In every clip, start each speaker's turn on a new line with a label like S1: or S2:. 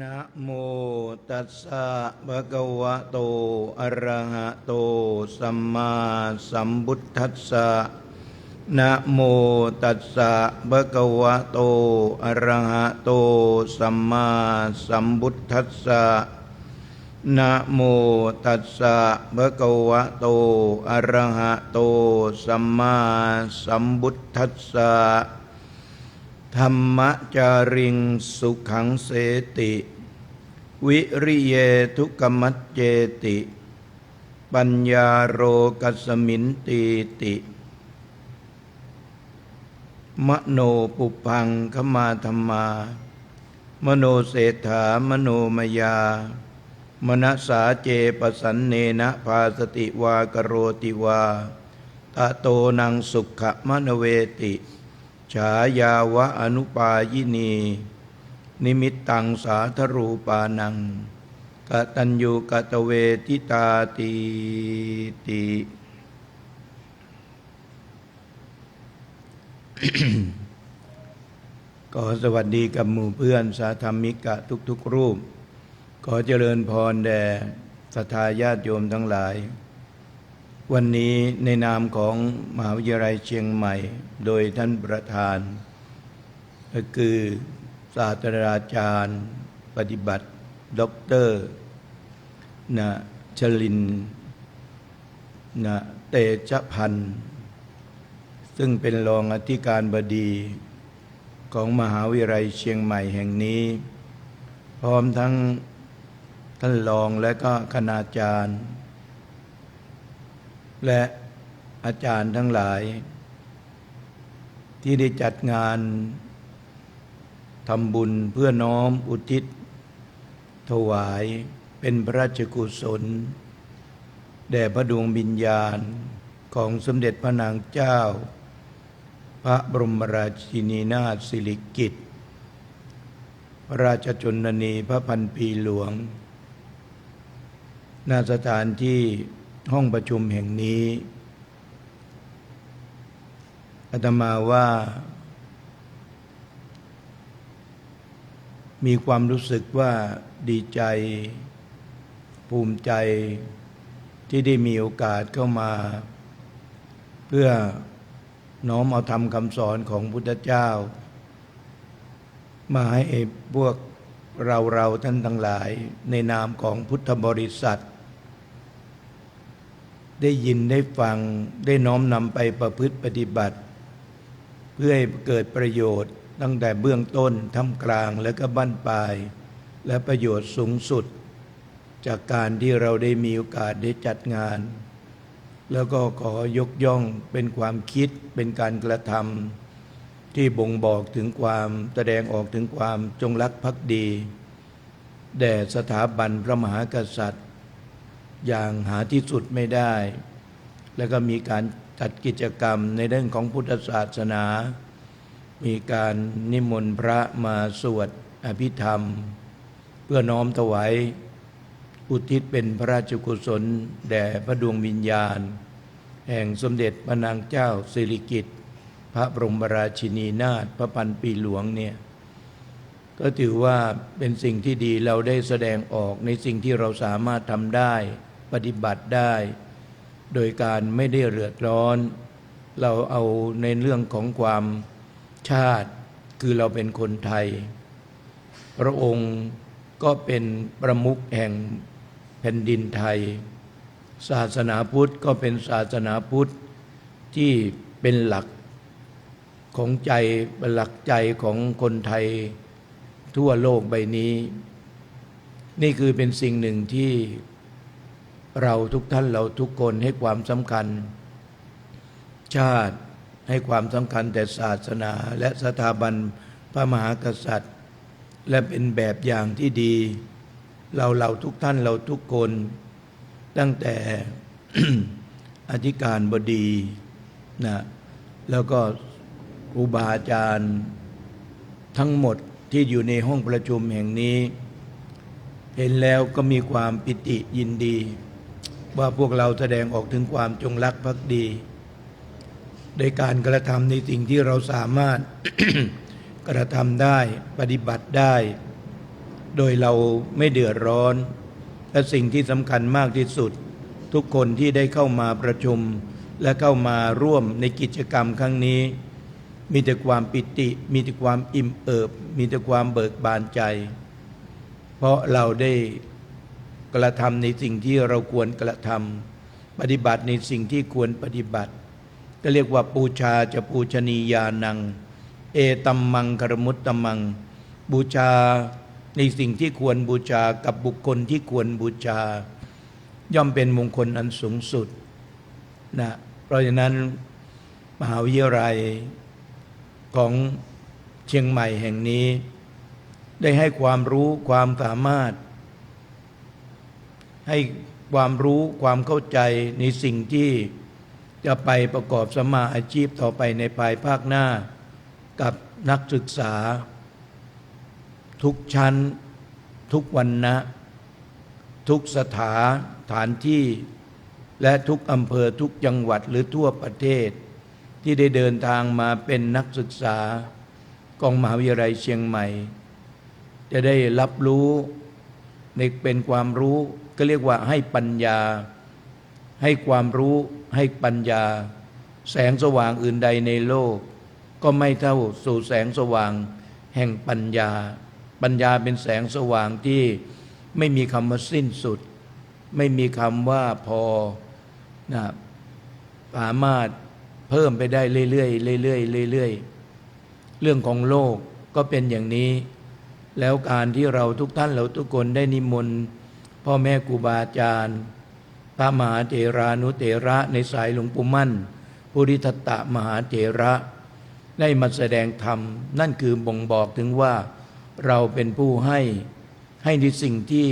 S1: นะโมตัสสะภะคะวะโตอะระหะโตสัมมาสัมพุทธัสสะนะโมตัสสะภะคะวะโตอะระหะโตสัมมาสัมพุทธัสสะนะโมตัสสะภะคะวะโตอะระหะโตสัมมาสัมพุทธัสสะธัมมจาริงสุขังเสติวิริเยทุกขมัจเจติปัญญาโรกัสสมินตีติมโนปุพังขมาธัมมามโนเศรษฐามโนมยามนัสสาเจปสันเนนะภาสติวากโรติวาตะโตนังสุขมนเวติฉายาวะอนุปายินีนิมิตตังสาธรูปานังกตัญญูกตเวทิตาติติขอสวัสดีกับหมู่เพื่อนสาธรรมิกะทุกๆรูปขอเจริญพรแด่ศรัทธาญาติโยมทั้งหลายวันนี้ในนามของมหาวิทยาลัยเชียงใหม่โดยท่านประธานก็คือศาสตราจารย์ปฏิบัติด็อกเตอร์ชลินเตชะพันธ์ซึ่งเป็นรองอธิการบดีของมหาวิทยาลัยเชียงใหม่แห่งนี้พร้อมทั้งท่านรองและก็คณาจารย์และอาจารย์ทั้งหลายที่ได้จัดงานทำบุญเพื่อน้อมอุทิศถวายเป็นพระราชกุศลแด่พระดวงวิญญาณของสมเด็จพระนางเจ้าพระบรมราชินีนาถสิริกิติ์พระราชชนนีพระพันปีหลวงณสถานที่ห้องประชุมแห่งนี้อาตมาว่ามีความรู้สึกว่าดีใจภูมิใจที่ได้มีโอกาสเข้ามาเพื่อน้อมเอาธรรมคำสอนของพุทธเจ้ามาให้พวกเราท่านทั้งหลายในนามของพุทธบริษัทได้ยินได้ฟังได้น้อมนำไปประพฤติปฏิบัติเพื่อให้เกิดประโยชน์ตั้งแต่เบื้องต้นท่ามกลางและก็บั้นปลายและประโยชน์สูงสุดจากการที่เราได้มีโอกาสได้จัดงานแล้วก็ขอยกย่องเป็นความคิดเป็นการกระทำที่บ่งบอกถึงความแสดงออกถึงความจงรักภักดีแด่สถาบันพระมหากษัตริย์อย่างหาที่สุดไม่ได้แล้วก็มีการจัดกิจกรรมในเรื่องของพุทธศาสนามีการนิมนต์พระมาสวดอภิธรรมเพื่อน้อมถวายอุทิศเป็นพระราชกุศลแด่พระดวงวิญญาณแห่งสมเด็จพระนางเจ้าสิริกิติ์พระบรมราชินีนาถพระพันปีหลวงเนี่ยก็ถือว่าเป็นสิ่งที่ดีเราได้แสดงออกในสิ่งที่เราสามารถทำได้ปฏิบัติได้โดยการไม่ได้เดือดร้อนเราเอาในเรื่องของความชาติคือเราเป็นคนไทยพระองค์ก็เป็นประมุขแห่งแผ่นดินไทยศาสนาพุทธก็เป็นศาสนาพุทธที่เป็นหลักของใจเป็นหลักใจของคนไทยทั่วโลกใบนี้นี่คือเป็นสิ่งหนึ่งที่เราทุกท่านเราทุกคนให้ความสำคัญชาติให้ความสำคัญแต่ศาสนาและสถาบันพระมหากษัตริย์และเป็นแบบอย่างที่ดีเราทุกท่านเราทุกคนตั้งแต่ อธิการบดีแล้วก็ครูบาอาจารย์ทั้งหมดที่อยู่ในห้องประชุมแห่งนี้เห็นแล้วก็มีความปิติยินดีว่าพวกเราแสดงออกถึงความจงรักภักดีโดยการกระทำในสิ่งที่เราสามารถ กระทำได้ปฏิบัติได้ โดยเราไม่เดือดร้อนและสิ่งที่สำคัญมากที่สุดทุกคนที่ได้เข้ามาประชุมและเข้ามาร่วมในกิจกรรมครั้งนี้มีแต่ความปิติมีแต่ความอิ่มเอิบมีแต่ความเบิกบานใจเพราะเราได้กระทำในสิ่งที่เราควรกระทำปฏิบัติในสิ่งที่ควรปฏิบัติก็เรียกว่าปูชาจะปูชนียานังเอตัมมังคารมุตตมังบูชาในสิ่งที่ควรบูชากับบุคคลที่ควรบูชาย่อมเป็นมงคลอันสูงสุดนะเพราะฉะนั้นมหาวิทยาลัยของเชียงใหม่แห่งนี้ได้ให้ความรู้ความสามารถให้ความรู้ความเข้าใจในสิ่งที่จะไปประกอบสัมมาอาชีพต่อไปในภายภาคหน้ากับนักศึกษาทุกชั้นทุกวรรณะทุกสถานที่และทุกอำเภอทุกจังหวัดหรือทั่วประเทศที่ได้เดินทางมาเป็นนักศึกษาของมหาวิทยาลัยเชียงใหม่จะได้รับรู้ในเป็นความรู้ก็เรียกว่าให้ปัญญาให้ความรู้ให้ปัญญาแสงสว่างอื่นใดในโลกก็ไม่เท่าสู่แสงสว่างแห่งปัญญาปัญญาเป็นแสงสว่างที่ไม่มีคำว่าสิ้นสุดไม่มีคำว่าพอนะสามารถเพิ่มไปได้เรื่อยๆเรื่อยๆเรื่อยๆเรื่องของโลกก็เป็นอย่างนี้แล้วการที่เราทุกท่านเราทุกคนได้นิมนต์พ่อแม่ครูบาอาจารย์พระมหาเถรานุเถระในสายหลวงปู่มั่นภูริทัตตมหาเถระได้มาแสดงธรรมนั่นคือบ่งบอกถึงว่าเราเป็นผู้ให้ในสิ่งที่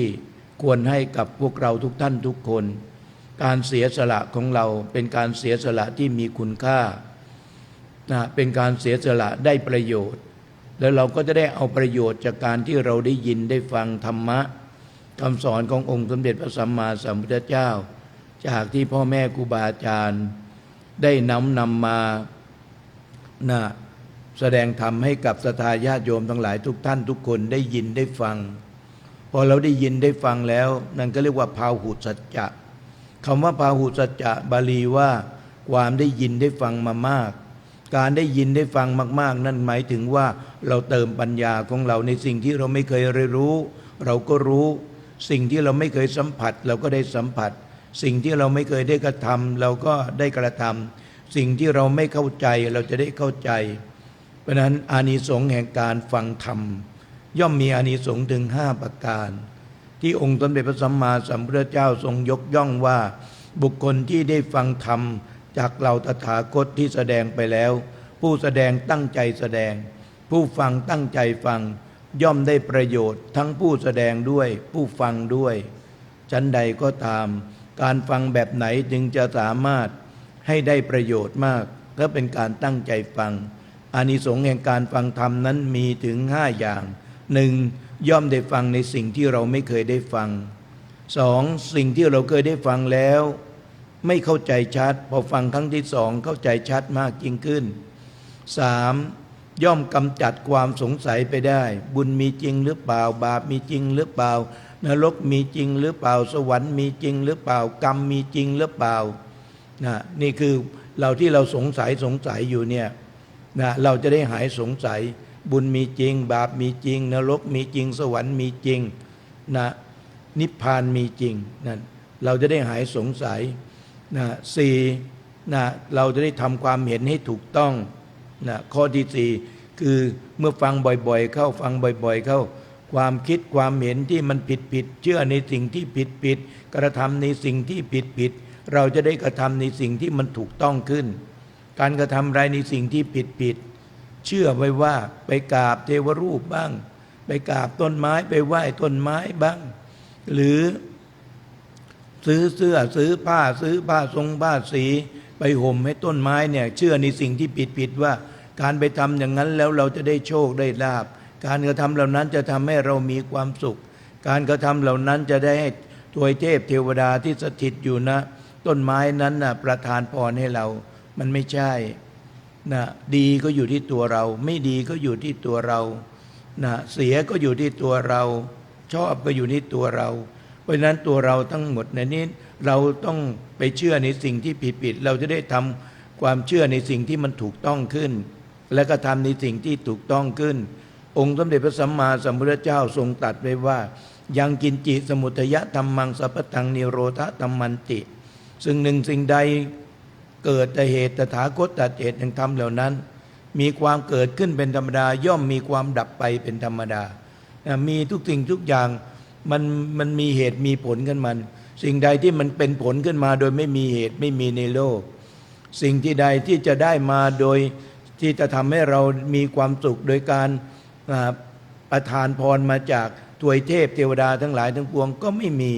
S1: ควรให้กับพวกเราทุกท่านทุกคนการเสียสละของเราเป็นการเสียสละที่มีคุณค่านะเป็นการเสียสละได้ประโยชน์แล้วเราก็จะได้เอาประโยชน์จากการที่เราได้ยินได้ฟังธรรมะคำสอนขององค์สมเด็จพระสัมมาสัมพุทธเจ้าจากที่พ่อแม่ครูบาอาจารย์ได้นำมานะแสดงธรรมให้กับศรัทธาญาติโยมทั้งหลายทุกท่านทุกคนได้ยินได้ฟังพอเราได้ยินได้ฟังแล้วนั่นก็เรียกว่าพาหุสัจจะคำว่าพาหุสัจจะบาลีว่าความได้ยินได้ฟังมามากการได้ยินได้ฟังมากๆนั่นหมายถึงว่าเราเติมปัญญาของเราในสิ่งที่เราไม่เคยเรียนรู้เราก็รู้สิ่งที่เราไม่เคยสัมผัสเราก็ได้สัมผัสสิ่งที่เราไม่เคยได้กระทำเราก็ได้กระทำสิ่งที่เราไม่เข้าใจเราจะได้เข้าใจเพราะนั้นอานิสงส์แห่งการฟังธรรมย่อมมีอานิสงส์ถึง5ประการที่องค์สมเด็จพระสัมมาสัมพุทธเจ้าทรงยกย่องว่าบุคคลที่ได้ฟังธรรมจากเราตถาคตที่แสดงไปแล้วผู้แสดงตั้งใจแสดงผู้ฟังตั้งใจฟังย่อมได้ประโยชน์ทั้งผู้แสดงด้วยผู้ฟังด้วยชั้นใดก็ตามการฟังแบบไหนจึงจะสามารถให้ได้ประโยชน์มากก็เป็นการตั้งใจฟังอานิสงส์แห่งการฟังธรรมนั้นมีถึง5อย่าง1ย่อมได้ฟังในสิ่งที่เราไม่เคยได้ฟัง2สิ่งที่เราเคยได้ฟังแล้วไม่เข้าใจชัดพอฟังครั้งที่2เข้าใจชัดมากยิ่งขึ้น3ย่อมกำจัดความสงสัยไปได้บุญมีจริงหรือเปล่าบาปมีจริงหรือเปล่านรกมีจริงหรือเปล่าสวรรค์มีจริงหรือเปล่ากรรมมีจริงหรือเปล่านี่คือเราที่เราสงสัยอยู่เนี่ยเราจะได้หายสงสัยบุญมีจริงบาปมีจริงนรกมีจริงสวรรค์มีจริงนิพพานมีจริงนั่นเราจะได้หายสงสัย4เราจะได้ทำความเห็นให้ถูกต้องข้อที่4คือเมื่อฟังบ่อยๆเข้าฟังบ่อยๆเข้าความคิดความเห็นที่มันผิดเชื่อในสิ่งที่ผิดกระทำในสิ่งที่ผิดเราจะได้กระทำในสิ่งที่มันถูกต้องขึ้นการกระทำอะไรในสิ่งที่ผิดเชื่อไว้ว่าไปกราบเทวรูปบ้างไปกราบต้นไม้ไปไหว้ต้นไม้บ้างหรือซื้อเสื้อซื้อผ้าทรงผ้าสีไปห่มให้ต้นไม้เนี่ยเชื่อในสิ่งที่ผิดว่าการไปทำอย่างนั้นแล้วเราจะได้โชคได้ลาภการกระทำเหล่านั้นจะทำให้เรามีความสุขการกระทำเหล่านั้นจะได้ให้ทวยเทพเทวดาที่สถิตอยู่นะต้นไม้นั้นประทานพรให้เรามันไม่ใช่ดีก็อยู่ที่ตัวเราไม่ดีก็อยู่ที่ตัวเราเสียก็อยู่ที่ตัวเรา ชอบก็อยู่ที่ตัวเรา เพราะฉะนั้นตัวเราทั้งหมดในนี้เราต้องไปเชื่อในสิ่งที่ผิดๆเราจะได้ทำความเชื่อในสิ่งที่มันถูกต้องขึ้น และก็ทำในสิ่งที่ถูกต้องขึ้น องค์สมเด็จพระสัมมาสัมพุทธเจ้าทรงตรัสไว้ว่ายังกินจิสมุทยะธัมมังสัพพตังนิโรธธัมมันติซึ่งหนึ่งสิ่งใดเกิดแต่เหตุตถาคตตัดเหตุแห่งธรรมเหล่านั้นมีความเกิดขึ้นเป็นธรรมดาย่อมมีความดับไปเป็นธรรมดามีทุกสิ่งทุกอย่างมันมีเหตุมีผลกันมันสิ่งใดที่มันเป็นผลขึ้นมาโดยไม่มีเหตุไม่มีในโลกสิ่งที่ใดที่จะได้มาโดยที่จะทำให้เรามีความสุขโดยการประทานพรมาจากทวยเทพเทวดาทั้งหลายทั้งปวงก็ไม่มี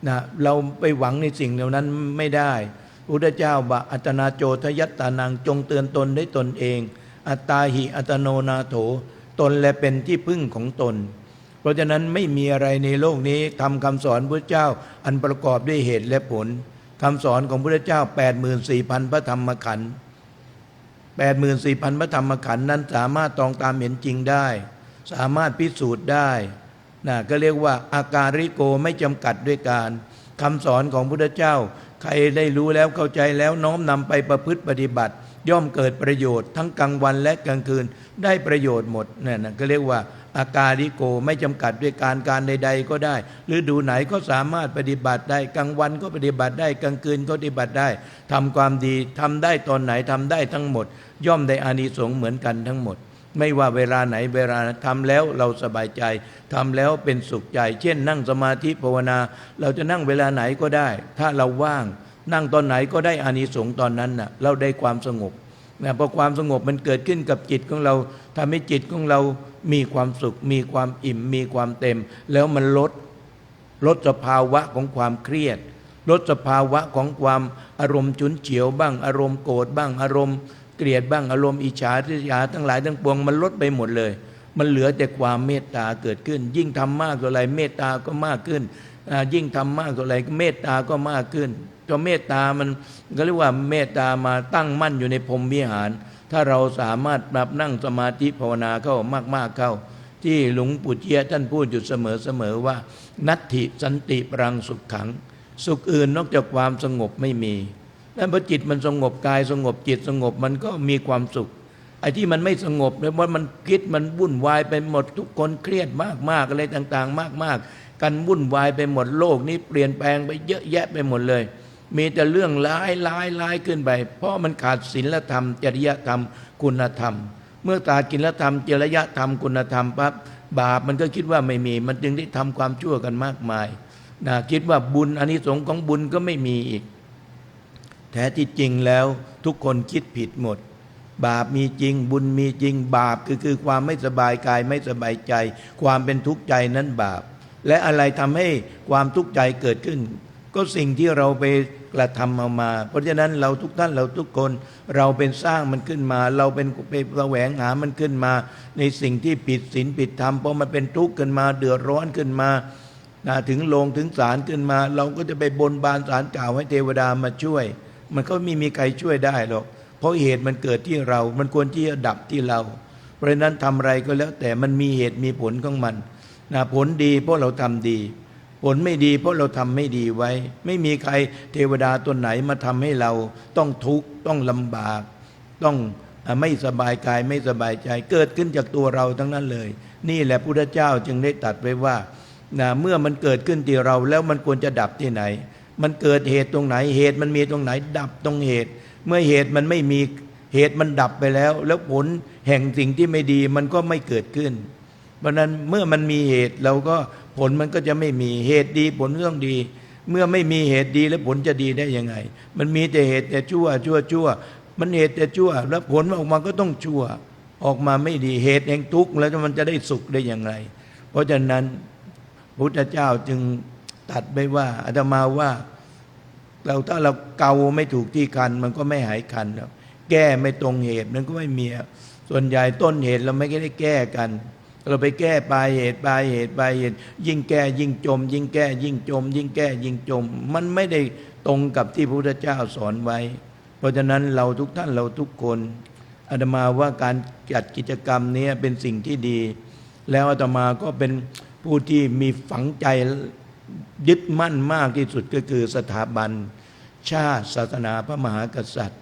S1: นะเราไปหวังในสิ่งเหล่านั้นไม่ได้พระพุทธเจ้าบอกอัตนาโจทยัตตานังจงเตือนตนได้ตนเองอัตตาหิอัตโนนาโถตนและเป็นที่พึ่งของตนเพราะฉะนั้นไม่มีอะไรในโลกนี้ทำคำสอนพระเจ้าอันประกอบด้วยเหตุและผลคำสอนของพระเจ้า 84,000 พระธรรมขันธ์ 84,000 พระธรรมขันธ์นั้นสามารถตองตามเห็นจริงได้สามารถพิสูจน์ได้นะก็เรียกว่าอาการิโกไม่จำกัดด้วยการคำสอนของพระพุทธเจ้าใครได้รู้แล้วเข้าใจแล้วน้อมนำไปประพฤติปฏิบัติย่อมเกิดประโยชน์ทั้งกลางวันและกลางคืนได้ประโยชน์หมดนั่นนะก็เรียกว่าอาการิโกไม่จำกัดด้วยการใดๆก็ได้ฤดูไหนก็สามารถปฏิบัติได้กลางวันก็ปฏิบัติได้กลางคืนก็ปฏิบัติได้ทำความดีทำได้ตอนไหนทำได้ทั้งหมดย่อมได้อานิสงส์เหมือนกันทั้งหมดไม่ว่าเวลาไหนเวลาทำแล้วเราสบายใจทำแล้วเป็นสุขใจเช่นนั่งสมาธิภาวนาเราจะนั่งเวลาไหนก็ได้ถ้าเราว่างนั่งตอนไหนก็ได้อานิสงส์ตอนนั้นน่ะเราได้ความสงบนะเพราะความสงบมันเกิดขึ้นกับจิตของเราทำให้จิตของเรามีความสุขมีความอิ่มมีความเต็มแล้วมันลดสภาวะของความเครียดลดสภาวะของความอารมณ์ฉุนเฉียวบ้างอารมณ์โกรธบ้างอารมณ์เกลียดบ้างอารมณ์อิจฉาริษยาทั้งหลายทั้งปวงมันลดไปหมดเลยมันเหลือแต่ความเมตตาเกิดขึ้นยิ่งทำมากเท่าไรเมตตาก็มากขึ้นยิ่งทำมากเท่าไรเมตตาก็มากขึ้นจนเมตตามันก็เรียกว่าเมตตามาตั้งมั่นอยู่ในพรหมวิหารถ้าเราสามารถแบบนั่งสมาธิภาวนาเข้ามากๆเข้าที่หลวงปู่เจียท่านพูดอยู่เสมอว่านัตถิสันติปรังสุขขังสุขอื่นนอกจากความสงบไม่มีแล้วพอจิตมันสงบกายสงบจิตสงบมันก็มีความสุขไอ้ที่มันไม่สงบเนี่ยว่ามันคิดมันวุ่นวายไปหมดทุกคนเครียดมากๆอะไรต่างๆมากๆกันวุ่นวายไปหมดโลกนี้เปลี่ยนแปลงไปเยอะแยะไปหมดเลยมีแต่เรื่องร้ายขึ้นไปเพราะมันขาดศีลธรรมจริยธรรมคุณธรรมเมื่อขาดศีลธรรมจริยธรรมคุณธรรมปั๊บบาปมันก็คิดว่าไม่มีมันจึงได้ทำความชั่วกันมากมายนะคิดว่าบุญอานิสงส์ของบุญก็ไม่มีอีกแท้ที่จริงแล้วทุกคนคิดผิดหมดบาปมีจริงบุญมีจริงบาปคือความไม่สบายกายไม่สบายใจความเป็นทุกข์ใจนั้นบาปและอะไรทำให้ความทุกข์ใจเกิดขึ้นก็สิ่งที่เราไปกระทำเอามาเพราะฉะนั้นเราทุกท่านเราทุกคนเราเป็นสร้างมันขึ้นมาเราเป็นไปแสวงหามันขึ้นมาในสิ่งที่ผิดศีลผิดธรรมพอมันเป็นทุกข์ขึ้นมาเดือดร้อนขึ้นมาถึงโลงถึงศาลขึ้นมาเราก็จะไปบนบานศาลกล่าวให้เทวดามาช่วยมันก็ไม่มีใครช่วยได้หรอกเพราะเหตุมันเกิดที่เรามันควรที่จะดับที่เราเพราะฉะนั้นทำอะไรก็แล้วแต่มันมีเหตุมีผลของมันผลดีเพราะเราทำดีผลไม่ดีเพราะเราทำไม่ดีไว้ไม่มีใครเทวดาตัวไหนมาทำให้เราต้องทุกข์ต้องลำบากต้องไม่สบายกายไม่สบายใจเกิดขึ้นจากตัวเราทั้งนั้นเลยนี่แหละพุทธเจ้าจึงได้ตรัสไว้ว่าเมื่อมันเกิดขึ้นที่เราแล้วมันควรจะดับที่ไหนมันเกิดเหตุตรงไหนเหตุมันมีตรงไหนดับตรงเหตุเมื่อเหตุมันไม่มีเหตุมันดับไปแล้วผลแห่งสิ่งที่ไม่ดีมันก็ไม่เกิดขึ้นเพราะนั้นเมื่อมันมีเหตุเราก็ผลมันก็จะไม่มีเหตุดีผลต้องดีเมื่อไม่มีเหตุดีแล้วผลจะดีได้ยังไงมันมีแต่เหตุแต่ชั่วมันเหตุแต่ชั่วแล้วผลออกมาก็ต้องชั่วออกมาไม่ดีเหตุแห่งทุกข์แล้วมันจะได้สุขได้อย่างไรเพราะฉะนั้นพระพุทธเจ้าจึงตัดไว้ว่าอาตมาว่าถ้าเราเกาไม่ถูกที่คันมันก็ไม่หายคันหรอกแก้ไม่ตรงเหตุมันก็ไม่มีส่วนใหญ่ต้นเหตุเราไม่ได้แก้กันเราไปแก้ปลายเหตุยิ่งแก้ยิ่งจมยิ่งแก้ยิ่งจมยิ่งแก้ยิ่งจมมันไม่ได้ตรงกับที่พระพุทธเจ้าสอนไว้เพราะฉะนั้นเราทุกท่านเราทุกคนอาตมาว่าการจัดกิจกรรมนี้เป็นสิ่งที่ดีแล้วอาตมาก็เป็น ผู้ที่มีฝังใจยึดมั่นมากที่สุดก็คือสถาบันชาติศาสนาพระมหากษัตริย์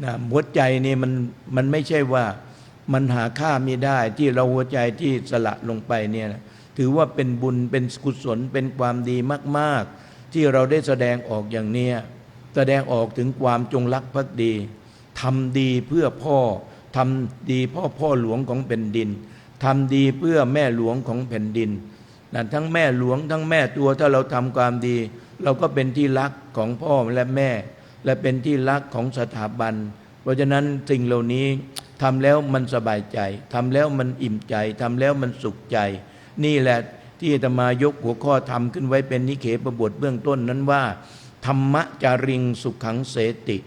S1: นะหัวใจนี่มันไม่ใช่ว่ามันหาค่าไม่ได้ที่เราหัวใจที่สละลงไปเนี่ยนะถือว่าเป็นบุญเป็นกุศลเป็นความดีมากๆที่เราได้แสดงออกอย่างเนี้ยแสดงออกถึงความจงรักภักดีทำดีเพื่อพ่อทำดีพ่อหลวงของแผ่นดินทำดีเพื่อแม่หลวงของแผ่นดินนะทั้งแม่หลวงทั้งแม่ตัวถ้าเราทำความดีเราก็เป็นที่รักของพ่อและแม่และเป็นที่รักของสถาบันเพราะฉะนั้นสิ่งเหล่านี้ทำแล้วมันสบายใจทำแล้วมันอิ่มใจทำแล้วมันสุขใจนี่แหละที่อาตมายกหัวข้อธรรมขึ้นไว้เป็นนิเขปบทเบื้องต้นนั้นว่าธรรมจาริงสุขังเสติ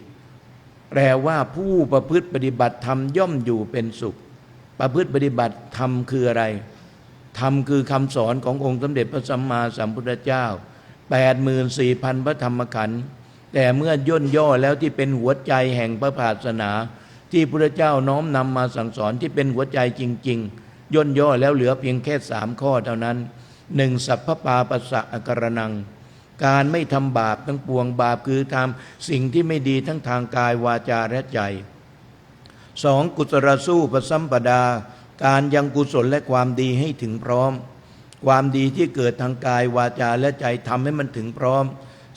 S1: แปลว่าผู้ประพฤติปฏิบัติธรรมย่อมอยู่เป็นสุขประพฤติปฏิบัติธรรมคืออะไรธรรมคือคำสอนขององค์สมเด็จพระสัมมาสัมพุทธเจ้า 84,000 พระธรรมขันธ์แต่เมื่อย่นย่อแล้วที่เป็นหัวใจแห่งพระศาสนาที่พระพุทธเจ้าน้อมนำมาสั่งสอนที่เป็นหัวใจจริงๆย่นย่อแล้วเหลือเพียงแค่3ข้อเท่านั้น 1. สัพพปาปัสสะอการนังการไม่ทำบาปทั้งปวงบาปคือทำสิ่งที่ไม่ดีทั้งทางกายวาจาและใจ 2. กุศลสู้ปสัมปดาการยังกุศลและความดีให้ถึงพร้อมความดีที่เกิดทางกายวาจาและใจทำให้มันถึงพร้อม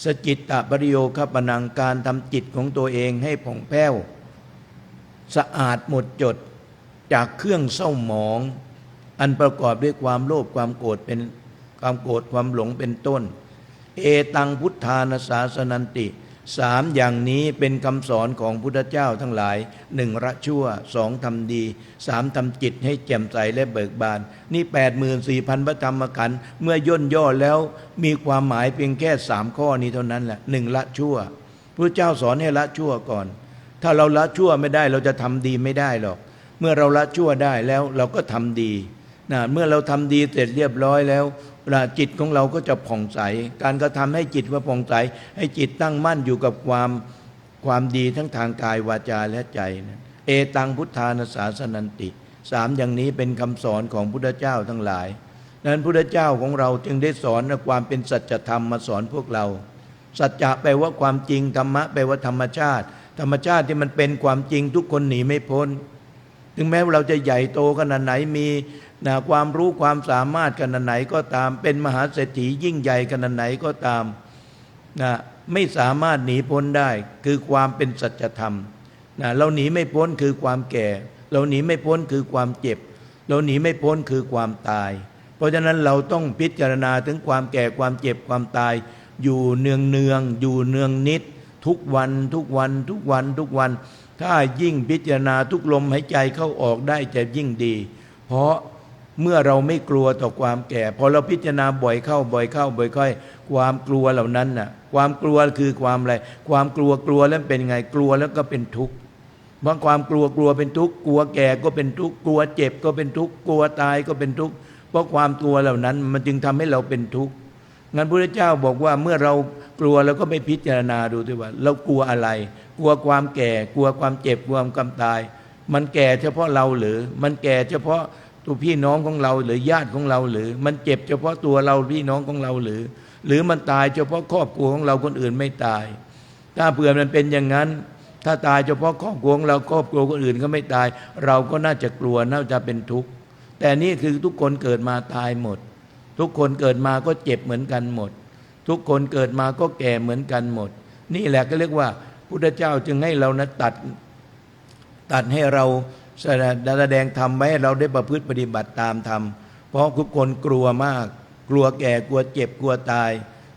S1: สจิตตปริโยคปนังการทำจิตของตัวเองให้ผ่องแผ้วสะอาดหมดจดจากเครื่องเศร้าหมองอันประกอบด้วยความโลภความโกรธความหลงเป็นต้นเอตังพุทธานาสาสนันติ3อย่างนี้เป็นคำสอนของพุทธเจ้าทั้งหลาย1ละชั่ว2ทำดี3ทำจิตให้แจ่มใสและเบิกบานนี่ 84,000 พระธรรมขันธ์เมื่อย่นย่อแล้วมีความหมายเพียงแค่3ข้อนี้เท่านั้นแหละ1ละชั่วพระเจ้าสอนให้ละชั่วก่อนถ้าเราละชั่วไม่ได้เราจะทำดีไม่ได้หรอกเมื่อเราละชั่วได้แล้วเราก็ทำดีนะเมื่อเราทำดีเสร็จเรียบร้อยแล้วจิตของเราก็จะผ่องใสการกระทำให้จิตว่าผ่องใสให้จิตตั้งมั่นอยู่กับความดีทั้งทางกายวาจาและใจนะเอตังพุทธานาสาสนันติ3อย่างนี้เป็นคำสอนของพุทธเจ้าทั้งหลายนั้นพุทธเจ้าของเราจึงได้สอนความเป็นสัจธรรมมาสอนพวกเราสัจจะแปลว่าความจริงธรรมะแปลว่าธรรมชาติที่มันเป็นความจริงทุกคนหนีไม่พ้นถึงแม้ว่าเราจะใหญ่โตขนาดไหนมีความรู้ความสามารถขนาดไหนก็ตามเป็นมหาเศรษฐียิ่งใหญ่ขนาดไหนก็ตามไม่สามารถหนีพ้นได้คือความเป็นสัจธรรมเราหนีไม่พ้นคือความแก่เราหนีไม่พ้นคือความเจ็บเราหนีไม่พ้นคือความตายเพราะฉะนั้นเราต้องพิจารณาถึงความแก่ความเจ็บความตายอยู่เนืองอยู่เนืองนิดทุกวันถ้ายิ่งพิจารณาทุกลมหายใจเข้าออกได้จะยิ่งดีเพราะเมื่อเราไม่กลัวต่อความแก่พอเราพิจารณาบ่อยเข้าความกลัวเหล่านั้นน่ะความกลัวคือความอะไรความกลัวแล้วเป็นไงกลัวแล้วก็เป็นทุกข์บางความกลัวเป็นทุกข์กลัวแก่ก็เป็นทุกข์กลัวเจ็บก็เป็นทุกข์กลัวตายก็เป็นทุกข์เพราะความกลัวเหล่านั้นมันจึงทำให้เราเป็นทุกข์งั้นพระพุทธเจ้าบอกว่าเมื่อเรากลัวแล้วก็ไม่พิจารณาดูด้วยว่าเรากลัวอะไรกลัวความแก่กลัวความเจ็บกลัวความตายมันแก่เฉพาะเราหรือมันแก่เฉพาะตัวพี่น้องของเราหรือญาติของเราหรือมันเจ็บเฉพาะตัวเราพี่น้องของเราหรือมันตายเฉพาะครอบครัวของเราคนอื่นไม่ตายถ้าเผื่อมันเป็นอย่างนั้นถ้าตายเฉพาะครอบครัวของเราครอบครัวคนอื่นก็ไม่ตายเราก็น่าจะกลัวน่าจะเป็นทุกข์แต่นี่คือทุกคนเกิดมาตายหมดทุกคนเกิดมาก็เจ็บเหมือนกันหมดทุกคนเกิดมาก็แก่เหมือนกันหมดนี่แหละก็เรียกว่าพุทธเจ้าจึงให้เรานะตัดให้เราแสดงธรรมไว้ให้เราได้ประพฤติปฏิบัติตามธรรมเพราะทุกคนกลัวมากกลัวแก่กลัวเจ็บกลัวตาย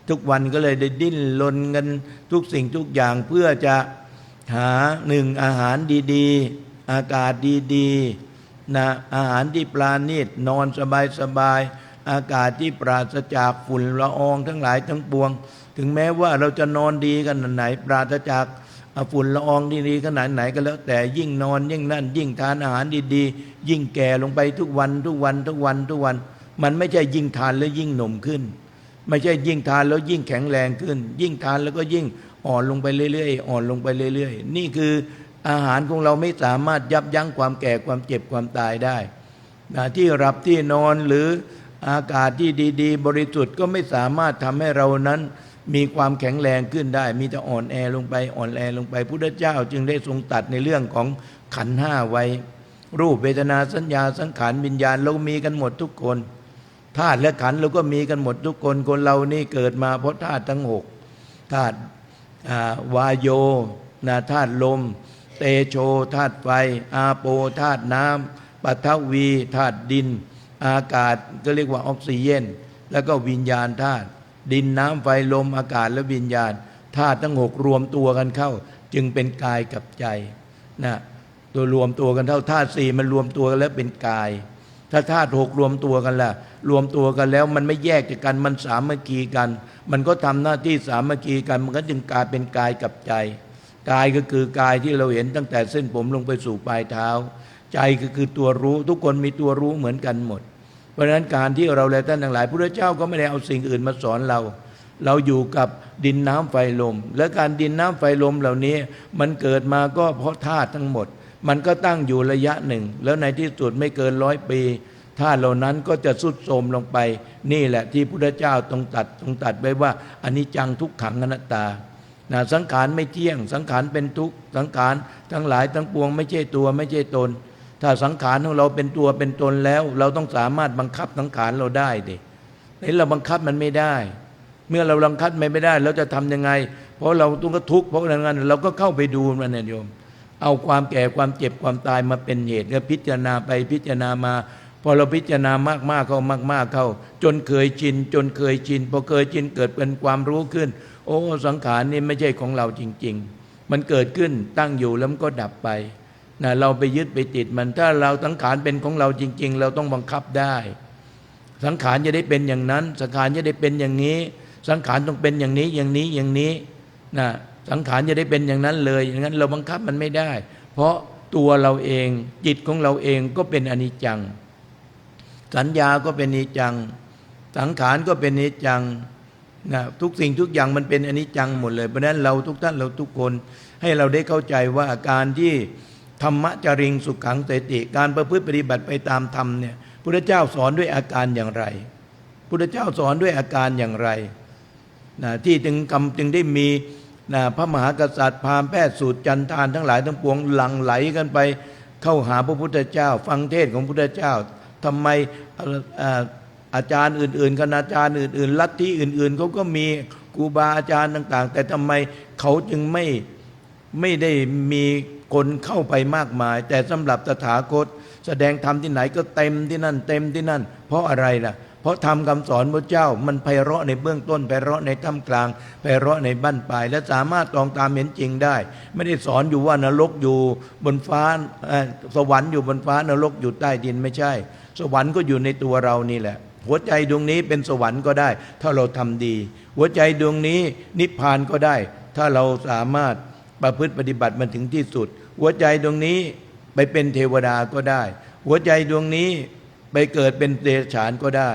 S1: ทุกวันก็เลยได้ดิ้นรนกันทุกสิ่งทุกอย่างเพื่อจะหาอาหารดีๆอากาศดีๆอาหารที่ปราณีตนอนสบายอากาศที่ปราศจากฝุ่นละอองทั้งหลายทั้งปวงถึงแม้ว่าเราจะนอนดีกันไหนปราศจากฝุ่นละอองดีๆขนาดไหนก็แล้วแต่ยิ่งนอนยิ่งนั่นยิ่งทานอาหารดีๆยิ่งแก่ลงไปทุกวันมันไม่ใช่ยิ่งทานแล้วยิ่งหนุ่มขึ้นไม่ใช่ยิ่งทานแล้วยิ่งแข็งแรงขึ้นยิ่งทานแล้วก็ยิ่งอ่อนลงไปเรื่อยๆนี่คืออาหารของเราไม่สามารถยับยั้งความแก่ความเจ็บความตายได้ที่หลับที่นอนหรือ อากาศที่ดีๆบริสุทธิ์ก็ไม่สามารถทำให้เรานั้นมีความแข็งแรงขึ้นได้มีแต่อ่อนแอลงไปอ่อนแอลงไปพุทธเจ้าจึงได้ทรงตัดในเรื่องของขันธ์ห้าไว้รูปเวทนาสัญญาสังขารวิญญาณเรามีกันหมดทุกคนธาตุและขันธ์เราก็มีกันหมดทุกคนคนเรานี่เกิดมาเพราะธาตุทั้งหกธาตุวายโยธาตุลมเตโชธาตุไฟอาโปธาตุน้ำปฐวีธาตุดินอากาศก็เรียกว่าออกซิเจนแล้วก็วิญญาณธาตุดินน้ำไฟลมอากาศและวิญญาณธาตุทั้งหกรวมตัวกันเข้าจึงเป็นกายกับใจนะตัวรวมตัวกันเท่าธาตุสี่มันรวมตัวกันแล้วเป็นกายถ้าธาตุหกรวมตัวกันล่ะรวมตัวกันแล้วมันไม่แยกจากกันมันสามัคคีกันมันก็ทำหน้าที่สามัคคีกันมันก็จึงกลายเป็นกายกับใจกายก็คือกายที่เราเห็นตั้งแต่เส้นผมลงไปสู่ปลายเท้าใจก็คือตัวรู้ทุกคนมีตัวรู้เหมือนกันหมดเพราะฉะนั้นการที่เราและท่านทั้งหลายพระเจ้าก็ไม่ได้เอาสิ่งอื่นมาสอนเราอยู่กับดินน้ำไฟลมและการดินน้ำไฟลมเหล่านี้มันเกิดมาก็เพราะธาตุทั้งหมดมันก็ตั้งอยู่ระยะหนึ่งแล้วในที่สุดไม่เกิน100 ปีธาตุเหล่านั้นก็จะทรุดโทรมลงไปนี่แหละที่พระเจ้าทรงตัดไว้ว่าอนิจจังทุกขังอนัตตาสังขารไม่เที่ยงสังขารเป็นทุกข์สังขารทั้งหลายทั้งปวงไม่ใช่ตัวไม่ใช่ตนถ้าสังขารของเราเป็นตัวเป็นตนแล้วเราต้องสามารถบังคับสังขารเราได้ดิเห็นเราบังคับมันไม่ได้เมื่อเราบังคับมันไม่ได้เราจะทำยังไงเพราะเราต้องทุกข์เพราะนั้นเราก็เข้าไปดูมันเนี่ยโยมเอาความแก่ความเจ็บความตายมาเป็นเหตุแล้วพิจารณาไปพิจารณามาพอเราพิจารณามากๆเข้ามากๆเข้าจนเคยชินพอเคยชินเกิดเป็นความรู้ขึ้นโอ้สังขารนี่ไม่ใช่ของเราจริงๆมันเกิดขึ้นตั้งอยู่แล้วมันก็ดับไปเราไปยึดไปติดมันถ้าเราสังขารเป็นของเราจริงๆเราต้องบังคับได้สังขารจะได้เป็นอย่างนั้นสังขารจะได้เป็นอย่างนี้สังขารต้องเป็นอย่างนี้อย่างนี้สังขารจะได้เป็นอย่างนั้นเลยอย่างนั้นเราบังคับมันไม่ได้เพราะตัวเราเองจิตของเราเองก็เป็นอนิจจังสัญญาก็เป็นอนิจจังสังขารก็เป็นอนิจจังทุกสิ่งทุกอย่างมันเป็นอนิจจังหมดเลยเพราะฉะนั้นเราทุกท่านเราทุกคนให้เราได้เข้าใจว่าการที่ธรรมะจริงสุขังเสติการประพฤติปฏิบัติไปตามธรรมเนี่ยพุทธเจ้าสอนด้วยอาการอย่างไรพุทธเจ้าสอนด้วยอาการอย่างไรที่จึงได้มีพระมหากษัตริย์พราหมณ์แพทย์สูตรจันทานทั้งหลายทั้งปวงหลั่งไหลกันไปเข้าหาพระพุทธเจ้าฟังเทศน์ของพระพุทธเจ้าทำไมอาจารย์อื่นๆคณาจารย์อื่นๆลัทธิอื่นๆเขาก็มีครูบาอาจารย์ต่างๆแต่ทำไมเขาจึงไม่ได้มีคนเข้าไปมากมายแต่สำหรับตถาคตแสดงธรรมที่ไหนก็เต็มที่นั่นเต็มที่นั่นเพราะอะไรล่ะเพราะธรรมคำสอนพระเจ้ามันไพเราะในเบื้องต้นไพเราะในท่ามกลางไพเราะในบั้นปลายและสามารถตองตามเห็นจริงได้ไม่ได้สอนอยู่ว่านรกอยู่บนฟ้าสวรรค์อยู่บนฟ้านรกอยู่ใต้ดินไม่ใช่สวรรค์ก็อยู่ในตัวเรานี่แหละหัวใจดวงนี้เป็นสวรรค์ก็ได้ถ้าเราทำดีหัวใจดวงนี้นิพพานก็ได้ถ้าเราสามารถประพฤติปฏิบัติมันถึงที่สุดหัวใจดวงนี้ไปเป็นเทวดาก็ได้หัวใจดวงนี้ไปเกิดเป็นเดรัจฉานก็ได้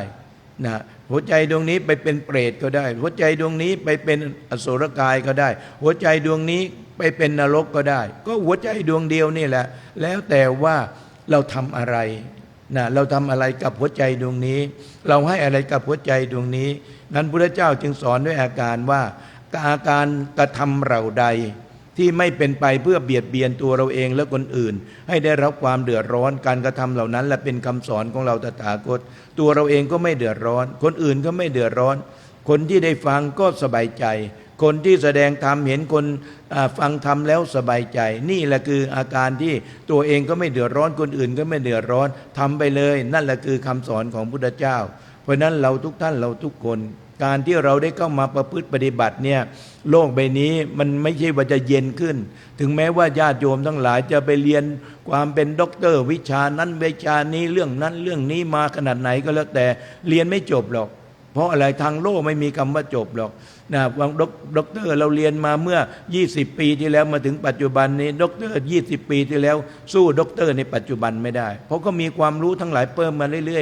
S1: หัวใจดวงนี้ไปเป็นเปรตก็ได้หัวใจดวงนี้ไปเป็นอสุรกายก็ได้หัวใจดวงนี้ไปเป็นนรกก็ได้ก็หัวใจดวงเดียวนี่แหละแล้วแต่ว่าเราทำอะไรเราทำอะไรกับหัวใจดวงนี้เราให้อะไรกับหัวใจดวงนี้นั้นพระเจ้าจึงสอนด้วยอาการว่าอาการกระทำเราใดที่ไม่เป็นไปเพื่อเบียดเบียนตัวเราเองและคนอื่นให้ได้รับความเดือดร้อนการกระทำเหล่านั้นและเป็นคำสอนของเราตถาคตตัวเราเองก็ไม่เดือดร้อนคนอื่นก็ไม่เดือดร้อนคนที่ได้ฟังก็สบายใจคนที่แสดงธรรมเห็นคนฟังธรรมแล้วสบายใจนี่แหละคืออาการที่ตัวเองก็ไม่เดือดร้อนคนอื่นก็ไม่เดือดร้อนทำไปเลยนั่นแหละคือคำสอนของพุทธเจ้าเพราะนั้นเราทุกท่านเราทุกคนการที่เราได้เข้ามาประพฤติปฏิบัติเนี่ยโลกใบนี้มันไม่ใช่ว่าจะเย็นขึ้นถึงแม้ว่าญาติโยมทั้งหลายจะไปเรียนความเป็นด็อกเตอร์วิชานั้นวิชานี้เรื่องนั้นเรื่องนี้มาขนาดไหนก็แล้วแต่เรียนไม่จบหรอกเพราะอะไรทางโลกไม่มีคำว่าจบหรอกด็อกเตอร์เราเรียนมาเมื่อ20 ปีที่แล้วมาถึงปัจจุบันนี้ด็อกเตอร์20 ปีที่แล้วสู้ด็อกเตอร์ในปัจจุบันไม่ได้เพราะก็มีความรู้ทั้งหลายเพิ่มมาเรื่อ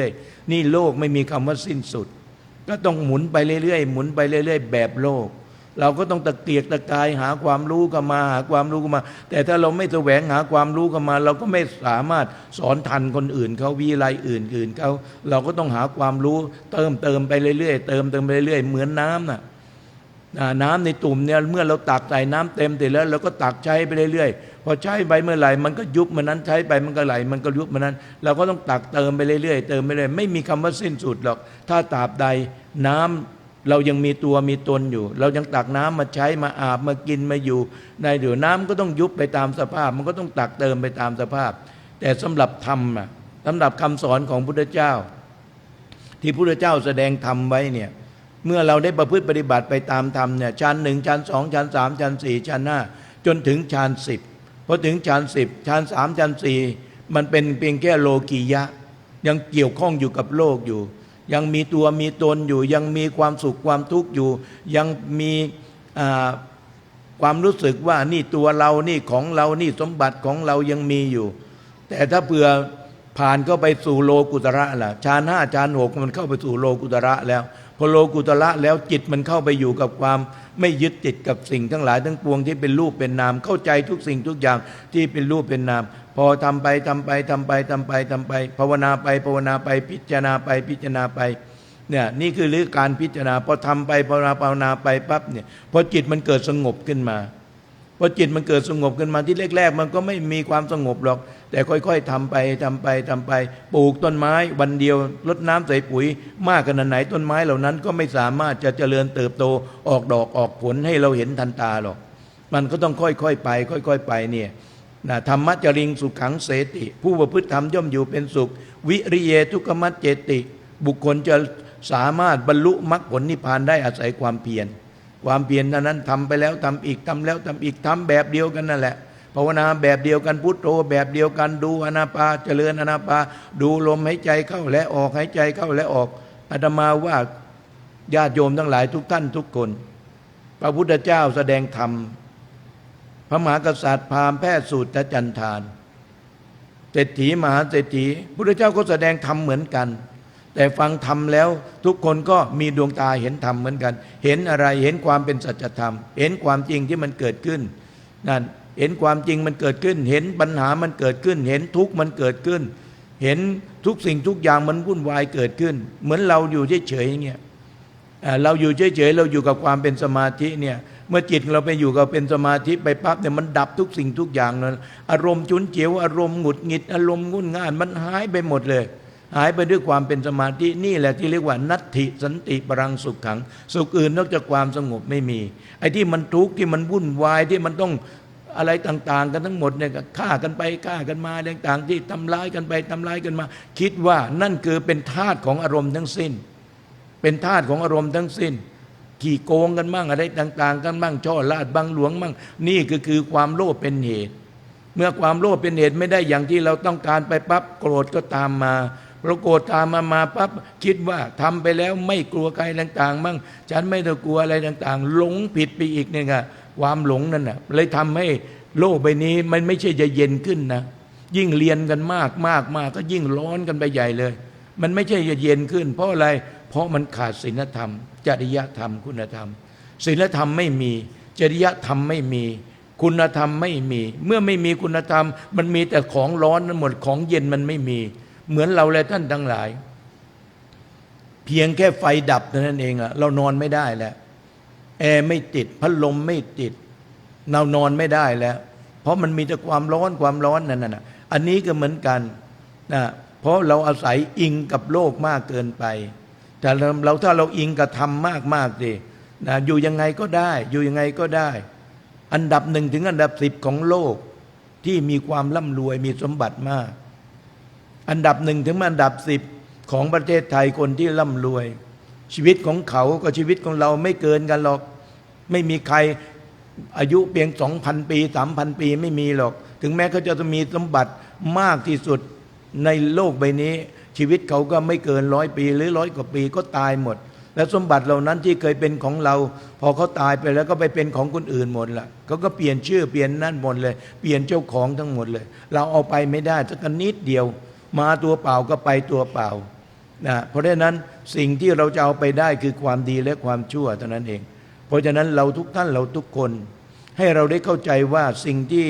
S1: ยๆนี่โลกไม่มีคำว่าสิ้นสุดก็ต้องหมุนไปเรื่อยๆหมุนไปเรื่อยๆแบบโลก เราก็ต้องตะเกียกตะกายหาความรู้กันมาหาความรู้กันมาแต่ถ้าเราไม่แสวงหาความรู้กันมาเราก็ไม่สามารถสอนทันคนอื่นเขาวิไลอื่นเขาเราก็ต้องหาความรู้เติมไปเรื่อยๆเติมไปเรื่อยๆเหมือนน้ำน่ะน้ำในตุ่มเนี่ยเมื่อเราตักใส่น้ำเต็มเสร็จแล้วเราก็ตักใช้ไปเรื่อยๆพอใช้ไปเมื่อไหร่มันก็ยุบมันนั้นใช้ไปมันก็ไหลมันก็ยุบมันนั้นเราก็ต้องตักเติมไปเรื่อยๆเติมไปเรื่อยไม่มีคำว่าสิ้นสุดหรอกถ้าตราบใดน้ำเรายังมีตัวมีตนอยู่เรายังตักน้ำมาใช้มาอาบมากินมาอยู่ในเดี๋ยวน้ำก็ต้องยุบไปตามสภาพมันก็ต้องตักเติมไปตามสภาพแต่สำหรับธรรมสำหรับคำสอนของพุทธเจ้าที่พุทธเจ้าแสดงธรรมไว้เนี่ยเมื่อเราได้ประพฤติปฏิบัติไปตามธรรมเนี่ยชั้นหนึ่งชั้นสองชั้นสามชั้นสี่ชั้นห้าจนถึงชั้นสิบพอถึงชั้นสิบชั้นสามชั้นสี่มันเป็นเพียงแค่โลกียะยังเกี่ยวข้องอยู่กับโลกอยู่ยังมีตัวมีตนอยู่ยังมีความสุขความทุกข์อยู่ยังมีความรู้สึกว่านี่ตัวเรานี่ของเรานี่สมบัติของเรายังมีอยู่แต่ถ้าเผื่อผ่านเข้าไปสู่โลกุตระล่ะฌานห้าฌานหกมันเข้าไปสู่โลกุตระแล้วพอโลกุตระแล้วจิตมันเข้าไปอยู่กับความไม่ยึดติดกับสิ่งทั้งหลายทั้งปวงที่เป็นรูปเป็นนามเข้าใจทุกสิ่งทุกอย่างที่เป็นรูปเป็นนามพอทำไปภาวนาไปพิจารณาไปเนี่ยนี่คือเรื่องการพิจารณาพอทำไปภาวนาไปปั๊บเนี่ยพอจิตมันเกิดสงบขึ้นมาพอจิตมันเกิดสงบขึ้นมาที่แรกๆมันก็ไม่มีความสงบหรอกแต่ค่อยๆทำไปปลูกต้นไม้วันเดียวรดน้ำใส่ปุ๋ยมากขนาดไหนต้นไม้เหล่านั้นก็ไม่สามารถจะเจริญเติบโตออกดอกออกผลให้เราเห็นทันตาหรอกมันก็ต้องค่อยๆไปเนี่ยธรรมะจริงสุขังเสติผู้ประพฤติธรรมย่อมอยู่เป็นสุขวิริเยทุกขมัจเจติบุคคลจะสามารถบรรลุมรรคผลนิพพานได้อาศัยความเพียรนั้นทำไปแล้วทำอีกทำแล้วทำอีกทำแบบเดียวกันนั่นแหละภาวนาแบบเดียวกันพุทโธแบบเดียวกันดูอานาปานเจริญอานาปานดูลมหายใจเข้าและออกหายใจเข้าและออกอาตมาว่าญาติโยมทั้งหลายทุกท่านทุกคนพระพุทธเจ้าแสดงธรรมพระมหากษัตริย์พราหมณ์แพทย์สูตรจันทานเศรษฐีมหาเศรษฐีพุทธเจ้าก็แสดงธรรมเหมือนกันแต่ฟังธรรมแล้วทุกคนก็มีดวงตาเห็นธรรมเหมือนกันเห็นอะไรเห็นความเป็นสัจธรรมเห็นความจริงที่มันเกิดขึ้นนั่นเห็นความจริงมันเกิดขึ้นเห็นปัญหามันเกิดขึ้นเห็นทุกข์มันเกิดขึ้นเห็นทุกสิ่งทุกอย่างมันวุ่นวายเกิดขึ้นเหมือนเราอยู่เฉยๆอย่างเงี้ยเราอยู่เฉยๆเราอยู่กับความเป็นสมาธิเนี่ยเมื่อจิตเราไปอยู่กับเป็นสมาธิไปปั๊บเนี่ยมันดับทุกสิ่งทุกอย่างนั้นอารมณ์ฉุนเฉียวอารมณ์หงุดหงิดอารมณ์งุ่นง่านมันหายไปหมดเลยหายไปด้วยความเป็นสมาธินี่แหละที่เรียกว่านัตถิสันติปรังสุขขังสุขอื่นนอกจากความสงบไม่มีไอ้ที่มันทุกข์ที่มันวุ่นวายที่มันต้องอะไรต่างๆกันทั้งหมดเนี่ยฆ่ากันไปฆ่ากันมาต่างๆที่ทำร้ายกันไปทำร้ายกันมาคิดว่านั่นคือเป็นธาตุของอารมณ์ทั้งสิ้นเป็นธาตุของอารมณ์ทั้งสิ้นขี่โกงกันมั่งอะไรต่างๆกันมั่งช่อลาดบังหลวงมั่งนี่คือความโลภเป็นเหตุเมื่อความโลภเป็นเหตุไม่ได้อย่างที่เราต้องการไปปั๊บโกรธก็ตามมาพอโกรธตามมาปั๊บคิดว่าทำไปแล้วไม่กลัวใครต่างๆมั่งฉันไม่ต้องกลัวอะไรต่างๆหลงผิดไปอีกเนี่ยไงความหลงนั่นน่ะเลยทำให้โลกใบนี้มันไม่ใช่จะเย็นขึ้นนะยิ่งเรียนกันมากก็ยิ่งร้อนกันไปใหญ่เลยมันไม่ใช่จะเย็นขึ้นเพราะอะไรเพราะมันขาดศีลธรรมจริยธรรมคุณธรรมศีลธรรมไม่มีจริยธรรมไม่มีคุณธรรมไม่มีเมื่อไม่มีคุณธรรมมันมีแต่ของร้อนทั้งหมดของเย็นมันไม่มีเหมือนเราและท่านทั้งหลายเพียงแค่ไฟดับเท่านั้นเองอะเรานอนไม่ได้แล้วแอร์ไม่ติดพัดลมไม่ติดเรานอนไม่ได้แล้วเพราะมันมีแต่ความร้อนนั่นน่ะอันนี้ก็เหมือนกันนะเพราะเราอาศัยอิงกับโลกมากเกินไปแต่เราถ้าเราอิงกับธรรมมากสินะอยู่ยังไงก็ได้อยู่ยังไงก็ได้อันดับ1ถึงอันดับ10ของโลกที่มีความร่ำรวยมีสมบัติมากอันดับ1ถึงอันดับ10ของประเทศไทยคนที่ร่ำรวยชีวิตของเขาก็ชีวิตของเราไม่เกินกันหรอกไม่มีใครอายุเพียง 2,000 ปี 3,000 ปีไม่มีหรอกถึงแม้เขาจะมีสมบัติมากที่สุดในโลกใบนี้ชีวิตเขาก็ไม่เกิน100 ปีหรือ100 กว่าปีก็ตายหมดและสมบัติเหล่านั้นที่เคยเป็นของเราพอเขาตายไปแล้วก็ไปเป็นของคนอื่นหมดละเขาก็เปลี่ยนชื่อเปลี่ยนนั่นหมดเลยเปลี่ยนเจ้าของทั้งหมดเลยเราเอาไปไม่ได้สักนิดเดียวมาตัวเปล่าก็ไปตัวเปล่านะเพราะฉะนั้นสิ่งที่เราจะเอาไปได้คือความดีและความชั่วเท่านั้นเอง เพราะฉะนั้นเราทุกท่านเราทุกคนให้เราได้เข้าใจว่าสิ่งที่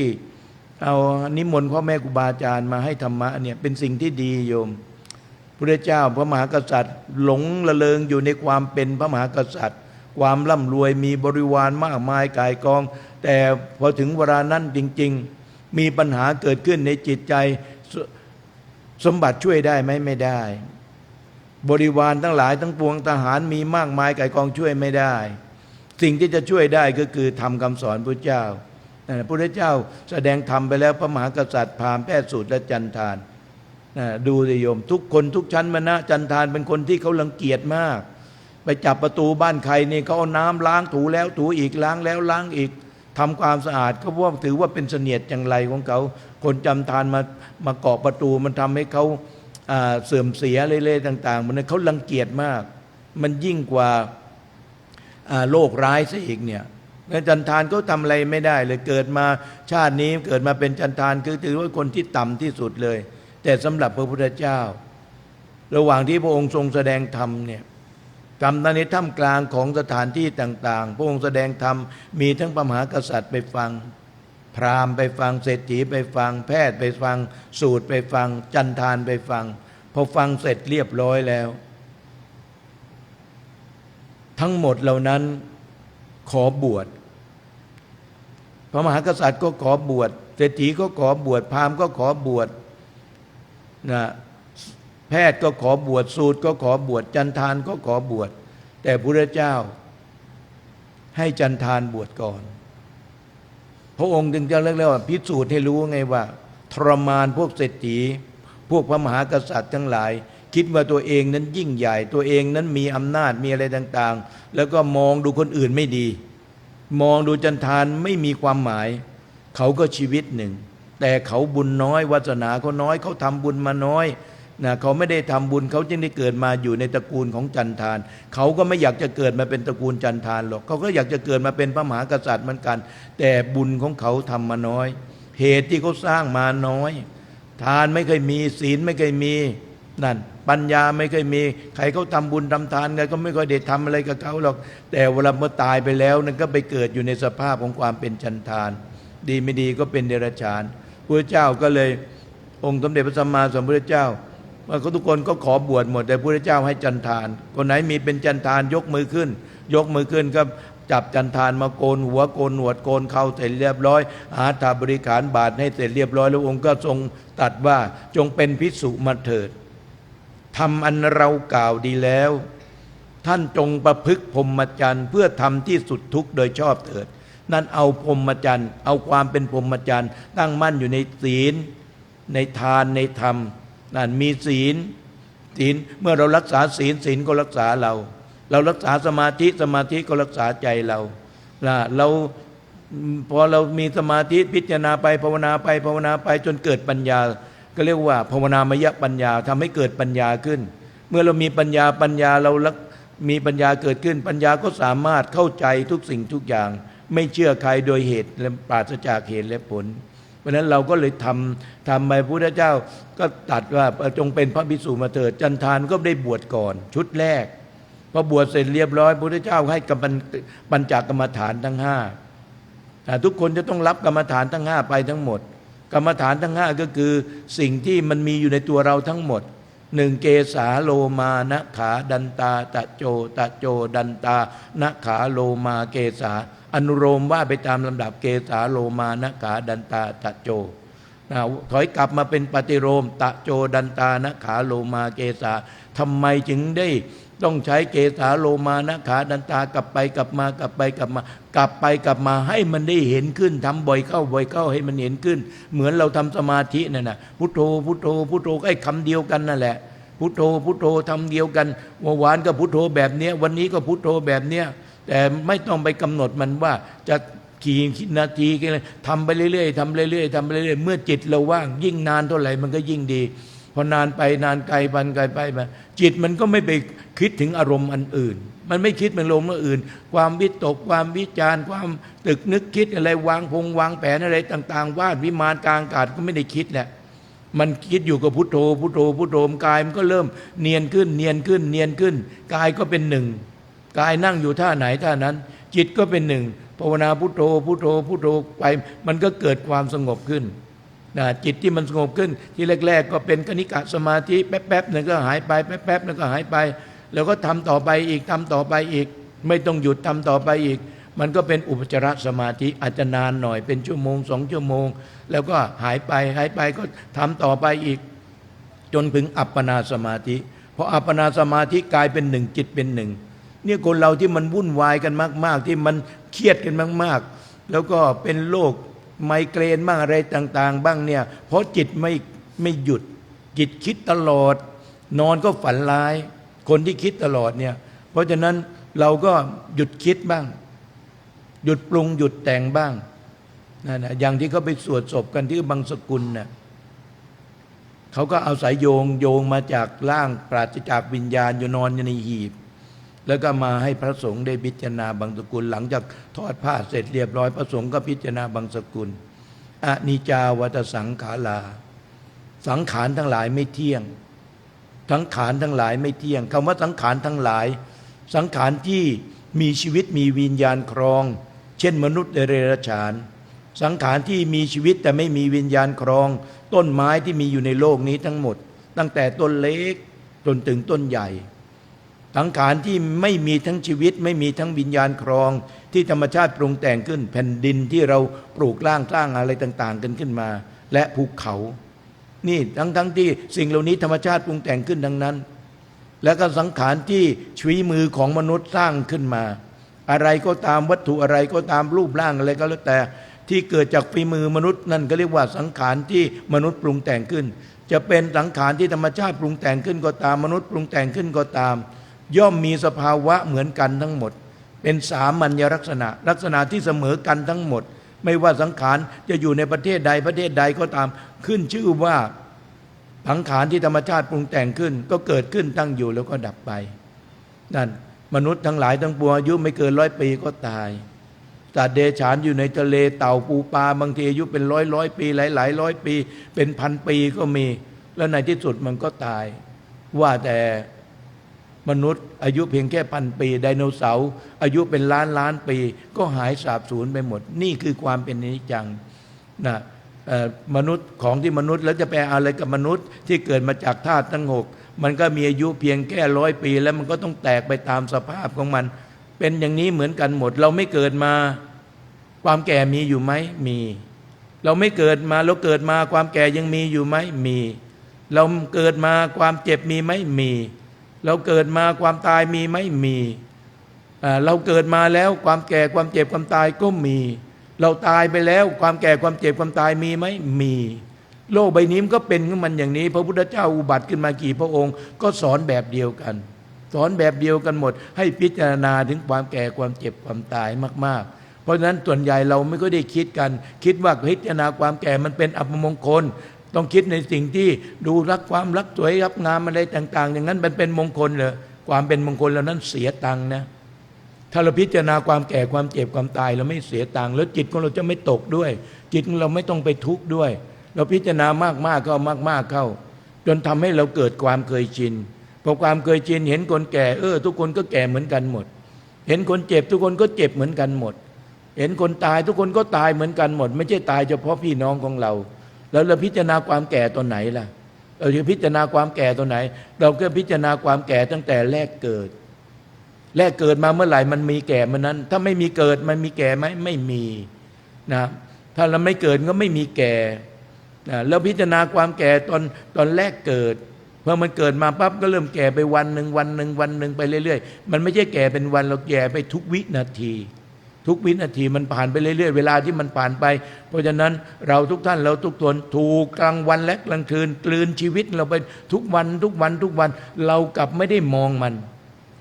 S1: เอานิมนต์พ่อแม่ครูบาอาจารย์มาให้ธรรมะเนี่ยเป็นสิ่งที่ดีโยมพระเจ้าพระมหากษัตริย์หลงละเลงอยู่ในความเป็นพระมหากษัตริย์ความร่ำรวยมีบริวารมากมายก่ายกองแต่พอถึงเวลานั้นจริงๆมีปัญหาเกิดขึ้นในจิตใจสมบัติช่วยได้ไหมไม่ได้บริวารทั้งหลายทั้งปวงทหารมีมากมายก่ายกองช่วยไม่ได้สิ่งที่จะช่วยได้ก็คือธรรมคำสอนพระเจ้าพระเจ้าแสดงธรรมไปแล้วพระมหากษัตริย์พราหมณ์แพทย์สูตรและจันทานดูสิโยมทุกคนทุกชั้นวรรณะจันทานเป็นคนที่เขารังเกียจมากไปจับประตูบ้านใครนี่เขาเอาน้ำล้างถูแล้วถูอีกล้างแล้วล้างอีกทำความสะอาดเขาว่าถือว่าเป็นเสนียดจังไรของเขาคนจำทานมาเกาะประตูมันทำให้เขาเสื่อมเสียเรื่อยๆต่างๆมันเขารังเกียจมากมันยิ่งกว่าโรคร้ายซะอีกเนี่ยจันทานก็ทำอะไรไม่ได้เลยเกิดมาชาตินี้เกิดมาเป็นจันทานคือถือว่าคนที่ต่ำที่สุดเลยแต่สำหรับพระพุทธเจ้าระหว่างที่พระองค์ทรงแสดงธรรมเนี่ยธรรมในท่ามกลางของสถานที่ต่างๆพระองค์แสดงธรรมมีทั้งพระมหากษัตริย์ไปฟังพราหมณ์ไปฟังเศรษฐีไปฟังแพทย์ไปฟังสูตรไปฟังจันทานไปฟังพอฟังเสร็จเรียบร้อยแล้วทั้งหมดเหล่านั้นขอบวชพระมหากษัตริย์ก็ขอบวชเศรษฐีก็ขอบวชพราหมณ์ก็ขอบวชนะแพทย์ก็ขอบวชสูตรก็ขอบวชจันทานก็ขอบวชแต่พระเจ้าให้จันทานบวชก่อนพระองค์จึงจะเรียกว่าพิสูจน์ให้รู้ไงว่าทรมานพวกเศรษฐีพวกพระมหากษัตริย์ทั้งหลายคิดว่าตัวเองนั้นยิ่งใหญ่ตัวเองนั้นมีอำนาจมีอะไรต่างๆแล้วก็มองดูคนอื่นไม่ดีมองดูจันทานไม่มีความหมายเขาก็ชีวิตหนึ่งแต่เขาบุญน้อยวาสนาเขาน้อยเขาทำบุญมาน้อยนะเขาไม่ได้ทำบุญเขาจึงได้เกิดมาอยู่ในตระกูลของจันทานเขาก็ไม่อยากจะเกิดมาเป็นตระกูลจันทานหรอกเขาก็อยากจะเกิดมาเป็นพระมหากษัตริย์เหมือนกันแต่บุญของเขาทำมาน้อยเหตุที่เขาสร้างมาน้อยทานไม่เคยมีศีลไม่เคยมีนั่นปัญญาไม่เคยมีใครเขาทำบุญทำทานกันก็ไม่ค่อยได้ทำอะไรกับเขาหรอกแต่เวลาเมื่อตายไปแล้วนั่นก็ไปเกิดอยู่ในสภาพของความเป็นจันทานดีไม่ดีก็เป็นเดรัจฉานพระเจ้าก็เลยองค์สมเด็จพระสัมมาสัมพุทธเจ้าว่าทุกคนก็ขอบวชหมดแต่พระเจ้าให้จันทานคนไหนมีเป็นจันทานยกมือขึ้นยกมือขึ้นก็จับจันทานมาโกนหัวโกนหนวดโกนเข่าเสร็จเรียบร้อยอาถาบริขารบาตรให้เสร็จเรียบร้อยแล้วองค์ก็ทรงตรัสว่าจงเป็นภิกษุมาเถิดทำอันเรากล่าวดีแล้วท่านจงประพฤติพรหมจรรย์เพื่อทำที่สุดทุกข์โดยชอบเถิดนั่นเอาพรหมจรรย์เอาความเป็นพรหมจรรย์ตั้งมั่นอยู่ในศีลในทานในธรรมนั่นมีศีลเมื่อเรารักษาศีลก็รักษาเรารักษาสมาธิก็รักษาใจเราพอเรามีสมาธิพิจารณาไปภาวนาไปจนเกิดปัญญาก็เรียกว่าภาวนามยปัญญาทำให้เกิดปัญญาขึ้นเมื่อเรามีปัญญาเรามีปัญญาเกิดขึ้นปัญญาก็สามารถเข้าใจทุกสิ่งทุกอย่างไม่เชื่อใครโดยเหตุและปราศจากเหตุและผลเพราะนั้นเราก็เลยทำไปพระพุทธเจ้าก็ตรัสว่าจงเป็นพระภิกษุมาเถิดจันทานก็ได้บวชก่อนชุดแรกพอบวชเสร็จเรียบร้อยพระพุทธเจ้าให้ปัญจกรรมฐานทั้ง5ทุกคนจะต้องรับกรรมฐานทั้ง5ไปทั้งหมดกรรมฐานทั้ง5ก็คือสิ่งที่มันมีอยู่ในตัวเราทั้งหมด1เกสาโลมานะขาดันตาตะโจดันตานะขาโลมาเกสาอนุโลมว่าไปตามลำดับเกสาโลมานะขาดันตาตะโจถอยกลับมาเป็นปฏิโลมตะโจดันตานะขาโลมาเกสาทำไมจึงได้ต้องใช้เกสาโลมานะขาดันตากลับไปกลับมาให้มันได้เห็นขึ้นทำบ่อยเข้าให้มันเห็นขึ้นเหมือนเราทำสมาธินั่นน่ะพุทโธไอ้คำเดียวกันนั่นแหละพุทโธทำเดียวกันเมื่อวานก็พุทโธแบบเนี้ยวันนี้ก็พุทโธแบบเนี้ยแต่ไม่ต้องไปกำหนดมันว่าจะกี่นาทีกันทำไปเรื่อยๆเมื่อจิตเราว่างยิ่งนานเท่าไหร่มันก็ยิ่งดีพอนานไปนานไกลไปจิตมันก็ไม่ไปคิดถึงอารมณ์อันอื่นมันไม่คิดเป็นอารมณ์อื่นความวิตกความวิจารความตึกนึกคิดอะไรวางแผนอะไรต่างๆวาดวิมานกลางอากาศก็ไม่ได้คิดแหละมันคิดอยู่กับพุทโธกายมันก็เริ่มเนียนขึ้นกายก็เป็นหนึ่งกายนั่งอยู่ท่าไหนท่านั้น จิตก็เป็นหนึ่งภาวนาพุทโธพุทโธพุทโธไปมันก็เกิดความสงบขึ้นนะจิตที่มันสงบขึ้นที่แรกๆก็เป็นคณิกะสมาธิแป๊บๆนึงก็หายไปแป๊บๆนึงก็หายไปแล้วก็ทำต่อไปอีกทำต่อไปอีกไม่ต้องหยุดทำต่อไปอีกมันก็เป็นอุปจารสมาธิอาจจะนานหน่อยเป็นชั่วโมง2 ชั่วโมงแล้วก็หายไปก็ทำต่อไปอีกจนถึงอัปปนาสมาธิพออัปปนาสมาธิกลายเป็นหนึ่งจิตเป็นหนึ่งเนี่ยคนเราที่มันวุ่นวายกันมากๆที่มันเครียดกันมากๆแล้วก็เป็นโรคไมเกรนบ้างอะไรต่างๆบ้างเนี่ยเพราะจิตไม่หยุดจิตคิดตลอดนอนก็ฝันร้ายคนที่คิดตลอดเนี่ยเพราะฉะนั้นเราก็หยุดคิดบ้างหยุดปรุงหยุดแต่งบ้างนั่นนะอย่างที่เขาไปสวดศพกันที่บางสกุลน่ะเขาก็เอาสายโยงมาจากร่างปราศจากวิญญาณอยู่นอนอยู่ในหีบแล้วก็มาให้พระสงฆ์ได้พิจารณาบางสกุลหลังจากทอดผ้าเสร็จเรียบร้อยพระสงฆ์ก็พิจารณาบางสกุลอนิจจาวัฏสังขาราสังขารทั้งหลายไม่เที่ยงสังขารทั้งหลายไม่เที่ยงคำว่าสังขารทั้งหลายสังขารที่มีชีวิตมีวิญญาณครองเช่นมนุษย์เดรัจฉานสังขารที่มีชีวิตแต่ไม่มีวิญญาณครองต้นไม้ที่มีอยู่ในโลกนี้ทั้งหมดตั้งแต่ต้นเล็กจนถึงต้นใหญ่สังขารที่ไม่มีทั้งชีวิตไม่มีทั้งวิญญาณครองที่ธรรมชาติปรุงแต่งขึ้นแผ่นดินที่เราปลูกสร้างอะไรต่างๆกันขึ้นมาและภูเขานี่ทั้งที่สิ่งเหล่านี้ธรรมชาติปรุงแต่งขึ้นดังนั้นแล้วก็สังขารที่ฝีมือของมนุษย์สร้างขึ้นมาอะไรก็ตามวัตถุอะไรก็ตามรูปร่างอะไรก็แล้วแต่ที่เกิดจากฝีมือมนุษย์นั่นก็เรียกว่าสังขารที่มนุษย์ปรุงแต่งขึ้นจะเป็นสังขารที่ธรรมชาติปรุงแต่งขึ้นก็ตามมนุษย์ปรุงแต่งขึ้นก็ตามย่อมมีสภาวะเหมือนกันทั้งหมดเป็นสามัญลักษณะที่เสมอกันทั้งหมดไม่ว่าสังขารจะอยู่ในประเทศใดก็ตามขึ้นชื่อว่าสังขารที่ธรรมชาติปรุงแต่งขึ้นก็เกิดขึ้นตั้งอยู่แล้วก็ดับไปนั่นมนุษย์ทั้งหลายทั้งปวงอายุไม่เกิน100 ปีก็ตายสัตว์เดรัจฉานอยู่ในทะเลเต่าปูปลาบางทีอายุเป็นร้อยปีหลายร้อยปีเป็นพันปีก็มีแล้วในที่สุดมันก็ตายว่าแต่มนุษย์อายุเพียงแค่1,000 ปีไดโนเสาร์อายุเป็นล้านปีก็หายสาบสูญไปหมดนี่คือความเป็นอนิจจังนะมนุษย์ของที่มนุษย์แล้วจะไปอะไรกับมนุษย์ที่เกิดมาจากธาตุทั้ง6มันก็มีอายุเพียงแค่100 ปีแล้วมันก็ต้องแตกไปตามสภาพของมันเป็นอย่างนี้เหมือนกันหมดเราไม่เกิดมาความแก่มีอยู่ไหมมีเราไม่เกิดมาเราเกิดมาความแก่ยังมีอยู่ไหมมีเราเกิดมาความเจ็บมีไหมมีเราเกิดมาความตายมีไหมมีเราเกิดมาแล้วความแก่ความเจ็บความตายก็มีเราตายไปแล้วความแก่ความเจ็บความตายมีไหมมีโลกใบนี้มันก็เป็นของมันอย่างนี้พระพุทธเจ้าอุบัติขึ้นมากี่พระองค์ก็สอนแบบเดียวกันสอนแบบเดียวกันหมดให้พิจารณาถึงความแก่ความเจ็บความตายมากๆเพราะฉะนั้นส่วนใหญ่เราไม่ก็ได้คิดกันคิดว่าพิจารณาความแก่มันเป็นอัปมงคลต้องคิดในสิ่งที่ดูรักความรักสวยรักงามอะไรต่างๆอย่างนั้นมันเป็นมงคลเลยความเป็นมงคลแล้วนั้นเสียตังค์นะถ้าเราพิจารณาความแก่ความเจ็บความตายเราไม่เสียตังค์แล้วจิตของเราจะไม่ตกด้วยจิตของเราไม่ต้องไปทุกข์ด้วยเราพิจารณามากๆเข้ามากๆเข้าจนทำให้เราเกิดความเคยชินพอความเคยชินเห็นคนแก่ทุกคนก็แก่เหมือนกันหมดเห็นคนเจ็บทุกคนก็เจ็บเหมือนกันหมดเห็นคนตายทุกคนก็ตายเหมือนกันหมดไม่ใช่ตายเฉพาะพี่น้องของเราแล้วเราพิจารณาความแก่ตัวไหนล่ะเราจะพิจารณาความแก่ตัวไหนเราก็พิจารณาความแก่ตั้งแต่แรกเกิดมาเมื่อไหร่มันมีแก่เมื่อนั้นถ้าไม่มีเกิดมันมีแก่ไหมไม่มีนะถ้าเราไม่เกิดก็ไม่มีแก่นะแล้วพิจารณาความแก่ตอนแรกเกิดพอมันเกิดมาปั๊บก็เริ่มแก่ไปวันหนึ่งไปเรื่อยๆมันไม่ใช่แก่เป็นวันเราแก่ไปทุกวินาทีมันผ่านไปเรื่อยๆเวลาที่มันผ่านไปเพราะฉะนั้นเราทุกท่านเราทุกตนถูกกลางวันและกลางคืนกลืนชีวิตเราไปทุกวันเรากลับไม่ได้มองมัน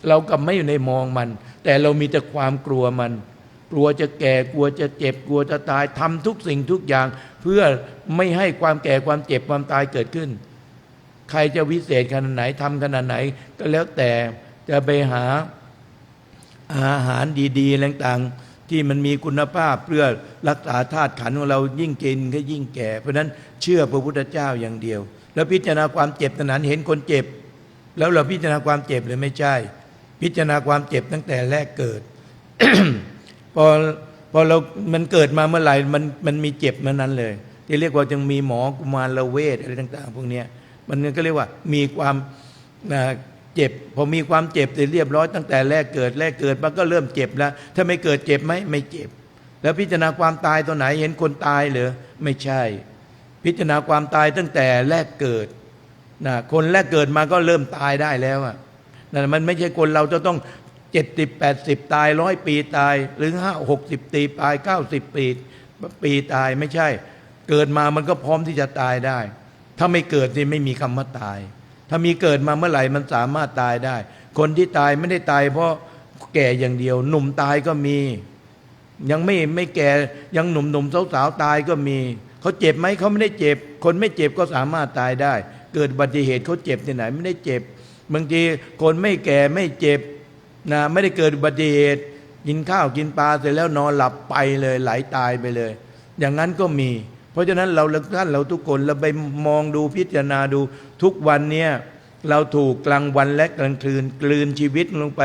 S1: เรากลับไม่อยู่ในมองมันแต่เรามีแต่ความกลัวมันกลัวจะแก่กลัวจะเจ็บกลัวจะตายทำทุกสิ่งทุกอย่างเพื่อไม่ให้ความแก่ความเจ็บความตายเกิดขึ้นใครจะวิเศษขนาดไหนทำขนาดไหนก็แล้วแต่จะไปหาอาหารดีๆต่างๆที่มันมีคุณภาพเพื่อรักษาธาตุขันธ์ของเรายิ่งกินก็ยิ่งแก่เพราะนั้นเชื่อพระพุทธเจ้าอย่างเดียวแล้วพิจารณาความเจ็บนั้นเห็นคนเจ็บแล้วเราพิจารณาความเจ็บเลยไม่ใช่พิจารณาความเจ็บตั้งแต่แรกเกิด พอเรามันเกิดมาเมื่อไหร่มันมีเจ็บเมื่อนั้นเลยที่เรียกว่าจึงมีหมอกุมารเวชอะไรต่างๆพวกนี้มันก็เรียกว่ามีความเจ็บพอมีความเจ็บเสร็จเรียบร้อยตั้งแต่แรกเกิดมันก็เริ่มเจ็บแล้วถ้าไม่เกิดเจ็บไหมไม่เจ็บแล้วพิจารณาความตายตัวไหนเห็นคนตายเหรอไม่ใช่พิจารณาความตายตั้งแต่แรกเกิดนะคนแรกเกิดมาก็เริ่มตายได้แล้วอ่ะนั่นมันไม่ใช่คนเราจะต้อง70-80ตาย100 ปีตายหรือ50-60 ปีตาย90 ปีตายไม่ใช่เกิดมามันก็พร้อมที่จะตายได้ถ้าไม่เกิดนี่ไม่มีคำว่าตายถ้ามีเกิดมาเมื่อไหร่มันสามารถตายได้คนที่ตายไม่ได้ตายเพราะแก่อย่างเดียวหนุ่มตายก็มียังไม่แก่ยังหนุ่มสาวตายก็มีเขาเจ็บไหมเขาไม่ได้เจ็บคนไม่เจ็บก็สามารถตายได้เกิดอุบัติเหตุเขาเจ็บที่ไหนไม่ได้เจ็บบางทีคนไม่แก่ไม่เจ็บนะไม่ได้เกิดอุบัติเหตุกินข้าวกินปลาเสร็จแล้วนอนหลับไปเลยไหลตายไปเลยอย่างนั้นก็มีเพราะฉะนั้นท่านเราทุกคนเราไปมองดูพิจารณาดูทุกวันเนี้ยเราถูกกลางวันและกลางคืนกลืนชีวิตลงไป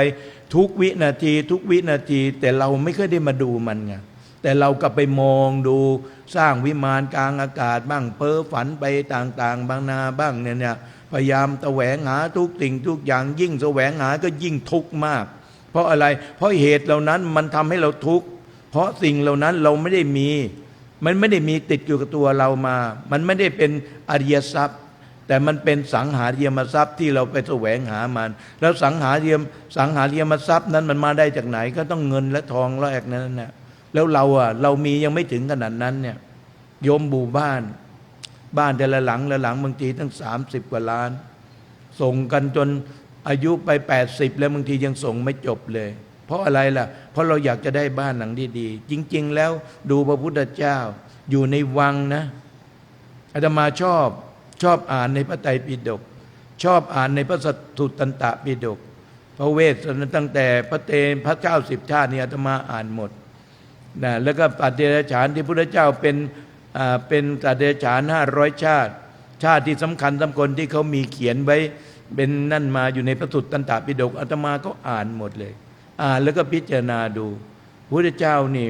S1: ทุกวินาทีแต่เราไม่เคยได้มาดูมันไงแต่เราก็ไปมองดูสร้างวิมานกลางอากาศบ้างเพ้อฝันไปต่างๆบางนาบ้างเนี่ยพยายามแสวงหาทุกสิ่งทุกอย่างยิ่งแสวงหาก็ยิ่งทุกข์มากเพราะอะไรเพราะเหตุเหล่านั้นมันทำให้เราทุกข์เพราะสิ่งเหล่านั้นเราไม่ได้มีมันไม่ได้มีติดอยู่กับตัวเรามามันไม่ได้เป็นอริยทรัพย์แต่มันเป็นสังหาริยทรัพย์ที่เราไปแสวงหามันแล้วสังหาริยทรัพย์นั้นมันมาได้จากไหนก็ต้องเงินและทองแลกนั้นนะแล้วเรามียังไม่ถึงขนาดนั้นเนี่ยโยมบูบ้านแต่ละหลังบางทีตั้ง30 กว่าล้านส่งกันจนอายุไป80แล้วบางทียังส่งไม่จบเลยเพราะอะไรล่ะเพราะเราอยากจะได้บ้านหลังดีๆจริงๆแล้วดูพระพุทธเจ้าอยู่ในวังนะอาตมาชอบอ่านในพระไตรปิฎกชอบอ่านในพระสัทธุตันตปิฎกพระเวสสันตั้งแต่พระเจ้า10 ชาตินี่อาตมาอ่านหมดนะแล้วก็สัตว์เดรัจฉานที่พระพุทธเจ้าเป็นสัตว์เดรัจฉาน500 ชาติที่สำคัญที่เขามีเขียนไว้เป็นนั่นมาอยู่ในพระสุตตันตปิฎกอาตมาก็อ่านหมดเลยอ่านแล้วก็พิจารณาดูพระพุทธเจ้านี่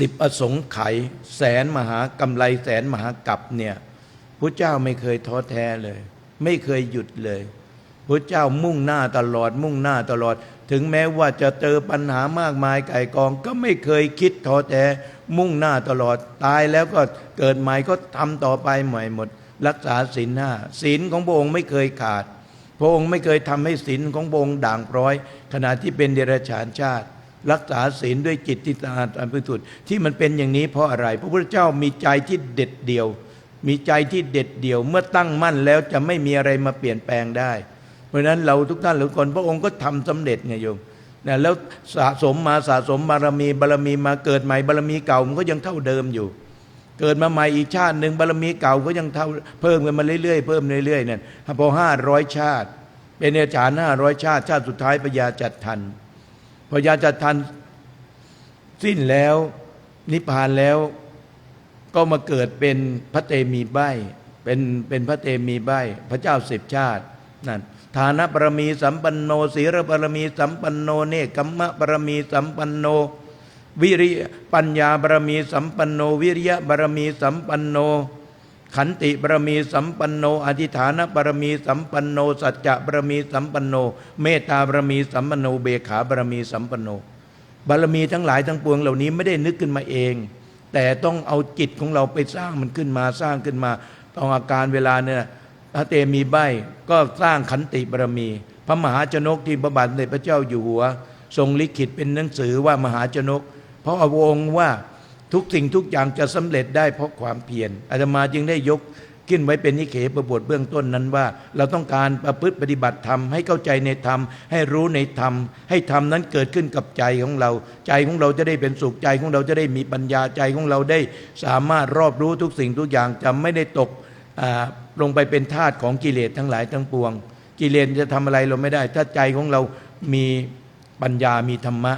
S1: 10 อสงไขยแสนมหากำไรแสนมหากัปเนี่ยพระเจ้าไม่เคยท้อแท้เลยไม่เคยหยุดเลยพระเจ้ามุ่งหน้าตลอดถึงแม้ว่าจะเจอปัญหามากมายไก่กองก็ไม่เคยคิดท้อแท้มุ่งหน้าตลอดตายแล้วก็เกิดใหม่ก็ทำต่อไปใหม่หมดรักษาศีล 5ศีลของพระองค์ไม่เคยขาดพระองค์ไม่เคยทำให้ศีลของพระองค์ด่างพร้อยขณะที่เป็นเดรัจฉานชาติรักษาศีลด้วยจิตที่สะอาดบริสุทธิ์ที่มันเป็นอย่างนี้เพราะอะไรพระพุทธเจ้ามีใจที่เด็ดเดี่ยวเมื่อตั้งมั่นแล้วจะไม่มีอะไรมาเปลี่ยนแปลงได้เพราะฉะนั้นเราทุกท่านทุกคนพระองค์ก็ทำสำเร็จไงโยมนะแล้วสะสมบารมีมาเกิดใหม่บารมีเก่ามันก็ยังเท่าเดิมอยู่เกิดมาใหม่อีกชาติหนึ่งบารมีเก่าก็ยังเท่าเพิ่มกันมาเรื่อยๆเนี่ยพอ500 ชาติเป็นเดรัจฉาน500 ชาติสุดท้ายพญาจัตทันพญาจัตทันสิ้นแล้วนิพพานแล้วก็มาเกิดเป็นพระเตมีใบ้เป็นพระเตมีใบ้พระเจ้า10 ชาตินั่นฐานะบารมีสัมปันโนศีลบารมีสัมปันโนเนกขัมมะบารมีสัมปันโนวิริยปัญญาบารมีสัมปันโนวิริยะบารมีสัมปันโนขันติบารมีสัมปันโนอธิฐานบารมีสัมปันโนสัจจะบารมีสัมปันโนเมตตาบารมีสัมปันโนเบขาบารมีสัมปันโนบารมีทั้งหลายทั้งปวงเหล่านี้ไม่ได้นึกขึ้นมาเองแต่ต้องเอาจิตของเราไปสร้างมันขึ้นมาต้องอาการเวลาเนี่ยพระเตมีใบ้ก็สร้างขันติบารมีพระมหาชนกที่พระบาทสมเด็จพระเจ้าอยู่หัวทรงลิขิตเป็นหนังสือว่ามหาชนกเพราะพระองค์ว่าทุกสิ่งทุกอย่างจะสำเร็จได้เพราะความเพียรอาตมาจึงได้ยกขึ้นไว้เป็นนิเขปบทเบื้องต้นนั้นว่าเราต้องการประพฤติปฏิบัติธรรมให้เข้าใจในธรรมให้รู้ในธรรมให้ธรรมนั้นเกิดขึ้นกับใจของเราจะได้เป็นสุขใจของเราจะได้มีปัญญาใจของเราได้สามารถรอบรู้ทุกสิ่งทุกอย่างจะไม่ได้ตกลงไปเป็นทาสของกิเลสทั้งหลายทั้งปวงกิเลสจะทำอะไรเราไม่ได้ถ้าใจของเรามีปัญญามีธรรมะ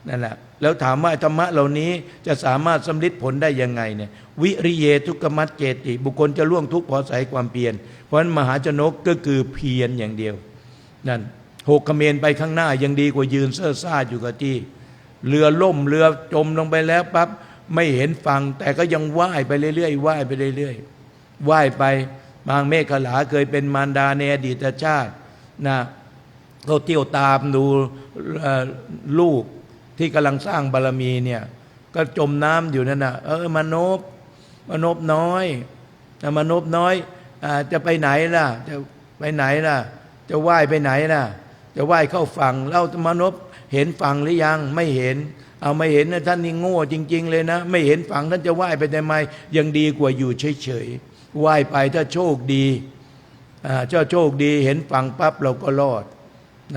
S1: นั่นแหละแล้วถามว่าธรรมะเหล่านี้จะสามารถสำลิดผลได้ยังไงเนี่ยวิริเยทุกขมัจเจติบุคคลจะล่วงทุกข์เพราะอาศัยความเพียรเพราะฉะนั้นมหาชนกก็คือเพียรอย่างเดียวนั่น หกเขมรไปข้างหน้ายังดีกว่ายืนเซ่อซ่าอยู่กับที่เรือล่มเรือจมลงไปแล้วปั๊บไม่เห็นฝั่งแต่ก็ยังว่ายไปเรื่อยๆว่ายไปเรื่อยๆว่ายไปบางเมฆขลาเคยเป็นมารดาในอดีตชาตินะเขาเที่ยวตามดูลูกที่กำลังสร้างบารมีเนี่ยก็จมน้ำอยู่นั่นน่ะมนพน้อยมนพน้อยจะไปไหนล่ะจะไปไหนล่ะจะว่ายไปไหนล่ะจะว่ายเข้าฝั่งเล่ามนพเห็นฝั่งหรือยังไม่เห็นเอาไม่เห็นนะท่านนี่โง่จริงๆเลยนะไม่เห็นฝั่งท่านจะว่ายไปทำไมยังดีกว่าอยู่เฉยๆว่ายไปถ้าโชคดีเจ้าโชคดีเห็นฝั่งปั๊บเราก็รอด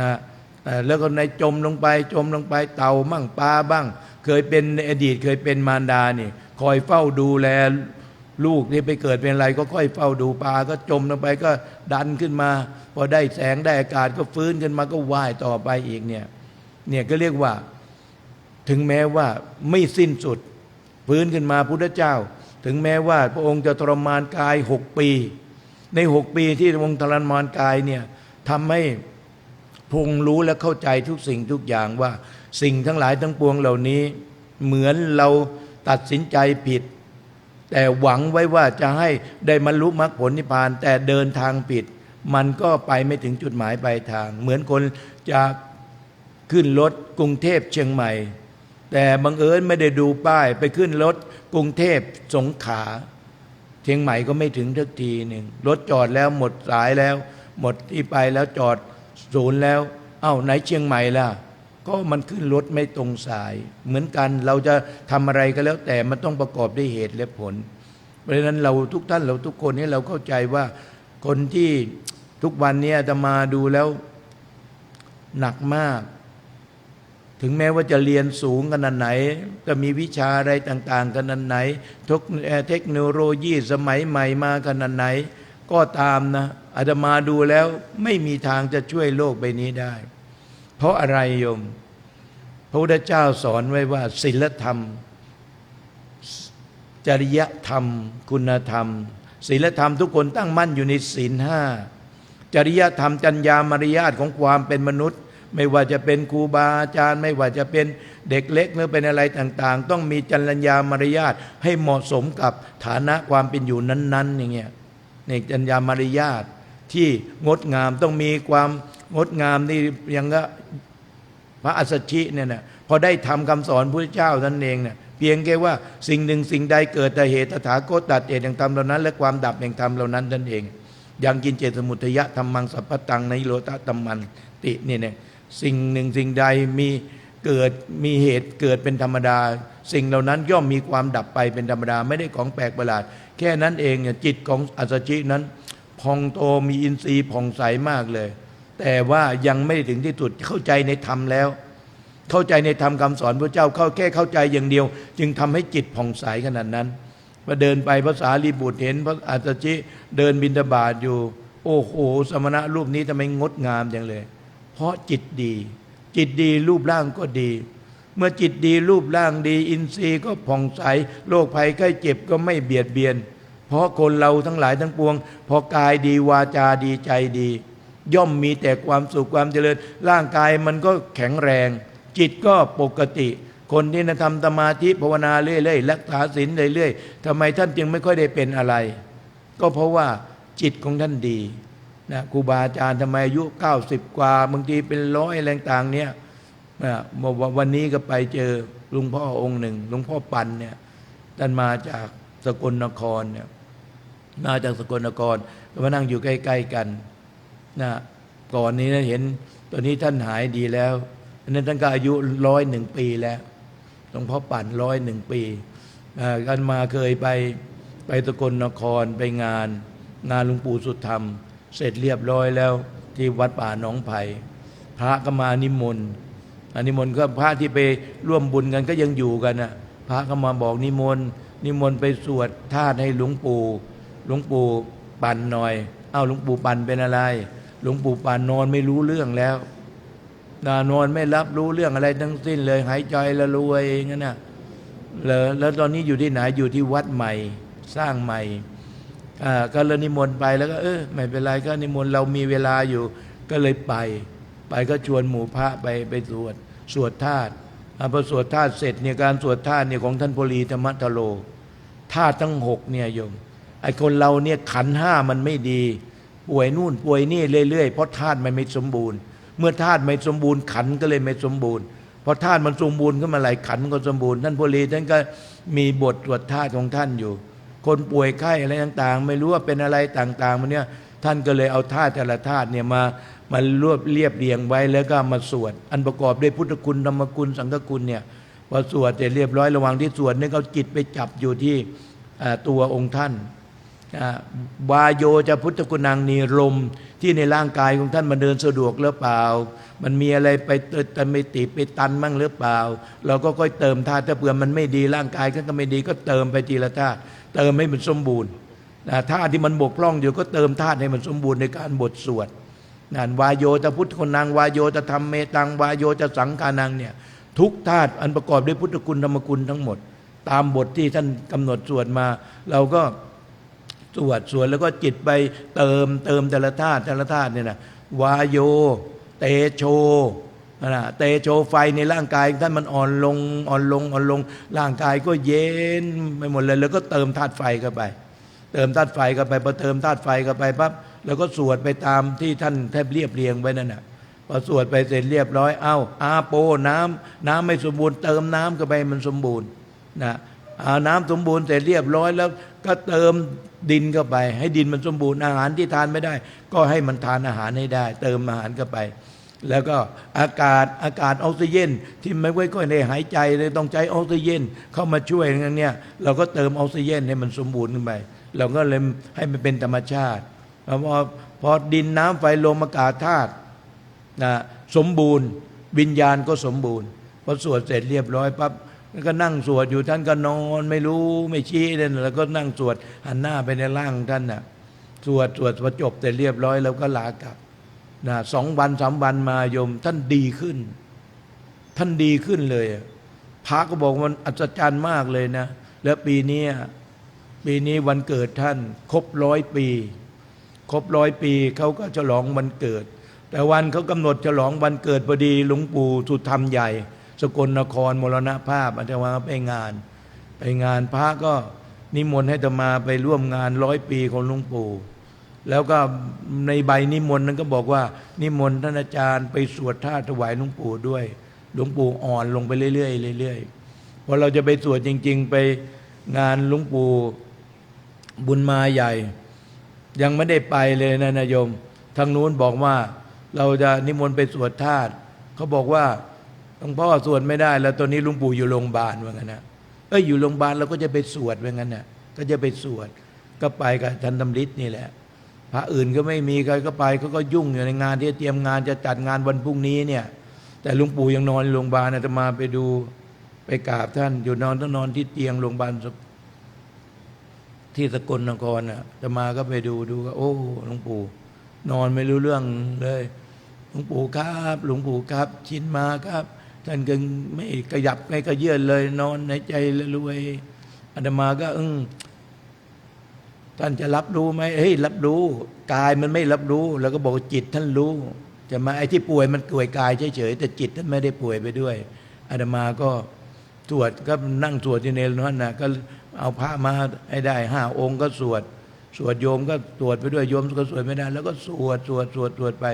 S1: นะแล้วก็ในจมลงไปเต่ามั่งปลาบ้างเคยเป็นอดีตเคยเป็นมารดานี่คอยเฝ้าดูแลลูกที่ไปเกิดเป็นอะไรก็ค่อยเฝ้าดูปลาก็จมลงไปก็ดันขึ้นมาพอได้แสงได้อากาศก็ฟื้นขึ้นมาก็ว่ายต่อไปอีกเนี่ยก็เรียกว่าถึงแม้ว่าไม่สิ้นสุดฟื้นขึ้นมาพุทธเจ้าถึงแม้ว่าพระองค์จะทรมานกาย6 ปีใน6 ปีที่พระองค์ทรมานกายเนี่ยทำให้พระองค์รู้และเข้าใจทุกสิ่งทุกอย่างว่าสิ่งทั้งหลายทั้งปวงเหล่านี้เหมือนเราตัดสินใจผิดแต่หวังไว้ว่าจะให้ได้บรรลุมรรคผลนิพพานแต่เดินทางผิดมันก็ไปไม่ถึงจุดหมายปลายทางเหมือนคนจะขึ้นรถกรุงเทพเชียงใหม่แต่บังเอิญไม่ได้ดูป้ายไปขึ้นรถกรุงเทพสงขลาเชียงใหม่ก็ไม่ถึงทักทีหนึ่งรถจอดแล้วหมดสายแล้วหมดที่ไปแล้วจอดศูนย์แล้วไหนเชียงใหม่ล่ะก็มันขึ้นรถไม่ตรงสายเหมือนกันเราจะทำอะไรก็แล้วแต่มันต้องประกอบด้วยเหตุและผลเพราะฉะนั้นเราทุกท่านเราทุกคนนี้เราเข้าใจว่าคนที่ทุกวันนี้อาตมาดูแล้วหนักมากถึงแม้ว่าจะเรียนสูงขนาดไหนจะมีวิชาอะไรต่างๆขนาดไหนเทคโนโลยีสมัยใหม่มาขนาดไหนก็ตามนะอาตมาดูแล้วไม่มีทางจะช่วยโลกใบนี้ได้เพราะอะไรโยมพระพุทธเจ้าสอนไว้ว่าศีลธรรมจริยธรรมคุณธรรมศีลธรรมทุกคนตั้งมั่นอยู่ในศีล 5จริยธรรมจรรยามารยาทของความเป็นมนุษย์ไม่ว่าจะเป็นครูบาอาจารย์ไม่ว่าจะเป็นเด็กเล็กหรือเป็นอะไรต่างๆต้องมีจรรยามารยาทให้เหมาะสมกับฐานะความเป็นอยู่นั้นๆอย่างเงี้ยในจรรยามารยาทที่งดงามต้องมีความงดงามนี่อย่างก็พระอัสสชิเนี่ยนะพอได้ทำคำสอนพระเจ้าท่านเองเนี่ยเพียงแค่ว่าสิ่งหนึ่งสิ่งใดเกิดแต่เหตุตถาคตตัดเหตุแห่งธรรมเหล่านั้นและความดับแห่งธรรมเหล่านั้นนั่นเองยังกินเจตสมุทัยะธรรมังสัพพตังในโลตตัมมันติเนี่ยสิ่งหนึ่งสิ่งใดมีเหตุเกิดเป็นธรรมดาสิ่งเหล่านั้นย่อมมีความดับไปเป็นธรรมดาไม่ได้ของแปลกประหลาดแค่นั้นเองเนี่ยจิตของอัสสชินั้นพองโตมีอินทรีย์ผ่องใสมากเลยแต่ว่ายังไม่ถึงที่สุดเข้าใจในธรรมแล้วเข้าใจในธรรมคำสอนพระเจ้าแค่เข้าใจอย่างเดียวจึงทำให้จิตผ่องใสขนาดนั้นพอเดินไปพระสารีบุตรเห็นพระอัสสชิเดินบิณฑบาตอยู่โอ้โหสมณะรูปนี้ทำไมงดงามจังเลยเพราะจิตดีรูปร่างก็ดีเมื่อจิตดีรูปร่างดีอินทรีย์ก็ผ่องใสโรคภัยไข้เจ็บก็ไม่เบียดเบียนเพราะคนเราทั้งหลายทั้งปวงพอกายดีวาจาดีใจดีย่อมมีแต่ความสุขความเจริญร่างกายมันก็แข็งแรงจิตก็ปกติคนที่ทำสมาธิภาวนาเรื่อยๆรักษาศีลเรื่อยๆทำไมท่านจึงไม่ค่อยได้เป็นอะไรก็เพราะว่าจิตของท่านดีนะครูบาอาจารย์ทำไมอายุ90กว่าบางทีเป็น100อะไรต่างๆเนี่ยวันนี้ก็ไปเจอหลวงพ่อองค์หนึ่งหลวงพ่อปันเนี่ยท่านมาจากสกลนครเนี่ยมาจากสกลนครก็มานั่งอยู่ใกล้ๆกันนะก่อนนี้นะเห็นตอนนี้ท่านหายดีแล้วนั้นท่านก็อายุ101 ปีแล้วหลวงพ่อปั่น101 ปีกันมาเคยไปสกลนครไปงานหลวงปู่สุดธรรมเสร็จเรียบร้อยแล้วที่วัดป่าหนองไผ่พระก็มานิมนต์ก็พระที่ไปร่วมบุญกันก็ยังอยู่กันนะพระก็มาบอกนิมนต์ไปสวดธาตุให้หลวงปู่ปั่นหน่อยหลวงปู่ปั่นเป็นอะไรหลวงปู่ปั่นนอนไม่รู้เรื่องแล้วนอนไม่รับรู้เรื่องอะไรทั้งสิ้นเลยหายใจละรวยงั้นน่ะแล้วตอนนี้อยู่ที่ไหนอยู่ที่วัดใหม่สร้างใหม่ก็เลยนิมนต์ไปแล้วก็ไม่เป็นไรก็นิมนต์เรามีเวลาอยู่ก็เลยไป ไปก็ชวนหมู่พระไปสวดธาตุพอสวดธาตุเสร็จเนี่ยการสวดธาตุเนี่ยของท่านโพลีธรรมทโลธาตุทั้งหกเนี่ยโยมไอ้คนเราเนี่ยขันธ์ห้ามันไม่ดีป่วยนู่นป่วยนี่เรื่อยๆเพราะธาตุมันไม่สมบูรณ์เมื่อธาตุไม่สมบูรณ์ขันธ์ก็เลยไม่สมบูรณ์พอธาตุมันสมบูรณ์ขึ้นมาไหลขันธ์ก็สมบูรณ์ท่านโพลีท่านก็มีบทตรวจธาตุของท่านอยู่คนป่วยไข้อะไรต่างๆไม่รู้ว่าเป็นอะไรต่างๆมันเนี่ยท่านก็เลยเอาธาตุแต่ละธาตุเนี่ยมารวบเรียบเรียงไว้แล้วก็มาสวดอันประกอบด้วยพุทธคุณธรรมคุณสังฆคุณเนี่ยพอสวดเสร็จเรียบร้อยระหว่างที่สวดนี่เขาจิตไปจับอยู่ที่ตัวองค์ท่านวาโยจะพุทธกุณังนีลมที่ในร่างกายของท่านมันเดินสะดวกหรือเปล่ามันมีอะไรไปไม่ติดไปตันมั่งหรือเปล่าเราก็ค่อยเติมธาตุถ้าเผื่อมันไม่ดีร่างกายก็ไม่ดีก็เติมไปทีละธาตุเติมให้มันสมบูรณ์ธาตุที่มันบกพร่องอยู่ก็เติมธาตุให้มันสมบูรณ์ในการบทสวดนั่นวาโยจะพุทธกุณังวาโยจะธรรมเมตังวาโยจะสังฆานังเนี่ยทุกธาตุอันประกอบด้วยพุทธคุณธรรมคุณทั้งหมดตามบทที่ท่านกำหนดสวดมาเราก็สวดแล้วก็จิตไปเติมแต่ละธาตุเนี่ยนะวาโยเตโชนะเตโชไฟในร่างกายท่านมันอ่อนลงร่างกายก็เย็นไปหมดเลยแล้วก็เติมธาตุไฟเข้าไปเติมธาตุไฟเข้าไปพอเติมธาตุไฟเข้าไปปั๊บแล้วก็สวดไปตามที่ท่านแทบเรียบเรียงไว้นั่นน่ะพอสวดไปเสร็จเรียบร้อยอาโปน้ำไม่สมบูรณ์เติมน้ำเข้าไปมันสมบูรณ์นะน้ำสมบูรณ์เสร็จเรียบร้อยแล้วก็เติมดินเข้าไปให้ดินมันสมบูรณ์อาหารที่ทานไม่ได้ก็ให้มันทานอาหารให้ได้เติมอาหารเข้าไปแล้วก็อากาศออกซิเจนที่ไม่ค่อยได้หายใจเลยต้องใช้ออกซิเจนเข้ามาช่วยอย่างเนี้ยเราก็เติมออกซิเจนให้มันสมบูรณ์ขึ้นไปเราก็เลยให้มันเป็นธรรมชาติพอดินน้ำไฟลมอากาศธาตุสมบูรณ์วิญญาณก็สมบูรณ์พอสวดเสร็จเรียบร้อยปั๊บก็นั่งสวดอยู่ท่านก็นอนไม่รู้ไม่ชี้เลยแล้วก็นั่งสวดหันหน้าไปในร่างท่านน่ะสวดพอจบเสร็จเรียบร้อยแล้วก็ลากลับ2 วัน 3 วันมาโยมท่านดีขึ้นเลยพระก็บอกมันอัศจรรย์มากเลยนะแล้วปีนี้วันเกิดท่านครบ100 ปีเขาก็ฉลองวันเกิดแต่วันเขากำหนดฉลองวันเกิดพอดีหลวงปู่สุธรรมใหญ่สกลนครมรณภาพอาตมาไปงานพระก็นิมนต์ให้อาตมาไปร่วมงาน100 ปีของหลวงปู่แล้วก็ในใบนิมนต์นั้นก็บอกว่านิมนต์ท่านอาจารย์ไปสวดธาตุถวายหลวงปู่ด้วยหลวงปู่อ่อนลงไปเรื่อยพอเราจะไปสวดจริงๆไปงานหลวงปู่บุญมาใหญ่ยังไม่ได้ไปเลยนะโยมทางนู้นบอกว่าเราจะนิมนต์ไปสวดธาตุเขาบอกว่าหลวงพ่อสวดไม่ได้แล้วตอนนี้หลวงปู่อยู่โรงพยาบาลว่างั้นนะอยู่โรงพยาบาลเราก็จะไปสวดว่างั้นนะก็จะไปสวดก็ไปกับท่านดำริศนี่แหละพระอื่นก็ไม่มีใครก็ไปเขาก็ยุ่งอยู่ในงานที่เตรียมงานจะจัดงานวันพรุ่งนี้เนี่ยแต่หลวงปู่ยังนอนโรงพยาบาลอาตมาไปดูไปกราบท่านอยู่ต้องนอนที่เตียงโรงพยาบาลที่สกลนครอาตมาก็ไปดูก็โอ้หลวงปู่นอนไม่รู้เรื่องเลยหลวงปู่ครับชินมาครับท่านก็ไม่ขยับไม่กระเยื่อนเลยนอนในใจรวยอาตมาก็ท่านจะรับรู้ไหมรับรู้กายมันไม่รับรู้แล้วก็บอกจิตท่านรู้จะมาไอ้ที่ป่วยมันป่วยกายเฉยๆแต่จิตท่านไม่ได้ป่วยไปด้วยอาตมาก็สวดก็นั่งสวดที่ในนั้นนะก็เอาพระมาให้ได้5 องค์ก็สวดโยมก็สวดไปด้วยโยมก็สวดไม่ได้แล้วก็สวดไป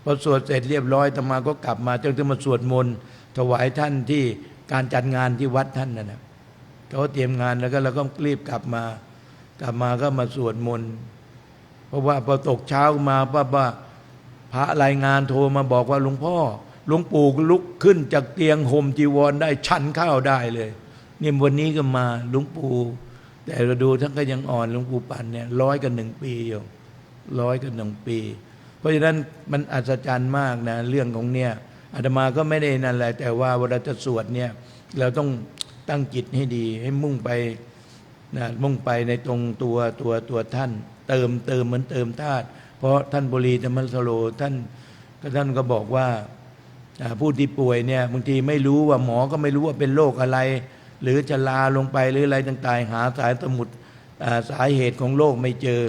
S1: พอสวดเสร็จเรียบร้อยอาตมาก็กลับมาจึงมาสวดมนต์ถวายท่านที่การจัดงานที่วัดท่านนะเขาเตรียมงานแล้วก็เราก็รีบกลับมาก็มาสวดมนต์เพราะว่าพอตกเช้ามาว่าพระรายงานโทรมาบอกว่าหลวงปู่ลุกขึ้นจากเตียงห่มจีวรได้ฉันข้าวได้เลยเนี่ยวันนี้ก็มาหลวงปู่แต่เราดูท่านก็ยังอ่อนหลวงปู่ปั่นเนี่ย101 ปีอยู่101 ปีเพราะฉะนั้นมันอัศจรรย์มากนะเรื่องของเนี่ยอาตมาก็ไม่ได้นั่นแหละแต่ว่าเวลาจะสวดเนี่ยเราต้องตั้งจิตให้ดีให้มุ่งไปในตรงตัวท่านเติมเหมือนเติมธาตุเพราะท่านโพลีธรรมทโลท่านก็บอกว่าผู้ที่ป่วยเนี่ยบางทีไม่รู้ว่าหมอก็ไม่รู้ว่าเป็นโรคอะไรหรือจะลาลงไปหรืออะไรต่างๆหาสาเหตุของโรคไม่เจอ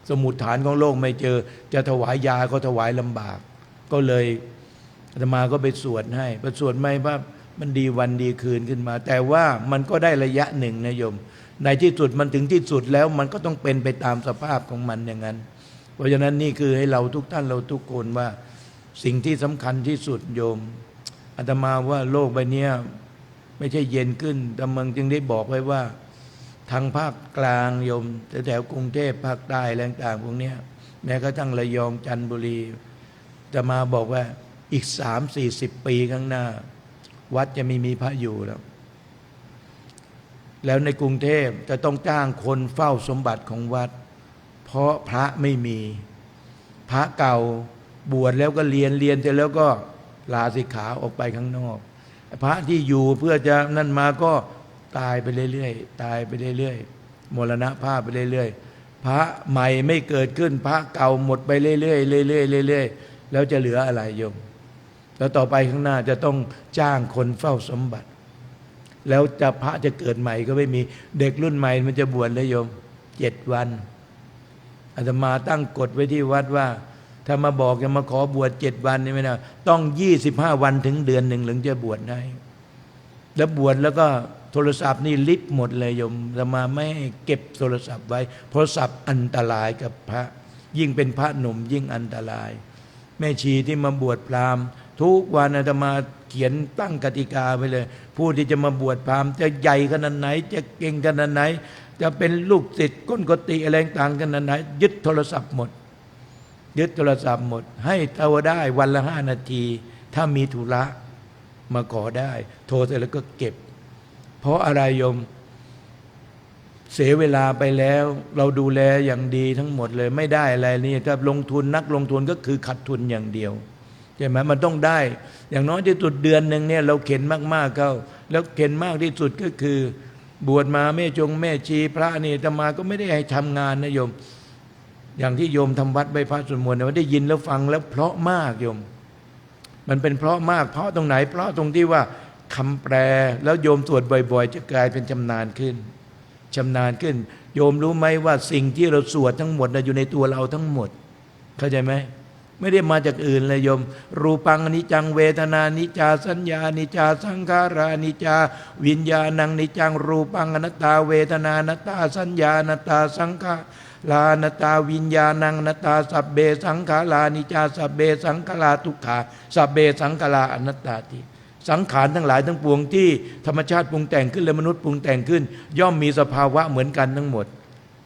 S1: สมุดฐานของโรคไม่เจอจะถวายยาก็ถวายลำบากก็เลย อาตมาก็ไปสวดให้พอสวดไม่ว่ามันดีวันดีคืนขึ้นมา แต่ว่ามันก็ได้ระยะหนึ่งนะโยมในที่สุดมันถึงที่สุดแล้วมันก็ต้องเป็นไปตามสภาพของมันอย่างนั้นเพราะฉะนั้นนี่คือให้เราทุกท่านเราทุกคนว่าสิ่งที่สำคัญที่สุดโยมอาตมาว่าโลกใบนี้ไม่ใช่เย็นขึ้นแต่เมืองจึงได้บอกไว้ว่าทางภาคกลางโยมแถวกรุงเทพภาคใต้แรงต่างพวกนี้แม้กระทั่งระยองจันทบุรีจะมาบอกว่าอีก30-40 ปีข้างหน้าวัดจะไม่มีพระอยู่แล้วในกรุงเทพจะต้องจ้างคนเฝ้าสมบัติของวัดเพราะพระไม่มีพระเก่าบวชแล้วก็เรียนเสร็จแล้วก็ลาสิกขาออกไปข้างนอกพระที่อยู่เพื่อจะนั่นมาก็ตายไปเรื่อยๆตายไปเรื่อยๆมรณภาพไปเรื่อยๆพระใหม่ไม่เกิดขึ้นพระเก่าหมดไปเรื่อยๆเรื่อยๆเรื่อยๆแล้วจะเหลืออะไรโยมแล้วต่อไปข้างหน้าจะต้องจ้างคนเฝ้าสมบัติแล้วจะพระจะเกิดใหม่ก็ไม่มีเด็กรุ่นใหม่มันจะบวชเลยโยม7 วันอาตมาตั้งกฎไว้ที่วัดว่าถ้ามาบอกจะมาขอบวช7 วันนี่ไม่ได้ต้อง25 วันถึงเดือนหนึ่งถึงจะบวชได้แล้วบวชแล้วก็โทรศัพท์นี่ลิบหมดเลยโยมอาตมาไม่ให้เก็บโทรศัพท์ไว้โทรศัพท์อันตรายกับพระยิ่งเป็นพระหนุ่มยิ่งอันตรายแม่ชีที่มาบวชพราหมณ์ทุกวันอาตมาเขียนตั้งกติกาไปเลยผู้ที่จะมาบวชพราหมณ์จะใหญ่ขนาดไหนจะเก่งขนาดไหนจะเป็นลูกศิษย์ก้นกติอะไรต่างกันไหนยึดโทรศัพท์หมดยึดโทรศัพท์หมดให้โทรได้วันละ5 นาทีถ้ามีธุระมาขอได้โทรเสร็จแล้วก็เก็บเพราะอะไรโยมเสียเวลาไปแล้วเราดูแลอย่างดีทั้งหมดเลยไม่ได้อะไรนี่ถ้าลงทุนนักลงทุนก็คือขาดทุนอย่างเดียวใช่ไหมมันต้องได้อย่างน้อยที่สุดเดือนหนึ่งเนี่ยเราเข็นมากๆเข้าแล้วเข็นมากที่สุดก็คือบวชมาแม่ชีพระนี่อาตมาก็ไม่ได้ให้ทำงานนะโยมอย่างที่โยมทำวัดใบพระสวดมนต์ได้ยินแล้วฟังแล้วเพราะมากโยมมันเป็นเพราะมากเพราะตรงไหนเพราะตรงที่ว่าคำแปลแล้วโยมสวดบ่อยๆจะกลายเป็นชำนาญขึ้นโยมรู้ไหมว่าสิ่งที่เราสวดทั้งหมดอยู่ในตัวเราทั้งหมดเข้าใจไหมไม่ได้มาจากอื่นเลยโยมรูปังอนิจจังเวทนานิจจาสัญญานิจจาสังขารานิจจาวิญญาณังนิจจังรูปังอนัตตาเวทนานัตตาสัญญานัตตาสังขารานัตตาวิญญาณังนัตตาสัพเบสังขารานิจจาสัพเบสังขาราทุกขาสัพเบสังขาราอนัตตาติสังขารทั้งหลายทั้งปวงที่ธรรมชาติปรุงแต่งขึ้นและมนุษย์ปรุงแต่งขึ้นย่อมมีสภาวะเหมือนกันทั้งหมด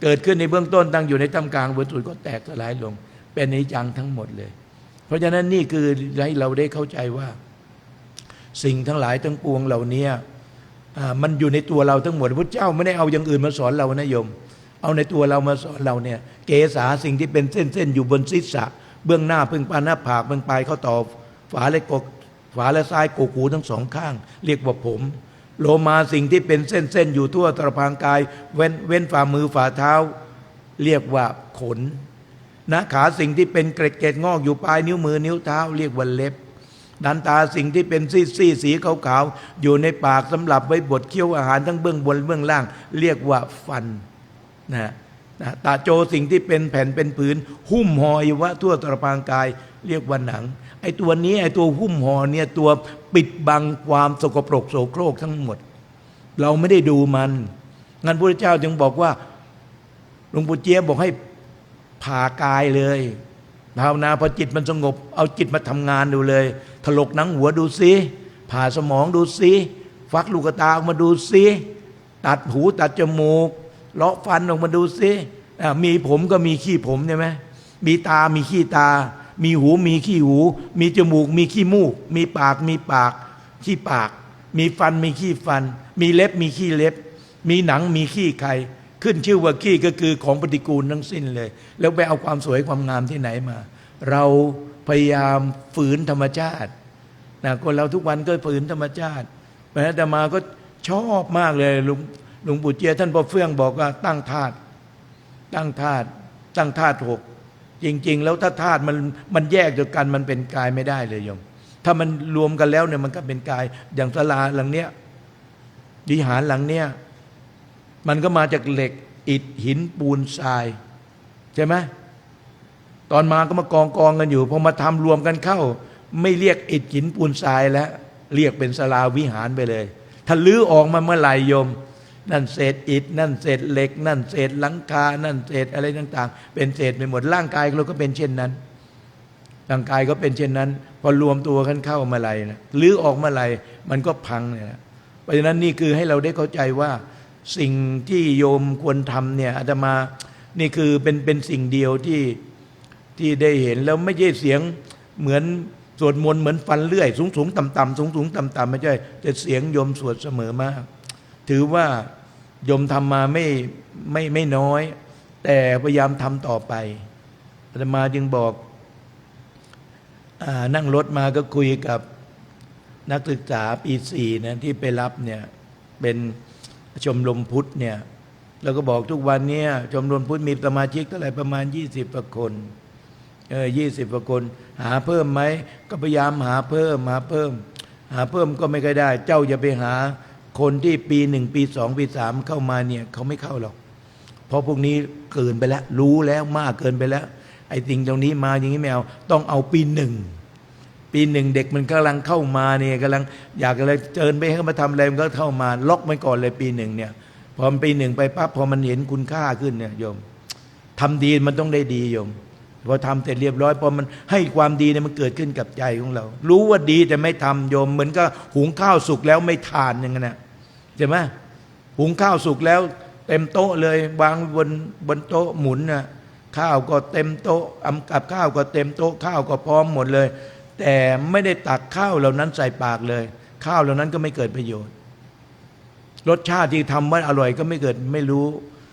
S1: เกิดขึ้นในเบื้องต้นตั้งอยู่ในท่ามกลางบนสุดก็แตกสลายลงเป็นอนิจจังทั้งหมดเลยเพราะฉะนั้นนี่คือให้เราได้เข้าใจว่าสิ่งทั้งหลายทั้งปวงเหล่านี้มันอยู่ในตัวเราทั้งหมดพระเจ้าไม่ได้เอาอย่างอื่นมาสอนเรานะโยมเอาในตัวเรามาสอนเราเนี่ยเกษาสิ่งที่เป็นเส้นอยู่บนศีรษะเบื้องหน้าเบื้องปลายหน้าผากเบื้องปลายเข้าต่อฝาและซ้ายกกหูทั้งสองข้างเรียกว่าผมโลมาสิ่งที่เป็นเส้นอยู่ทั่วตระพางกายเว้นฝ่ามือฝ่าเท้าเรียกว่าขนนะขาสิ่งที่เป็นเกล็ดงอกอยู่ปลายนิ้วมือนิ้วเท้าเรียกว่าเล็บดันตาสิ่งที่เป็นซี่สีขาวๆอยู่ในปากสำหรับไว้บดเคี้ยวอาหารทั้งเบื้องบนเบื้องล่างเรียกว่าฟันนะตาโจสิ่งที่เป็นแผ่นเป็นผืนหุ้มห่ออวัยวะทั่วตระพางกายเรียกว่าหนังไอ้ตัวนี้ไอ้ตัวหุ้มห่อเนี่ยตัวปิดบังความสกปรกโสโครกทั้งหมดเราไม่ได้ดูมันงั้นพระพุทธเจ้าจึงบอกว่าหลวงปู่เจี๊ยบบอกให้ผ่ากายเลยภาวนาพอจิตมันสงบเอาจิตมาทำงานดูเลยถลกหนังหัวดูซิผ่าสมองดูซิฟักลูกตาออกมาดูซิตัดหูตัดจมูกเลาะฟันออกมาดูซิมีผมก็มีขี้ผมใช่ไหมมีตามีขี้ตามีหูมีขี้หูมีจมูกมีขี้มูกมีปากมีปากขี้ปากมีฟันมีขี้ฟันมีเล็บมีขี้เล็บมีหนังมีขี้ไข่ขึ้นชื่อว่าขี้ก็คือของปฏิกูลทั้งสิ้นเลยแล้วไปเอาความสวยความงามที่ไหนมาเราพยายามฝืนธรรมชาตินะคนเราทุกวันก็ฝืนธรรมชาติเพราะฉะนั้นอาตมาก็ชอบมากเลยหลวงปู่เจียท่านพ่อเฟื่องบอกว่าตั้งธาตุ6จริงๆแล้วถ้าธาตุมันแยกจากกันมันเป็นกายไม่ได้เลยโยมถ้ามันรวมกันแล้วเนี่ยมันก็เป็นกายอย่างศาลาหลังเนี้ยวิหารหลังเนี้ยมันก็มาจากเหล็กอิฐหินปูนทรายใช่ไหมตอนมาก็มากองกันอยู่พอมาทำรวมกันเข้า ไม่เรียกอิฐหินปูนทรายแล้วเรียกเป็นศาลาวิหารไปเลยถ้าลื้อออกมาเมื่อไหร่โยมนั่นเศษอิฐนั่นเศษเหล็กนั่นเศษหลังคานั่นเศษอะไรต่างๆเป็นเศษไปหมดร่างกายเราก็เป็นเช่นนั้นร่างกายก็เป็นเช่นนั้นพอรวมตัวกันเข้าเมื่อไหร่นะลื้อออกเมื่อไหร่มันก็พังเนี่ยเพราะฉะนั้นนี่คือให้เราได้เข้าใจว่าสิ่งที่โยมควรทำเนี่ยอาตมานี่คือเป็นสิ่งเดียวที่ได้เห็นแล้วไม่ใช่เสียงเหมือนสวดมนต์เหมือนฟันเลื่อยสูงสูงต่ำต่ำสูงสูงต่ำต่ำไม่ใช่แต่เสียงโยมสวดเสมอมากถือว่าโยมทำมาไม่น้อยแต่พยายามทำต่อไปอาตมาจึงบอกนั่งรถมาก็คุยกับนักศึกษาปี 4นะที่ไปรับเนี่ยเป็นชมรมพุทธเนี่ยแล้วก็บอกทุกวันนี้ชมรมพุทธมีสมาชิกเท่าไหร่ประมาณ20 กว่าคน20 กว่าคนหาเพิ่มไหมก็พยายามหาเพิ่มก็ไม่ค่อยได้เจ้าอย่าไปหาคนที่ปี 1 ปี 2 ปี 3เข้ามาเนี่ยเขาไม่เข้าหรอกเพราะพวกนี้เกินไปแล้วรู้แล้วมากเกินไปแล้วไอ้สิ่งตรงนี้มาอย่างนี้ไม่เอาต้องเอาปี 1เด็กมันกำลังเข้ามาเนี่ยกำลังอยากอะไรเชิญไปให้มาทำอะไรมันก็เข้ามาล็อกมันก่อนเลยปี 1เนี่ยพอปี 1ไปปั๊บพอมันเห็นคุณค่าขึ้นเนี่ยโยมทำดีมันต้องได้ดีโยมพอทำเสร็จเรียบร้อยพอมันให้ความดีเนี่ยมันเกิดขึ้นกับใจของเรารู้ว่าดีแต่ไม่ทำโยมเหมือนก็หุงข้าวสุกแล้วไม่ทานอย่างนั้นนะใช่ไหมหุงข้าวสุกแล้วเต็มโต๊ะเลยวางบนโต๊ะหมุนนะข้าวก็เต็มโต๊ะกับข้าวก็เต็มโต๊ะข้าวก็พร้อมหมดเลยแต่ไม่ได้ตักข้าวเหล่านั้นใส่ปากเลยข้าวเหล่านั้นก็ไม่เกิดประโยชน์รสชาติที่ทำว่าอร่อยก็ไม่เกิดไม่รู้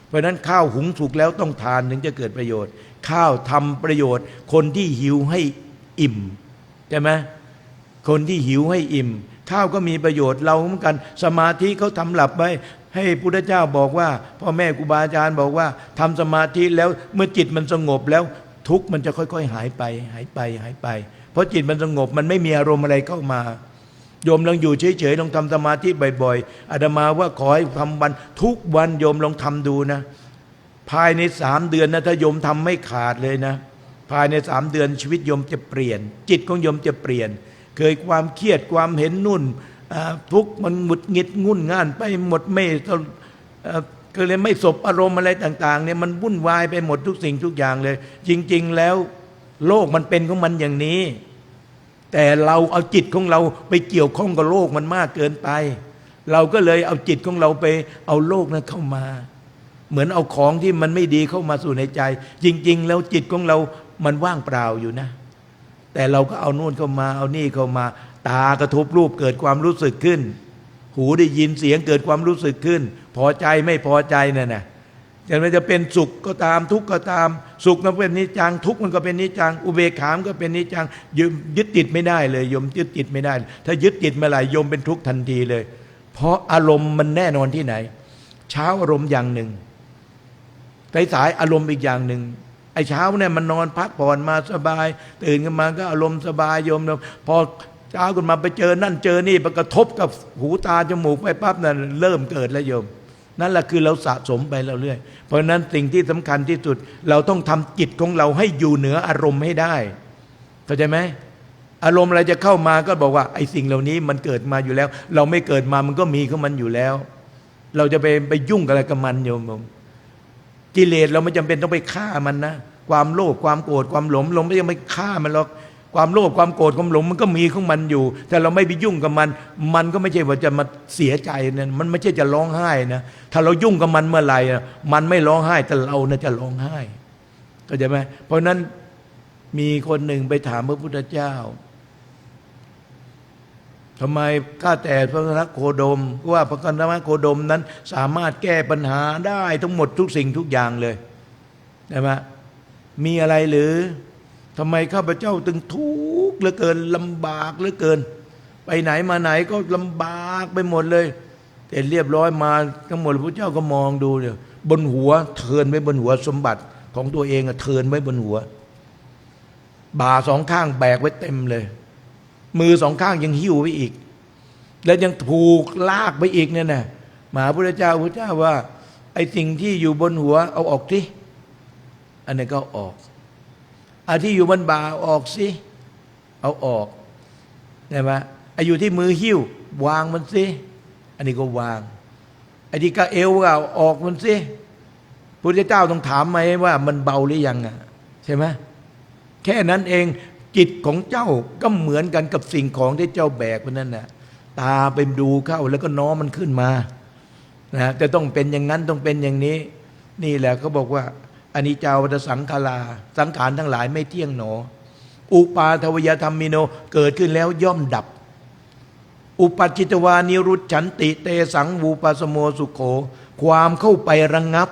S1: เพราะฉะนั้นข้าวหุงสุกแล้วต้องทานถึงจะเกิดประโยชน์ข้าวทำประโยชน์คนที่หิวให้อิ่มใช่ไหมคนที่หิวให้อิ่มข้าวก็มีประโยชน์เราเหมือนกันสมาธิเขาทำหลับไว้ให้พุทธเจ้าบอกว่าพ่อแม่ครูบาอาจารย์บอกว่าทำสมาธิแล้วเมื่อจิตมันสงบแล้วทุกข์มันจะค่อยๆหายไปเพราะจิตมันสงบมันไม่มีอารมณ์อะไรเข้ามาโยมลองอยู่เฉยๆลองทำสมาธิบ่อยๆอาตมาว่าขอให้ทำวันทุกวันโยมลองทำดูนะภายใน3 เดือนนะถ้าโยมทำไม่ขาดเลยนะภายใน3 เดือนชีวิตโยมจะเปลี่ยนจิตของโยมจะเปลี่ยนเคยความเครียดความเห็นนุ่นทุกมันหงุดหงิดงุ่นง่านไปหมดไม่ก็เลยไม่สบอารมณ์อะไรต่างๆเนี่ยมันวุ่นวายไปหมดทุกสิ่งทุกอย่างเลยจริงๆแล้วโลกมันเป็นของมันอย่างนี้แต่เราเอาจิตของเราไปเกี่ยวข้องกับโลกมันมากเกินไปเราก็เลยเอาจิตของเราไปเอาโลกนั้นเข้ามาเหมือนเอาของที่มันไม่ดีเข้ามาสู่ในใจจริงๆแล้วจิตของเรามันว่างเปล่าอยู่นะแต่เราก็เอานู่นเข้ามาเอานี่เข้ามาตากระทบรูปเกิดความรู้สึกขึ้นหูได้ยินเสียงเกิดความรู้สึกขึ้นพอใจไม่พอใจนั่นน่ะจะเป็นสุขก็ตามทุกข์ก็ตามสุขมันเป็นนิจจังทุกข์มันก็เป็นนิจจังอุเบกขามก็เป็นนิจจังยึดติดไม่ได้เลยโยมยึดติดไม่ได้ถ้ายึดติดเมื่อไหร่โยมเป็นทุกข์ทันทีเลยเพราะอารมณ์มันแน่นอนที่ไหนเช้าอารมณ์อย่างหนึ่งสายอารมณ์อีกอย่างหนึ่งไอ้เช้าเนี่ยมันนอนพักผ่อนมาสบายตื่นขึ้นมาก็อารมณ์สบายโยมพอเช้าขึ้นมาไปเจอนั่นเจอนี่ไปกระทบกับหูตาจมูกไปปั๊บนั่นเริ่มเกิดแล้วโยมนั่นแหละคือเราสะสมไปเรื่อยเพราะนั้นสิ่งที่สำคัญที่สุดเราต้องทำจิตของเราให้อยู่เหนืออารมณ์ให้ได้เข้าใจไหมอารมณ์อะไรจะเข้ามาก็บอกว่าไอ้สิ่งเหล่านี้มันเกิดมาอยู่แล้วเราไม่เกิดมามันก็มีของมันอยู่แล้วเราจะไปยุ่งอะไรกับมันโยมกิเลสเราไม่จำเป็นต้องไปฆ่ามันนะความโลภความโกรธความหลงเราไม่ต้องไปฆ่ามันหรอกความโลภความโกรธความหลงมันก็มีของมันอยู่แต่เราไม่ไปยุ่งกับมันมันก็ไม่ใช่ว่าจะมาเสียใจนะมันไม่ใช่จะร้องไห้นะถ้าเรายุ่งกับมันเมื่อไหร่มันไม่ร้องไห้แต่เราน่ะจะร้องไห้เข้าใจไหมเพราะนั้นมีคนหนึ่งไปถามพระพุทธเจ้าทำไมข้าแต่พระนักโคดมว่าพระนักโคดมนั้นสามารถแก้ปัญหาได้ทั้งหมดทุกสิ่งทุกอย่างเลยใช่ไหมมีอะไรหรือทำไมข้าพเจ้าถึงทุกข์เหลือเกินลำบากเหลือเกินไปไหนมาไหนก็ลำบากไปหมดเลยแต่เรียบร้อยมาทั้งหมดพระเจ้าก็มองดูเนี่ยบนหัวเทินไว้บนหัวสมบัติของตัวเองเทินไว้บนหัวบ่า2 ข้างแบกไว้เต็มเลยมือ2 ข้างยังหิ้วไว้อีกแล้วยังถูกลากไปอีกเนี่ยนะมหาพุทธเจ้าว่าไอ้สิ่งที่อยู่บนหัวเอาออกสิอันนี้ก็ออกที่อยู่บนบ่าออกสิเอาออก ใช่ไหมไอ้อยู่ที่มือหิ้ววางมันสิอันนี้ก็วางไอ้ที่ก็เอวก็ออกมันสิพระเจ้าต้องถามไหมว่ามันเบาหรือยังอ่ะใช่ไหมแค่นั้นเองจิตของเจ้าก็เหมือนกันกับสิ่งของที่เจ้าแบกนั่นน่ะตาไปดูเข้าแล้วก็น้อมมันขึ้นมานะจะต้องเป็นอย่างนั้นต้องเป็นอย่างนี้นี่แหละเขาบอกว่าอนิจจาวัฏสังขาราสังขารทั้งหลายไม่เที่ยงหนออุปาทวยธรรมิโนเกิดขึ้นแล้วย่อมดับอุปัจจิตวานิรุตฉันติเตสังวูปัสโมสุโขความเข้าไประงับ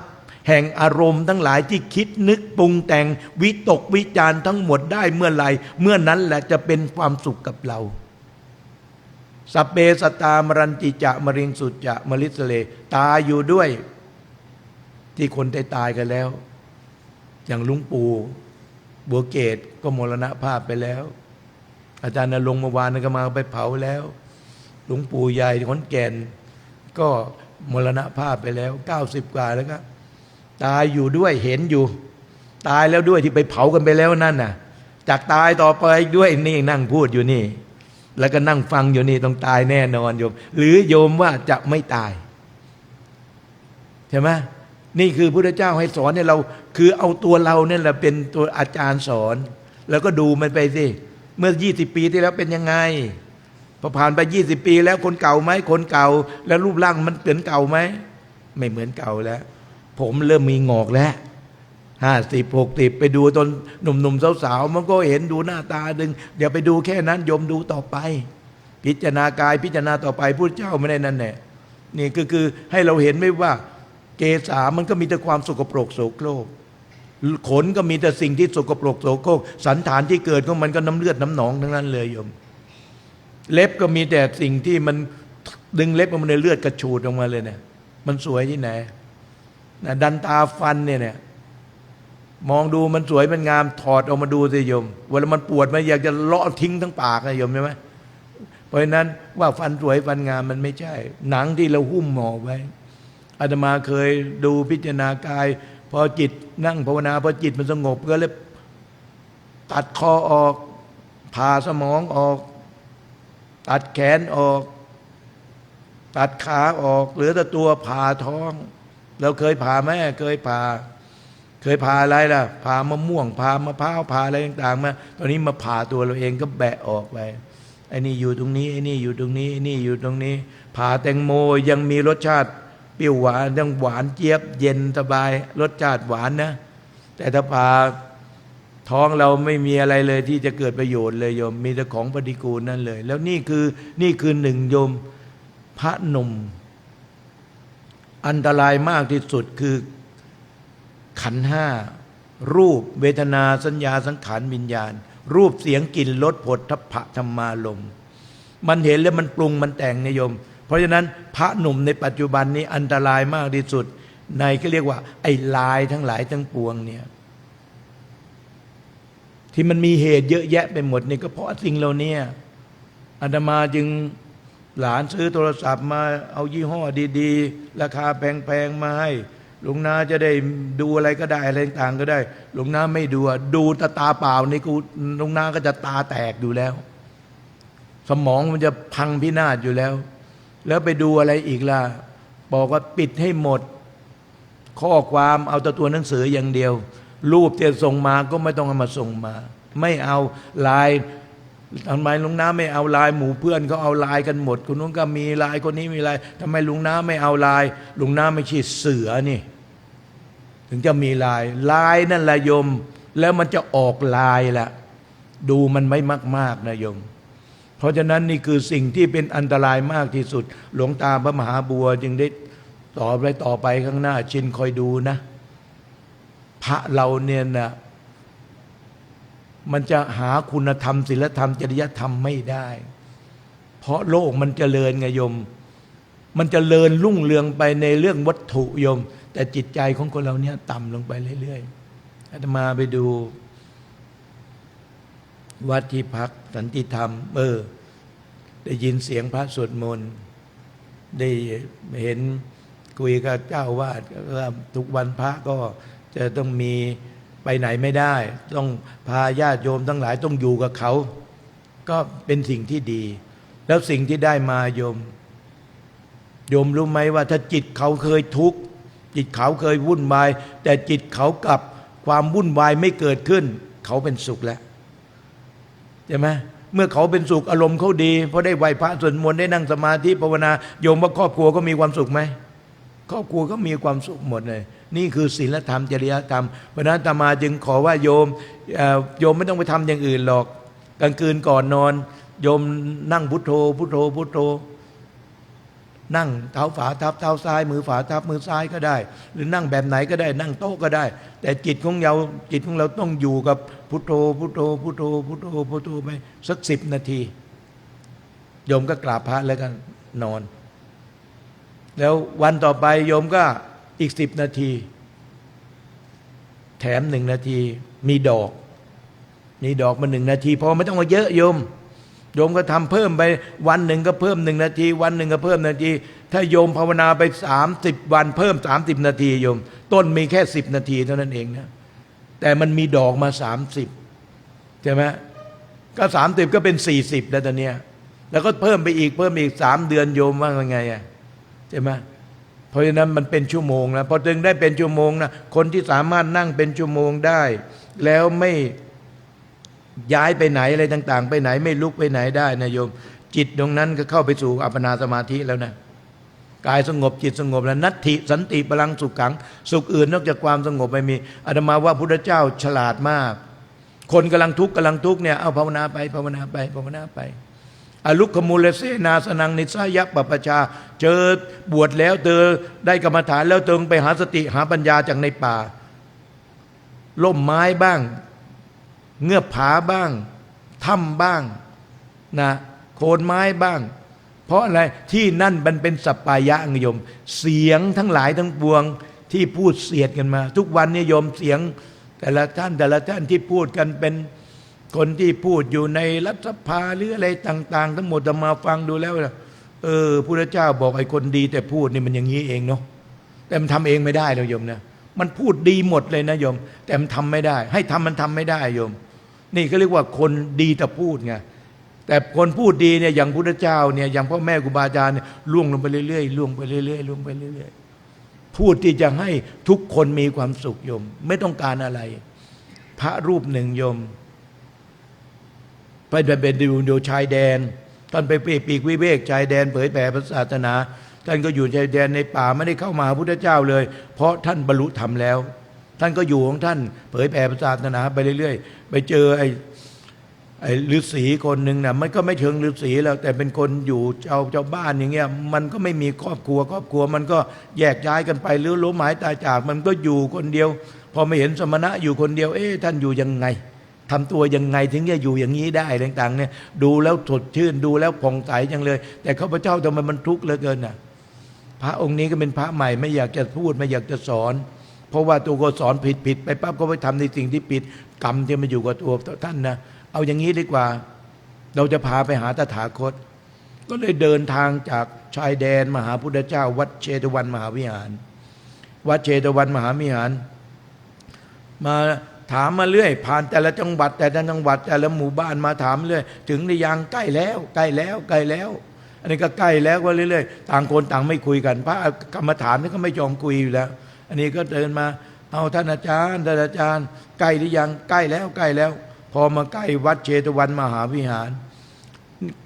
S1: แห่งอารมณ์ทั้งหลายที่คิดนึกปรุงแต่งวิตกวิจารทั้งหมดได้เมื่อไหร่เมื่อนั้นแหละจะเป็นความสุขกับเราสัพเพสตามรันติจะมริงสุจะมลิสเลตายอยู่ด้วยที่คนตายกันแล้วอย่างหลวงปู่บัวเกตก็มรณภาพไปแล้วอาจารย์ณรงค์เมื่อวานก็มาไปเผาแล้วหลวงปู่ใหญ่ขอนแก่นก็มรณภาพไปแล้ว90กว่าแล้วก็ตายอยู่ด้วยเห็นอยู่ตายแล้วด้วยที่ไปเผากันไปแล้วนั่นน่ะจากตายต่อไปด้วยนี่นั่งพูดอยู่นี่แล้วก็นั่งฟังอยู่นี่ต้องตายแน่นอนโยมหรือโยมว่าจะไม่ตายใช่ไหมนี่คือพระพุทธเจ้าให้สอนให้เราคือเอาตัวเราเนี่ยแหละเป็นตัวอาจารย์สอนแล้วก็ดูมันไปสิเมื่อ20 ปีที่แล้วเป็นยังไงพอผ่านไป20 ปีแล้วคนเก่าไหมคนเก่าแล้วรูปร่างมันเหมือนเก่าไหมไม่เหมือนเก่าแล้วผมเริ่มมีงอกแล้ว50 60ไปดูตอนหนุ่มๆสาวๆมันก็เห็นดูหน้าตาดึงเดี๋ยวไปดูแค่นั้นโยมดูต่อไปพิจารณากายพิจารณาต่อไปพุทธเจ้าไม่ได้นั่นแหละนี่คือให้เราเห็นไม่ว่าเกศามันก็มีแต่ความสกปรกโสโครกขนก็มีแต่สิ่งที่สกปรกโสโครกสันฐานที่เกิดของมันก็น้ำเลือดน้ำหนองทั้งนั้นเลยโยมเล็บก็มีแต่สิ่งที่มันดึงเล็บมันในเลือดกระฉูดออกมาเลยเนี่ยมันสวยที่ไหนนะดันตาฟันเนี่ยมองดูมันสวยมันงามถอดออกมาดูสิโยมเวลามันปวดมันอยากจะเลาะทิ้งทั้งปากนะโยมใช่ไหมเพราะฉะนั้นว่าฟันสวยฟันงามมันไม่ใช่หนังที่เราหุ้มห่อไว้อาตมาเคยดูพิจารณากายพอจิตนั่งภาวนาพอจิตมันสงบก็เลยตัดคอออกผ่าสมองออกตัดแขนออกตัดขาออกเหลือแต่ตัวผ่าท้องเราเคยผ่าไหมเคยผ่าอะไรล่ะผ่ามะม่วงผ่ามะพร้าวผ่าอะไรต่างๆมาตอนนี้มาผ่าตัวเราเองก็แบะออกไปไอ้นี่อยู่ตรงนี้ไอ้นี่อยู่ตรงนี้ไอ้นี่อยู่ตรงนี้ผ่าแตงโมยังมีรสชาติเปรี้ยวหวานยังหวานเจี๊ยบเย็นสบายรสชาติหวานนะแต่ถ้าผ่าท้องเราไม่มีอะไรเลยที่จะเกิดประโยชน์เลยโยมมีแต่ของปฏิกูลนั่นเลยแล้วนี่คือหนึ่งโยมพระหนุ่มอันตรายมากที่สุดคือขันธ์ห้ารูปเวทนาสัญญาสังขารวิญญาณรูปเสียงกลิ่นรสผลทัพพะธรรมารมณ์มันเห็นแล้วมันปรุงมันแต่งนิยมเพราะฉะนั้นพระหนุ่มในปัจจุบันนี้อันตรายมากที่สุดในก็เรียกว่าไอ้ลายทั้งหลายทั้งปวงเนี่ยที่มันมีเหตุเยอะแยะไปหมดนี่ก็เพราะสิ่งเหล่านี้อาตมาจึงหลานซื้อโทรศัพท์มาเอายี่ห้อดีๆราคาแพงๆมาให้หลวงนาจะได้ดูอะไรก็ได้อะไรต่างก็ได้หลวงนาไม่ดูตาเปล่านี่กูหลวงนาก็จะตาแตกอยู่แล้วสมองมันจะพังพินาศอยู่แล้วไปดูอะไรอีกล่ะบอกว่าปิดให้หมดข้อความเอาแต่ตัวหนังสืออย่างเดียวรูปที่ส่งมาก็ไม่ต้องเอามาส่งมาไม่เอาไลน์ทำไมลุงน้าไม่เอาไลน์หมู่เพื่อนเขาเอาไลน์กันหมดคนนู้นก็มีไลน์คนนี้มีไลน์ทำไมลุงน้าไม่เอาไลน์ลุงน้าไม่ใช่เสือนี่ถึงจะมีไลน์นั่นแหละโยมแล้วมันจะออกไลน์ละดูมันไม่มากๆนะโยมเพราะฉะนั้นนี่คือสิ่งที่เป็นอันตรายมากที่สุดหลวงตาพระมหาบัวจึงได้ต่อไปข้างหน้าชินคอยดูนะพระเราเนี่ยนะมันจะหาคุณธรรมศีลธรรมจริยธรรมไม่ได้เพราะโลกมันเจริญไงโยมมันเจริญรุ่งเรืองไปในเรื่องวัตถุโยมแต่จิตใจของคนเราเนี่ยต่ำลงไปเรื่อยๆอาตมาไปดูวัดที่พักสันติธรรมได้ยินเสียงพระสวดมนต์ได้เห็นคุยกับเจ้าวาดว่าทุกวันพระก็จะต้องมีไปไหนไม่ได้ต้องพาญาติโยมทั้งหลายต้องอยู่กับเขา ก็เป็นสิ่งที่ดี แล้วสิ่งที่ได้มาโยมรู้ไหมว่าถ้าจิตเขาเคยทุกข์จิตเขาเคยวุ่นวายแต่จิตเขากลับความวุ่นวายไม่เกิดขึ้นเขาเป็นสุขแล้วใช่ไหมเมื่อเขาเป็นสุขอารมณ์เขาดีเพราะได้ไหว้พระสวดมนต์ได้นั่งสมาธิภาวนาโยมว่าครอบครัวก็มีความสุขไหมครอบครัวก็มีความสุขหมดเลยนี่คือศีลธรรมจริยธรรมเพราะนั้นอาตมาจึงขอว่าโยมไม่ต้องไปทำอย่างอื่นหรอกกลางคืนก่อนนอนโยมนั่งพุทโธพุทโธพุทโธนั่งเท้าฝาทับเท้าซ้ายมือฝาทับมือซ้ายก็ได้หรือนั่งแบบไหนก็ได้นั่งโต๊ะก็ได้แต่จิตของเราต้องอยู่กับพุทโธพุทโธพุทโธพุทโธพุทโธไปสัก10 นาทีโยมก็กราบพระแล้วก็นอนแล้ววันต่อไปโยมก็อีก10 นาทีแถม1 นาทีมีดอกมา1 นาทีพอไม่ต้องมาเยอะโยมก็ทำเพิ่มไปวันหนึ่งก็เพิ่ม1 นาทีวันหนึ่งก็เพิ่มนาทีถ้าโยมภาวนาไป30 วันเพิ่ม30 นาทีโยมต้นมีแค่10 นาทีเท่านั้นเองนะแต่มันมีดอกมา30ใช่ไหมก็30ก็เป็น40แล้วตอนเนี้ยแล้วก็เพิ่มไปอีก3 เดือนโยมว่าไงอ่ะใช่ไหมเพราะฉะนั้นมันเป็นชั่วโมงนะพอถึงได้เป็นชั่วโมงนะคนที่สามารถนั่งเป็นชั่วโมงได้แล้วไม่ย้ายไปไหนอะไรต่างๆไปไหนไม่ลุกไปไหนได้นะโยมจิตตรงนั้นก็เข้าไปสู่อัปปนาสมาธิแล้วนะกายสงบจิตสงบแล้วนัตถิสันติพลังสุขขังสุขอื่นนอกจากความสงบไม่มีอาตมาว่าพุทธเจ้าฉลาดมากคนกำลังทุกข์เนี่ยเอาภาวนาไปอลุกขมูลเสนาสนังนิสายะปปชาเจอบวชแล้วเธอได้กรรมฐานแล้วเธอไปหาสติหาปัญญาจากในป่าล่มไม้บ้างเงือบผาบ้างถ้ำบ้างนะโคนไม้บ้างเพราะอะไรที่นั่นมันเป็นสัปปายะโยมเสียงทั้งหลายทั้งปวงที่พูดเสียดกันมาทุกวันนี้โยมเสียงแต่ละท่านที่พูดกันเป็นคนที่พูดอยู่ในรัฐสภาหรืออะไรต่างๆทั้งหมดมาฟังดูแล้วพระเจ้าบอกไอ้คนดีแต่พูดนี่มันอย่างนี้เองเนาะแต่มันทำเองไม่ได้เลยโยมนะมันพูดดีหมดเลยนะโยมแต่มันทำไม่ได้ให้ทำมันทำไม่ได้โยมนี่ก็เรียกว่าคนดีแต่พูดไงแต่คนพูดดีเนี่ยอย่างพุทธเจ้าเนี่ยอย่างพ่อแม่ครูบาอาจารย์เนี่ยล่วงลงไปเรื่อยๆล่วงไปเรื่อยๆพูดที่จะให้ทุกคนมีความสุขโยมไม่ต้องการอะไรพระรูปหนึ่งโยมไปดูชายแดนท่านไปปีกวิเวกชายแดนเผยแผ่ศาสนาท่านก็อยู่ชายแดนในป่าไม่ได้เข้ามาหาพุทธเจ้าเลยเพราะท่านบรรลุธรรมแล้วท่านก็อยู่ของท่านเผยแผ่ศาสนาไปเรื่อยๆไปเจอไอ้ฤาษีคนหนึ่งนะมันก็ไม่เชิงฤาษีแล้วแต่เป็นคนอยู่เจ้าบ้านอย่างเงี้ยมันก็ไม่มีครอบครัวมันก็แยกย้ายกันไปหรือล้มหายตายจากมันก็อยู่คนเดียวพอไม่เห็นสมณะอยู่คนเดียวท่านอยู่ยังไงทำตัวยังไงถึงจะอยู่อย่างนี้ได้ต่างๆเนี่ยดูแล้วสดชื่นดูแล้วผ่องใสจังเลยแต่ข้าพเจ้าทำไมมันทุกข์เหลือเกินน่ะพระองค์นี้ก็เป็นพระใหม่ไม่อยากจะพูดไม่อยากจะสอนเพราะว่าตัวก็สอนผิดไปปั๊บก็ไปทำในสิ่งที่ผิดกรรมจะมาอยู่กับตัวท่านนะเอาอย่างนี้ดีกว่าเราจะพาไปหาตถาคตก็เลยเดินทางจากชายแดนมาหาพุทธเจ้าวัดเชตวันมหาวิหารวัดเชตวันมหาวิหารมาถามมาเรื่อยผ่านแต่ละจังหวัดแต่ละหมู่บ้านมาถามเรื่อยถึงในยังใกล้แล้วอันนี้ก็ใกล้แล้วก็เรื่อยๆต่างคนต่างไม่คุยกันพระกรรมฐานนี่ก็ไม่ยอมคุยอยู่แล้วอันนี้ก็เดินมาเอาท่านอาจารย์ใกล้หรือยังใกล้แล้วพอมาใกล้วัดเชตวันมหาวิหาร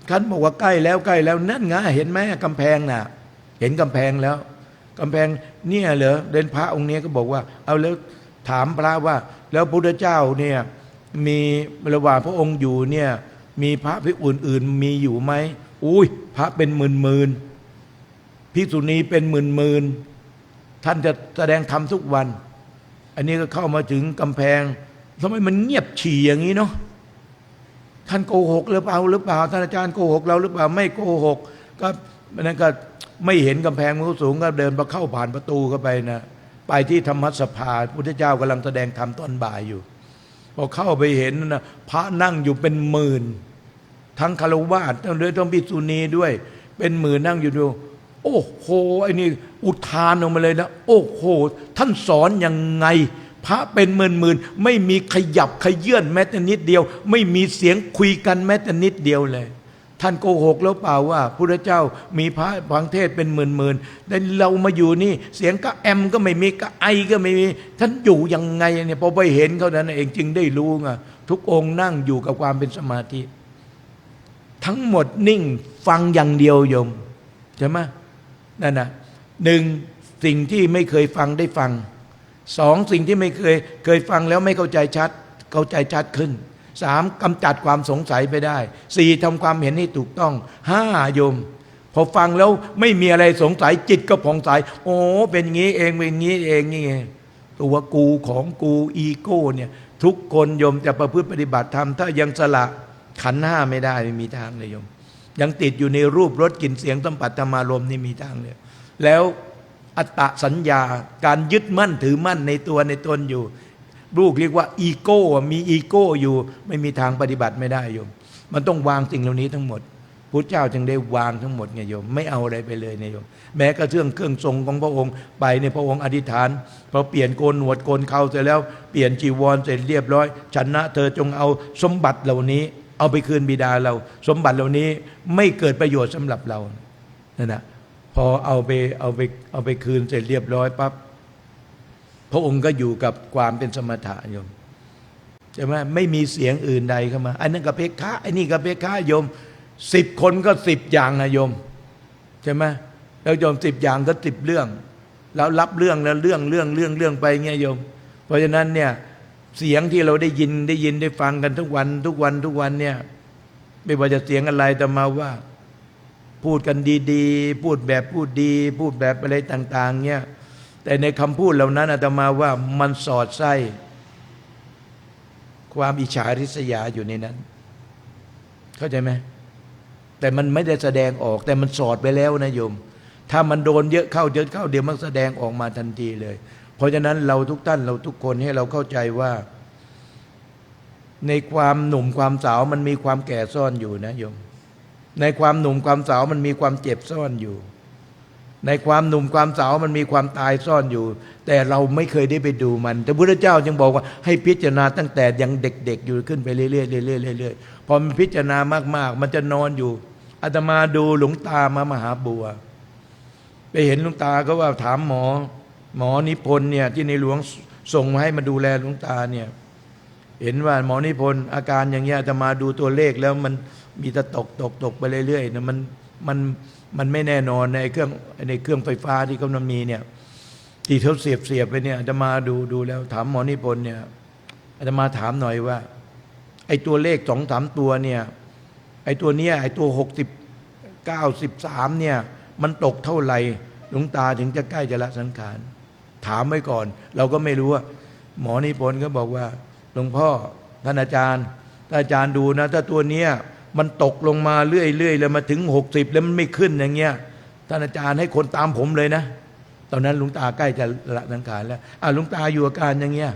S1: ท่านบอกว่าใกล้แล้วนั่นไงเห็นไหมกำแพงน่ะเห็นกำแพงแล้วกำแพงเนี่ยเหรอเดินพระองค์นี้ก็บอกว่าเอาแล้วถามพระว่าแล้วพระพุทธเจ้าเนี่ยมีระหว่างพระองค์อยู่เนี่ยมีพระภิกษุอื่นมีอยู่ไหมอุ้ยพระเป็นหมื่นภิกษุณีเป็นหมื่นท่านจะแสดงธรรมทุกวันอันนี้ก็เข้ามาถึงกำแพงทำไมมันเงียบฉี่อย่างนี้เนาะท่านโกหกหรือเปล่าท่านอาจารย์โกหกเราหรือเปล่าไม่โกหกก็นั่นก็ไม่เห็นกำแพงมันสูงก็เดินมาเข้าผ่านประตูเข้าไปนะไปที่ธรรมสภาพุทธเจ้ากำลังแสดงธรรมตอนบ่ายอยู่พอเข้าไปเห็นนะพระนั่งอยู่เป็นหมื่นทั้งคฤหัสถ์ต้องภิกษุณีด้วยเป็นหมื่นนั่งอยู่ดูโอ้โหไอ้นี่อุทานออกมาเลยนะโอ้โหท่านสอนยังไง พระเป็นหมื่นๆไม่มีขยับขยื่นแม้แต่นิดเดียวไม่มีเสียงคุยกันแม้แต่นิดเดียวเลยท่านโกหกแล้วเปล่าว่าพระเจ้ามีพระฟังเทศเป็นหมื่นๆแต่เรามาอยู่นี่เสียงก็แอมก็ไม่มีก็ไอก็ไม่มีท่านอยู่ยังไงเนี่ยพอไปเห็นเขานั้นเองจึงได้รู้ไงทุกองค์นั่งอยู่กับความเป็นสมาธิทั้งหมดนิ่งฟังอย่างเดียวโยมใช่ไหมนั่นนะหนึ่งสิ่งที่ไม่เคยฟังได้ฟังสองสิ่งที่ไม่เคยฟังแล้วไม่เข้าใจชัดขึ้นสามกำจัดความสงสัยไปได้สี่ทำความเห็นให้ถูกต้องห้าโยมพอฟังแล้วไม่มีอะไรสงสัยจิตก็ผ่องใสโอ้เป็นงี้เองเป็นงี้เองนี่ไงตัวกูของกูอีโก้เนี่ยทุกคนโยมจะประพฤติปฏิบัติธรรมถ้ายังสละขันธ์ห้าไม่ได้ไม่มีทางเลยโยมยังติดอยู่ในรูปรสกลิ่นเสียงสัมผัสธรรมารมณ์นี่มีทางเลยแล้วอัตตสัญญาการยึดมั่นถือมั่นในตัวในตนอยู่ลูกเรียกว่าอีโก้มีอีโก้อยู่ไม่มีทางปฏิบัติไม่ได้โยมมันต้องวางสิ่งเหล่านี้ทั้งหมดพุทธเจ้าจึงได้วางทั้งหมดไงโยมไม่เอาอะไรไปเลยเนี่ยโยมแม้กระทั่งเครื่องทรงของพระองค์ไปในพระองค์อธิษฐานพอเปลี่ยนโกนหนวดโกนเข่าเสร็จแล้วเปลี่ยนจีวรเสร็จเรียบร้อยฉันนะเธอจงเอาสมบัติเหล่านี้เอาไปคืนบิดาเราสมบัติเหล่านี้ไม่เกิดประโยชน์สำหรับเรานั่นนะพอเอาไปคืนเสร็จเรียบร้อยปั๊บพระองค์ก็อยู่กับความเป็นสมถะโยมใช่ไหมไม่มีเสียงอื่นใดเข้ามาอันนั้นก็เพคคะไอ้นี่ก็เพคคะโยม10 คนก็10 อย่างนะโยมใช่ไหมแล้วโยม10 อย่างก็10 เรื่องแล้วรับเรื่องแล้วเรื่องไปเงี้ยโยมเพราะฉะนั้นเนี่ยเสียงที่เราได้ยินได้ฟังกันทุกวันเนี่ยไม่ว่าจะเสียงอะไรแต่มาว่าพูดกันดีๆพูดแบบพูดดีพูดแบบอะไรต่างๆเนี่ยแต่ในคำพูดเหล่านั้นอาตมาว่ามันสอดไส้ความอิจฉาริษยาอยู่ในนั้นเข้าใจไหมแต่มันไม่ได้แสดงออกแต่มันสอดไปแล้วนะโยมถ้ามันโดนเยอะเข้าเดี๋ยวมันแสดงออกมาทันทีเลยเพราะฉะนั้นเราทุกท่านเราทุกคนให้เราเข้าใจว่าในความหนุ่มความสาวมันมีความแก่ซ่อนอยู่นะโยมในความหนุ่มความสาวมันมีความเจ็บซ่อนอยู่ในความหนุ่มความสาวมันมีความตายซ่อนอยู่แต่เราไม่เคยได้ไปดูมันแต่พระพุทธเจ้าจึงบอกว่าให้พิจารณาตั้งแต่ยังเด็กๆอยู่ขึ้นไปเรื่อยๆพอมันพิจารณามากๆมันจะนอนอยู่อาตมาดูหลวงตามหาบัวไปเห็นหลวงตาก็ว่าถามหมอนิพนธ์เนี่ยที่ในหลวงส่งมาให้มาดูแลหลวงตาเนี่ยเห็นว่าหมอนิพนธ์อาการอย่างเงี้ยอาตมาดูตัวเลขแล้วมันมีแต่ตกไปเรื่อยๆนะมันไม่แน่นอนในเครื่องไฟฟ้าที่เขามีเนี่ยที่เขาเสียบไปเนี่ยอาตมาดูแล้วถามหมอนิพนธ์เนี่ยอาตมาถามหน่อยว่าไอ้ตัวเลข2-3ตัวเนี่ยไอ้ตัวเนี้ยไอ้ตัว60-93เนี่ยมันตกเท่าไหร่หลวงตาถึงจะใกล้จะละสังขารถามไว้ก่อนเราก็ไม่รู้ว่าหมอนิพนธ์ก็บอกว่าหลวงพ่อท่านอาจารย์ดูนะถ้าตัวเนี้ยมันตกลงมาเรื่อยๆแล้วมาถึง60แล้วมันไม่ขึ้นอย่างเงี้ยท่านอาจารย์ให้คนตามผมเลยนะตอนนั้นหลวงตาใกล้จะละสังขารแล้วหลวงตาอยู่อาการอย่างเงี้ย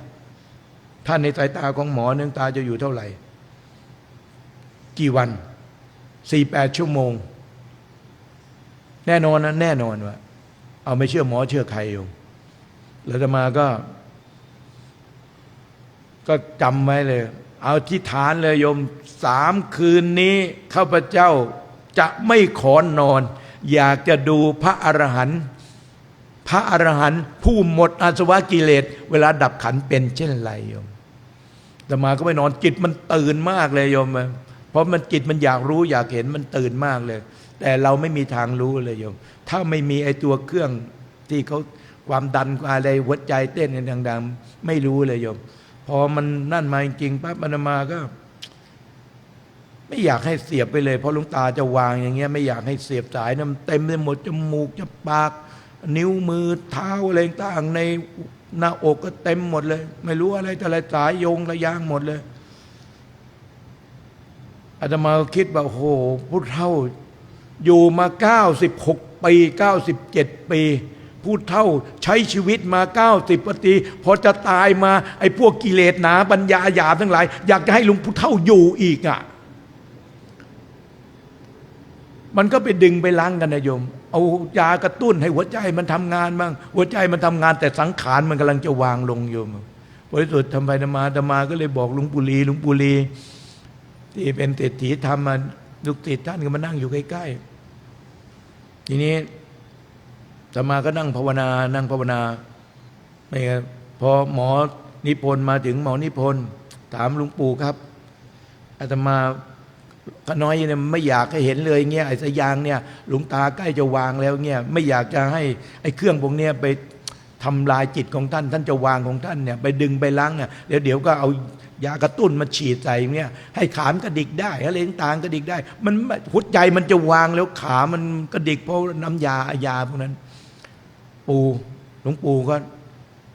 S1: ท่านในสายตาของหมอหลวงตาจะอยู่เท่าไหร่กี่วัน48 ชั่วโมงแน่นอนนะแน่นอนว่าเอาไม่เชื่อหมอเชื่อใครอยู่แล้วจะมาก็จำไว้เลยเอาที่ฐานเลยโยม3 คืนนี้ข้าพเจ้าจะไม่ขอนอนอยากจะดูพระอรหันต์ผู้หมดอาสวะกิเลสเวลาดับขันเป็นเช่นไรโยมแต่มาก็ไม่นอนจิตมันตื่นมากเลยโยมเพราะมันจิตมันอยากรู้อยากเห็นมันตื่นมากเลยแต่เราไม่มีทางรู้เลยโยมถ้าไม่มีไอ้ตัวเครื่องที่เขาความดันอะไรหัวใจเต้นดังๆไม่รู้เลยโยมพอมันนั่นมาจริงๆปั๊บอาตมาก็ไม่อยากให้เสียบไปเลยเพราะหลวงตาจะวางอย่างเงี้ยไม่อยากให้เสียบสายนะมันเต็มไปหมดจมูกจะปากนิ้วมือเท้าอะไรต่างในหน้าอกก็เต็มหมดเลยไม่รู้อะไรแต่อะไรสายโยงระยางหมดเลยอาตมาคิดว่าโอ้โหพุทธเฒ่าอยู่มา96 ปี97 ปีพุทธเฒ่าใช้ชีวิตมา90 ปีพอจะตายมาไอ้พวกกิเลสหนาปัญญาหยาบทั้งหลายอยากจะให้หลวงพุทธเฒ่าอยู่อีกอ่ะมันก็ไปดึงไปล้างกันนะโยมเอายากระตุ้นให้หัวใจมันทำงานบ้างหัวใจมันทำงานแต่สังขารมันกำลังจะวางลงโยม บริสุทธิ์ทำไปทำมาอาตมาก็เลยบอกหลวงปู่ลีที่เป็นเศรษฐีธรรมมาลูกศิษย์ท่านก็มานั่งอยู่ใกล้ๆทีนี้อาตมาก็นั่งภาวนาไม่พอหมอนิพนธ์มาถึงหมอนิพนธ์ถามหลวงปู่ครับอาตมาก็น้อยเนี่ยไม่อยากให้เห็นเลยเงี้ยไอ้สายยางเนี่ยหลวงตาใกล้จะวางแล้วเงี้ยไม่อยากจะให้ไอ้เครื่องพวกเนี้ยไปทำลายจิตของท่านจะวางของท่านเนี่ยไปดึงไปล้างเนี่ยเดี๋ยวก็เอายากระตุ้นมาฉีดใส่เนี่ยให้ขามกระดิกได้อะไรต่างกระดิกได้มันหัวใจมันจะวางแล้วขามันกระดิกเพราะน้ำยาพวกนั้นหลวงปู่ก็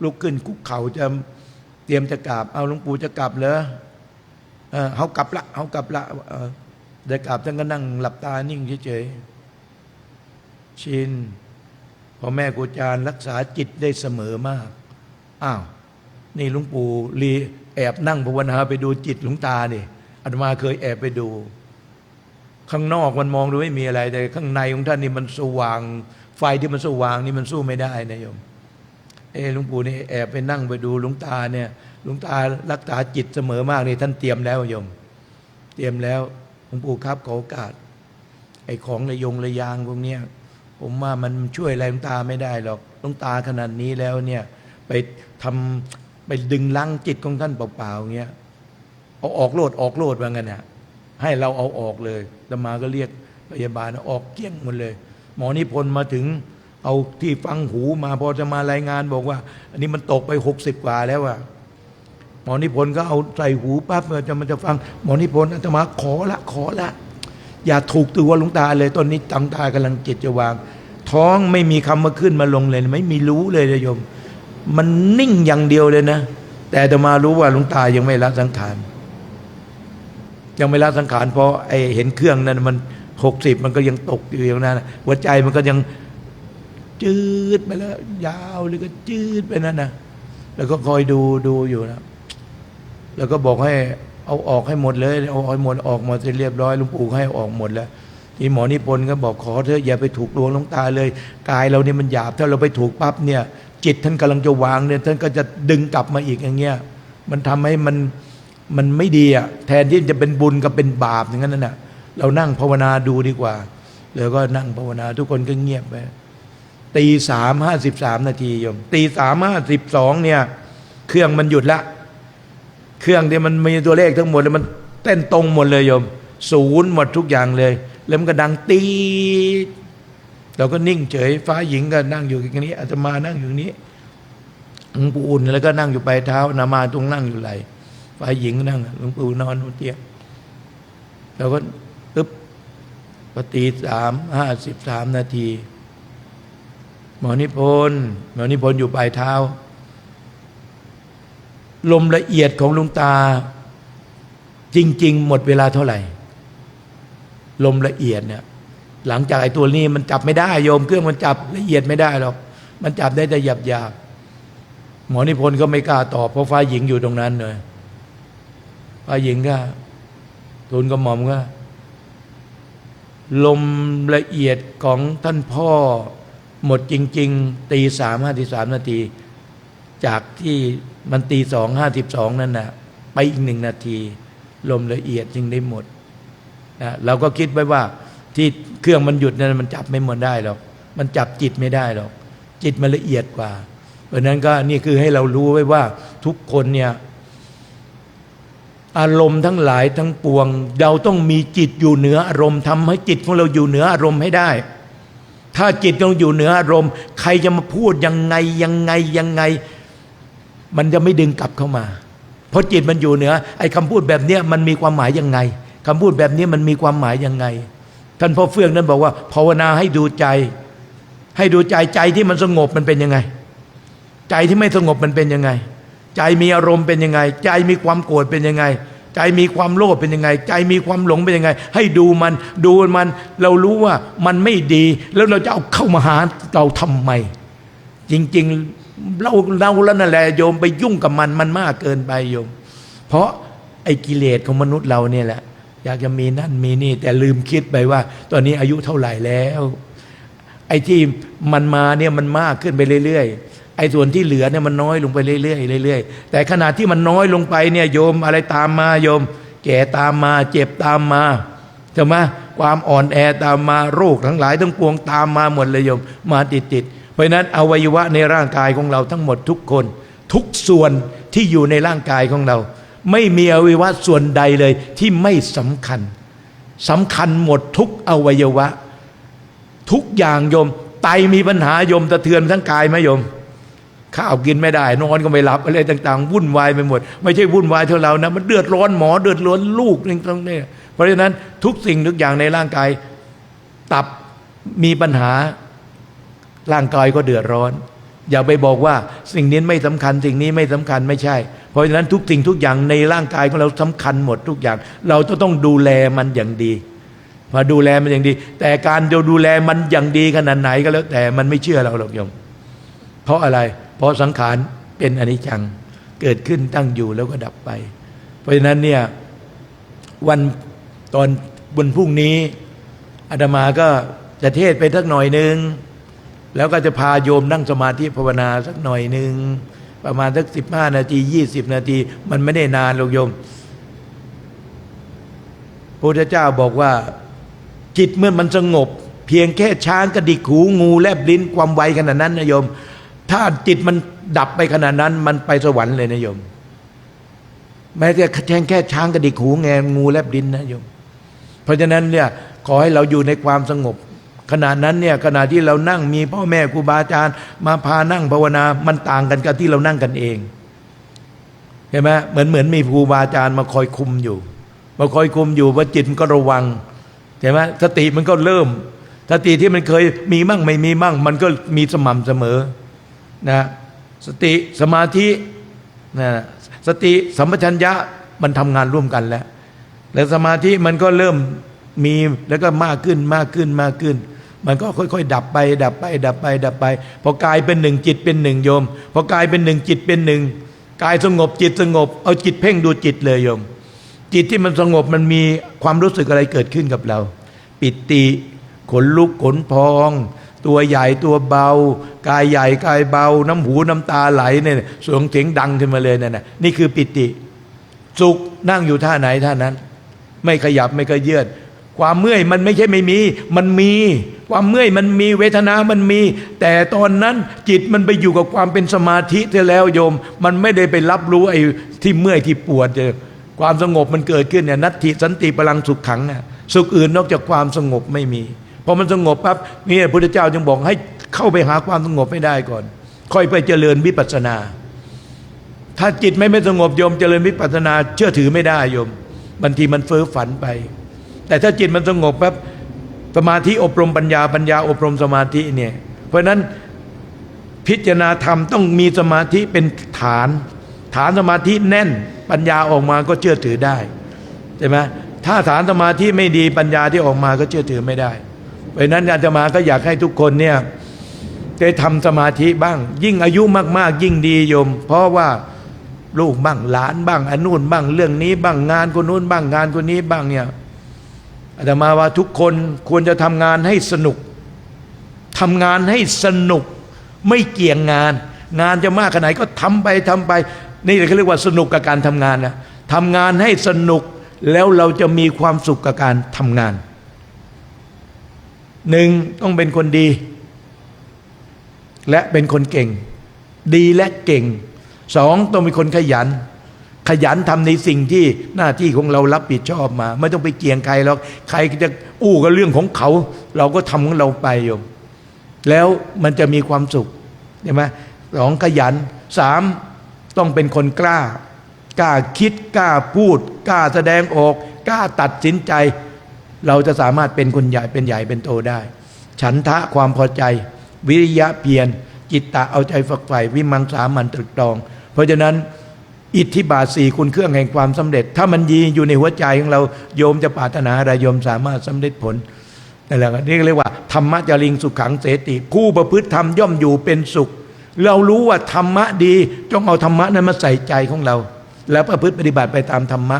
S1: ลุกขึ้นคุกเข่าจะเตรียมจะกราบเอาหลวงปู่จะกลับเหรอเขากลับละได้กลับท่านก็นั่งหลับตานิ่งเฉยๆชินพอแม่ครูอาจารย์รักษาจิตได้เสมอมากอ้าวนี่หลวงปู่ลีแอบนั่งภาวนาไปดูจิตหลวงตานี่อาตมาเคยแอบไปดูข้างนอกมันมองดูไม่มีอะไรแต่ข้างในของท่านนี่มันสว่างไฟที่มันสว่างนี่มันสู้ไม่ได้นะโยมหลวงปู่นี่แอบไปนั่งไปดูหลวงตาเนี่ยหลวงตารักษาจิตเสมอมากนี่ท่านเตรียมแล้วโยมเตรียมแล้วหลวงปู่ครับขอโอกาสไอ้ของระยางพวกเนี้ยผมว่ามันช่วยอะไรหลวงตาไม่ได้หรอกหลวงตาขนาดนี้แล้วเนี่ยไปดึงลังจิตของท่านเปล่าๆเงี้ยเอาออกโลดว่างั้นน่ะให้เราเอาออกเลยอาตมาก็เรียกพยาบาลออกเกลี้ยงหมดเลยหมอนิพนธ์มาถึงเอาที่ฟังหูมาพอจะมารายงานบอกว่าอันนี้มันตกไป60 กว่าแล้วอะหมอนิพนธ์ก็เอาใส่หูปั๊บมันจะฟังหมอนิพนธ์อาตมาขอละอย่าถูกตัวหลวงตาเลยตอนนี้ตั้งตากำลังจิตจะวางท้องไม่มีคำมาขึ้นมาลงเลยไม่มีรู้เลยโยมมันนิ่งอย่างเดียวเลยนะแต่อาตมารู้ว่าหลวงตายังไม่ละสังขารเพราะไอเห็นเครื่องนั้นมัน60มันก็ยังตกอยู่อย่างนั้นหัวใจมันก็ยังจืดไปแล้วยาวหรือก็จืดไปนั่นนะแล้วก็คอยดูอยู่นะแล้วก็บอกให้เอาออกให้หมดเลยเอาให้หมดออกหมดเสร็จเรียบร้อยหลวงปู่ให้ออกหมดแล้วที่หมอนิพนธ์ก็บอกขอเถอะอย่าไปถูกลวงหลวงตาเลยกายเราเนี่ยมันหยาบถ้าเราไปถูกปั๊บเนี่ยจิตท่านกำลังจะวางเนี่ยท่านก็จะดึงกลับมาอีกอย่างเงี้ยมันทำให้มันไม่ดีอ่ะแทนที่จะเป็นบุญกับเป็นบาปอย่างนั้นน่ะเรานั่งภาวนาดูดีกว่าแล้วก็นั่งภาวนาทุกคนก็เงียบไป3:53 นาทีโยม3:52เนี่ยเครื่องมันหยุดละเครื่องที่มันมีตัวเลขทั้งหมดแล้วมันเต้นตรงหมดเลยโยมศูนย์หมดทุกอย่างเลยแล้วมันก็ดังตีเราก็นิ่งเฉยฟ้าหญิงก็นั่งอยู่อย่างนี้อาตมานั่งอยู่นี้หลวงปู่อุ่นแล้วก็นั่งอยู่ปลายเท้านามาตรงนั่งอยู่ไหลฟ้าหญิงนั่งหลวงปู่นอนบนเตียงเราก็ตึ๊บพอ3:53 นาทีหมอนิพนธ์อยู่ปลายเท้าลมละเอียดของหลวงตาจริงๆหมดเวลาเท่าไหร่ลมละเอียดเนี่ยหลังจากไอ้ตัวนี้มันจับไม่ได้โยมเครื่องมันจับละเอียดไม่ได้หรอกมันจับได้แต่หยาบหมอนิพนธ์ก็ไม่กล้าตอบเพราะฟ้าหญิงอยู่ตรงนั้นเลยฟ้าหญิงก็ทูลกระหม่อมก็ลมละเอียดของท่านพ่อหมดจริงๆ3:53 นาทีจากที่มัน2:52นั่นน่ะไปอีก1 นาทีลมละเอียดจึงได้หมดนะเราก็คิดไว้ว่าที่เครื่องมันหยุดนั้นมันจับไม่หมดได้หรอกมันจับจิตไม่ได้หรอกจิตมันละเอียดกว่าเพราะนั้นก็นี่คือให้เรารู้ไว้ว่าทุกคนเนี่ยอารมณ์ทั้งหลายทั้งปวงเราต้องมีจิตอยู่เหนืออารมณ์ทำให้จิตของเราอยู่เหนืออารมณ์ให้ได้ถ้าจิตเราอยู่เหนืออารมณ์ใครจะมาพูดยังไงมันจะไม่ดึงกลับเข้ามาเพราะจิตมันอยู่เหนือไอ้คำพูดแบบนี้มันมีความหมายยังไงคำพูดแบบนี้มันมีความหมายยังไงท่านพ่อเฟื่องนั้นบอกว่าภาวนาให้ดูใจใจที่มันสงบมันเป็นยังไงใจที่ไม่สงบมันเป็นยังไงใจมีอารมณ์เป็นยังไงใจมีความโกรธเป็นยังไงใจมีความโลภเป็นยังไงใจมีความหลงเป็นยังไงให้ดูมันเรารู้ว่ามันไม่ดีแล้วเราจะเอาเข้ามาหาเราทำไมจริงๆเราแล้วนั่นแหละโยมไปยุ่งกับมันมากเกินไปโยมเพราะไอ้กิเลสของมนุษย์เราเนี่ยแหละอยากจะมีนั่นมีนี่แต่ลืมคิดไปว่าตอนนี้อายุเท่าไหร่แล้วไอ้ที่มันมาเนี่ยมันมากขึ้นไปเรื่อยๆ ไอ้ส่วนที่เหลือเนี่ยมันน้อยลงไปเรื่อยๆเรื่อยๆแต่ขณะที่มันน้อยลงไปเนี่ยโยมอะไรตามมาโยมแก่ตามมาเจ็บตามมาใช่ไหมความอ่อนแอตามมาโรคทั้งหลายทั้งปวงตามมาหมดเลยโยมมาติดเพราะนั้นอวัยวะในร่างกายของเราทั้งหมดทุกคนทุกส่วนที่อยู่ในร่างกายของเราไม่มีอวัยวะส่วนใดเลยที่ไม่สำคัญหมดทุกอวัยวะทุกอย่างโยมไตมีปัญหาโยมสะเทือนทั้งกายไหมโยมข้าวกินไม่ได้นอนก็ไม่หลับอะไรต่างๆวุ่นวายไปหมดไม่ใช่วุ่นวายเท่าเรานะมันเดือดร้อนหมอเดือดร้อนลูกอะไรต่างๆเพราะฉะนั้นทุกสิ่งทุกอย่างในร่างกายตับมีปัญหาร่างกายก็เดือดร้อนอย่าไปบอกว่าสิ่งนี้ไม่สำคัญสิ่งนี้ไม่สำคัญไม่ใช่เพราะฉะนั้นทุกสิ่งทุกอย่างในร่างกายของเราสำคัญหมดทุกอย่างเราต้องดูแลมันอย่างดีมาดูแลมันอย่างดีแต่การดูแลมันอย่างดีขนาดไหนก็แล้วแต่มันไม่เชื่อเราหรอกโยมเพราะอะไรเพราะสังขารเป็นอนิจจังเกิดขึ้นตั้งอยู่แล้วก็ดับไปเพราะฉะนั้นเนี่ยตอนบนพรุ่งนี้อาตมาก็จะเทศไปสักหน่อยนึงแล้วก็จะพาโยมนั่งสมาธิภาวนาสักหน่อยนึงประมาณสัก15 นาที20 นาทีมันไม่ได้นานหรอกโยมพระพุทธเจ้าบอกว่าจิตเมื่อมันสงบเพียงแค่ช้างกระดิกหูงูแลบลิ้นความไวขนาดนั้นนะโยมถ้าจิตมันดับไปขนาดนั้นมันไปสวรรค์เลยนะโยมแม้แต่แค่ช้างกระดิกหูงูแลบลิ้นนะโยมเพราะฉะนั้นเนี่ยขอให้เราอยู่ในความสงบขณะนั้นเนี่ยขณะที่เรานั่งมีพ่อแม่ครูบาอาจารย์มาพานั่งภาวนามันต่างกันกับที่เรานั่งกันเองเห็นไหมเหมือนมีครูบาอาจารย์มาคอยคุมอยู่ว่าจิตมันก็ระวังเห็นไหมสติมันก็เริ่มสติที่มันเคยมีมั่งไม่มีมั่งมันก็มีสม่ำเสมอนะสติสมาธินะสติสัมปชัญญะมันทำงานร่วมกันแล้วสมาธิมันก็เริ่มมีแล้วก็มากขึ้นมันก็ค่อยๆดับไปพอกายเป็นหนึ่งจิตเป็นหนึ่งโยมพอกายเป็นหนึ่งจิตเป็นหนึ่งกายสงบจิตสงบเอาจิตเพ่งดูจิตเลยโยมจิตที่มันสงบมันมีความรู้สึกอะไรเกิดขึ้นกับเราปิติขนลุกขนพองตัวใหญ่ตัวเบากายใหญ่กายเบาน้ำหูน้ำตาไหลเนี่ยเสียงดังขึ้นมาเลยนั่นน่ะนี่คือปิติสุขนั่งอยู่ท่าไหนท่านั้นไม่ขยับไม่กระเยือนความเมื่อยมันไม่ใช่ไม่มีมันมีความเมื่อยมันมีเวทนามันมีแต่ตอนนั้นจิตมันไปอยู่กับความเป็นสมาธิเสียแล้วโยมมันไม่ได้ไปรับรู้ไอ้ที่เมื่อยที่ปวดความสงบมันเกิดขึ้นเนี่ยนัตถิสันติพลังสุขขังเนี่ยสุขอื่นนอกจากความสงบไม่มีพอมันสงบปั๊บนี่พระพุทธเจ้าจึงบอกให้เข้าไปหาความสงบให้ได้ก่อนค่อยไปเจริญวิปัสสนาถ้าจิตไม่สงบโยมเจริญวิปัสสนาเชื่อถือไม่ได้โยมบางทีมันเฟ้อฝันไปแต่ถ้าจิตมันสงบปั๊บสมาธิอบรมปัญญาอบรมสมาธิเนี่ยเพราะนั้นพิจารณาธรรมต้องมีสมาธิเป็นฐานสมาธิแน่นปัญญาออกมาก็เชื่อถือได้ใช่ไหมถ้าฐานสมาธิไม่ดีปัญญาที่ออกมาก็เชื่อถือไม่ได้เพราะนั้นอาตมาก็อยากให้ทุกคนเนี่ยได้ทำสมาธิบ้างยิ่งอายุมากๆยิ่งดีโยมเพราะว่าลูกบ้างหลานบ้างอันนู่นบ้างเรื่องนี้บ้างงานคนนู้นบ้างงานคนนี้บ้างเนี่ยอาตมาว่าทุกคนควรจะทำงานให้สนุกไม่เกี่ยงงานจะมากขนาดไหนก็ทำไปนี่เขาเรียกว่าสนุกกับการทำงานนะทำงานให้สนุกแล้วเราจะมีความสุขกับการทำงานหนึ่งต้องเป็นคนดีและเป็นคนเก่งดีและเก่งสองต้องเป็นคนขยันทำในสิ่งที่หน้าที่ของเรารับผิดชอบมาไม่ต้องไปเกี่ยงใครหรอกใครจะอู้กับเรื่องของเขาเราก็ทำของเราไปโยมแล้วมันจะมีความสุขใช่ไหมสองขยันสามต้องเป็นคนกล้าคิดกล้าพูดกล้าแสดงออกกล้าตัดสินใจเราจะสามารถเป็นคนใหญ่เป็นโตได้ฉันทะความพอใจวิริยะเพียรจิตตะเอาใจฝักใฝ่วิมังสามันตรึกตรองเพราะฉะนั้นอิทธิบาท4คุณเครื่องแห่งความสำเร็จถ้ามันยีอยู่ในหัวใจของเราโยมจะปรารถนาอะไรโยมสามารถสำเร็จผลนั่นแหละนี่เรียกว่าธรรมะจริงสุขขังเสติผู้ประพฤติธรรมย่อมอยู่เป็นสุขเรารู้ว่าธรรมะดีจงเอาธรรมะนั้นมาใส่ใจของเราแล้วประพฤติปฏิบัติไปตามธรรมะ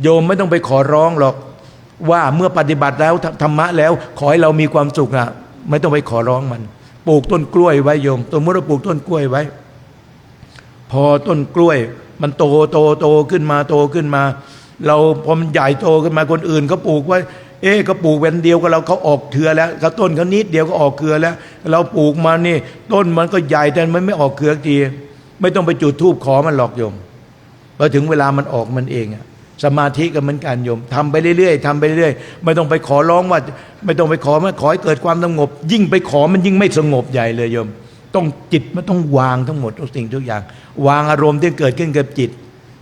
S1: โยมไม่ต้องไปขอร้องหรอกว่าเมื่อปฏิบัติแล้วธรรมะแล้วขอให้เรามีความสุขนะไม่ต้องไปขอร้องมันป ปลูกต้นกล้วยไว้โยมสมมติเราปลูกต้นกล้วยไว้พอต้นกล้วยมันโตขึ้นมาโตขึ้นมาเราพอมันใหญ่โตขึ้นมาคนอื่นเขาปลูกไว้เขาปลูกเป็นเดียวกับเราเขาออกเครือแล้วเขาต้นเขานิดเดียวก็ออกเครือแล้วเราปลูกมานี่ต้นมันก็ใหญ่แต่มันไม่ออกเครือทีไม่ต้องไปจุดธูปขอมันหรอกโยมพอถึงเวลามันออกมันเองสมาธิก็เหมือนกันโยมทำไปเรื่อยๆทำไปเรื่อยๆไม่ต้องไปขอร้องว่าไม่ต้องไปขอมันขอให้เกิดความสงบยิ่งไปขอมันยิ่งไม่สงบใหญ่เลยโยมต้องจิตมันต้องวางทั้งหมดทุกสิ่งทุกอย่างวางอารมณ์ที่เกิดขึ้นกับจิต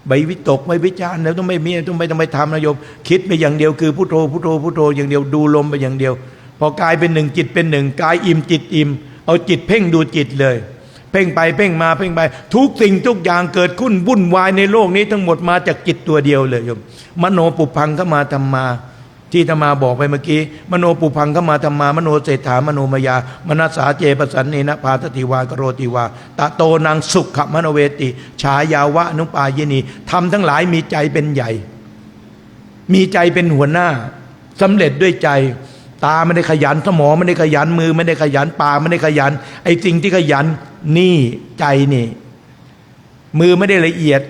S1: ใบวิตกไม่วิจารณ์แล้วต้องไม่มีต้องไม่ทำนะโยมคิดไปอย่างเดียวคือพุทโธพุทโธพุทโธอย่างเดียวดูลมไปอย่างเดียวพอกายเป็นหนึ่งจิตเป็นหนึ่งกายอิ่มจิตอิ่มเอาจิตเพ่งดูจิตเลยเพ่งไปเพ่งมาเพ่งไปทุกสิ่งทุกอย่างเกิดขึ้นวุ่นวายในโลกนี้ทั้งหมดมาจากจิตตัวเดียวเลยโยมมโนปุพังเข้ามาธรรมาที่ธรรมาบอกไปเมื่อกี้มโนปุพังเข้ามามามโนเศรษฐามโนมยามนัสสาเจปสันเนนะพาตติวากโรติวาตะโตนางสุขมโนเวติฉายาวะนุปายนีทำทั้งหลายมีใจเป็นใหญ่มีใจเป็นหัวหน้าสำเร็จด้วยใจตาไม่ได้ขยันสมองไม่ได้ขยันมือไม่ได้ขยันปากไม่ได้ขยันไอ้สิ่งที่ขยันนี่ใจนี่มือไม่ได้ละเอียด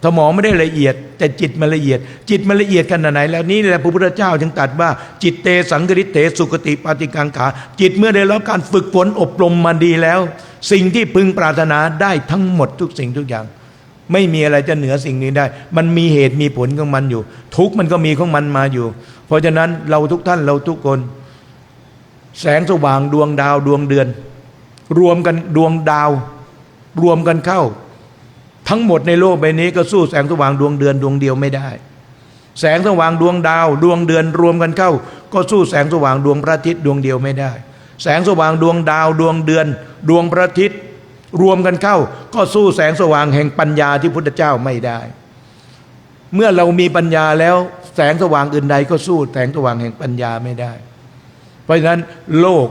S1: สมองไม่ได้ละเอียดแต่จิตมันละเอียดจิตมันละเอียดขนาดไหนแล้วนี่แหละพระพุทธเจ้าจึงตรัสว่าจิตเตสังกฤตเตสุคติปาติกังขาจิตเมื่อได้รับการฝึกฝนอบรมมาดีแล้วสิ่งที่พึงปรารถนาได้ทั้งหมดทุกสิ่งทุกอย่างไม่มีอะไรจะเหนือสิ่งนี้ได้มันมีเหตุมีผลของมันอยู่ทุกมันก็มีของมันมาอยู่เพราะฉะนั้นเราทุกท่านเราทุกคนแสงสว่างดวงดาวดวงเดือนรวมกันดวงดาวรวมกันเข้าทั้งหมดในโลกใบนี้ก็สู้แสงสว่างดวงเดือนดวงเดียวไม่ได้แสงสว่างดวงดาวดวงเดือนรวมกันเข้าก็สู้แสงสว่างดวงพระอาทิตย์ดวงเดียวไม่ได้แสงสว่างดวงดาวดวงเดือนดวงพระอาทิตย์รวมกันเข้าก็สู้แสงสว่างแห่งปัญญาที่พุทธเจ้าไม่ได้เมื่อเรามีปัญญาแล้วแสงสว่างอื่นใดก็สู้แสงสว่างแห่งปัญญาไม่ได้เพราะฉะนั้นโลก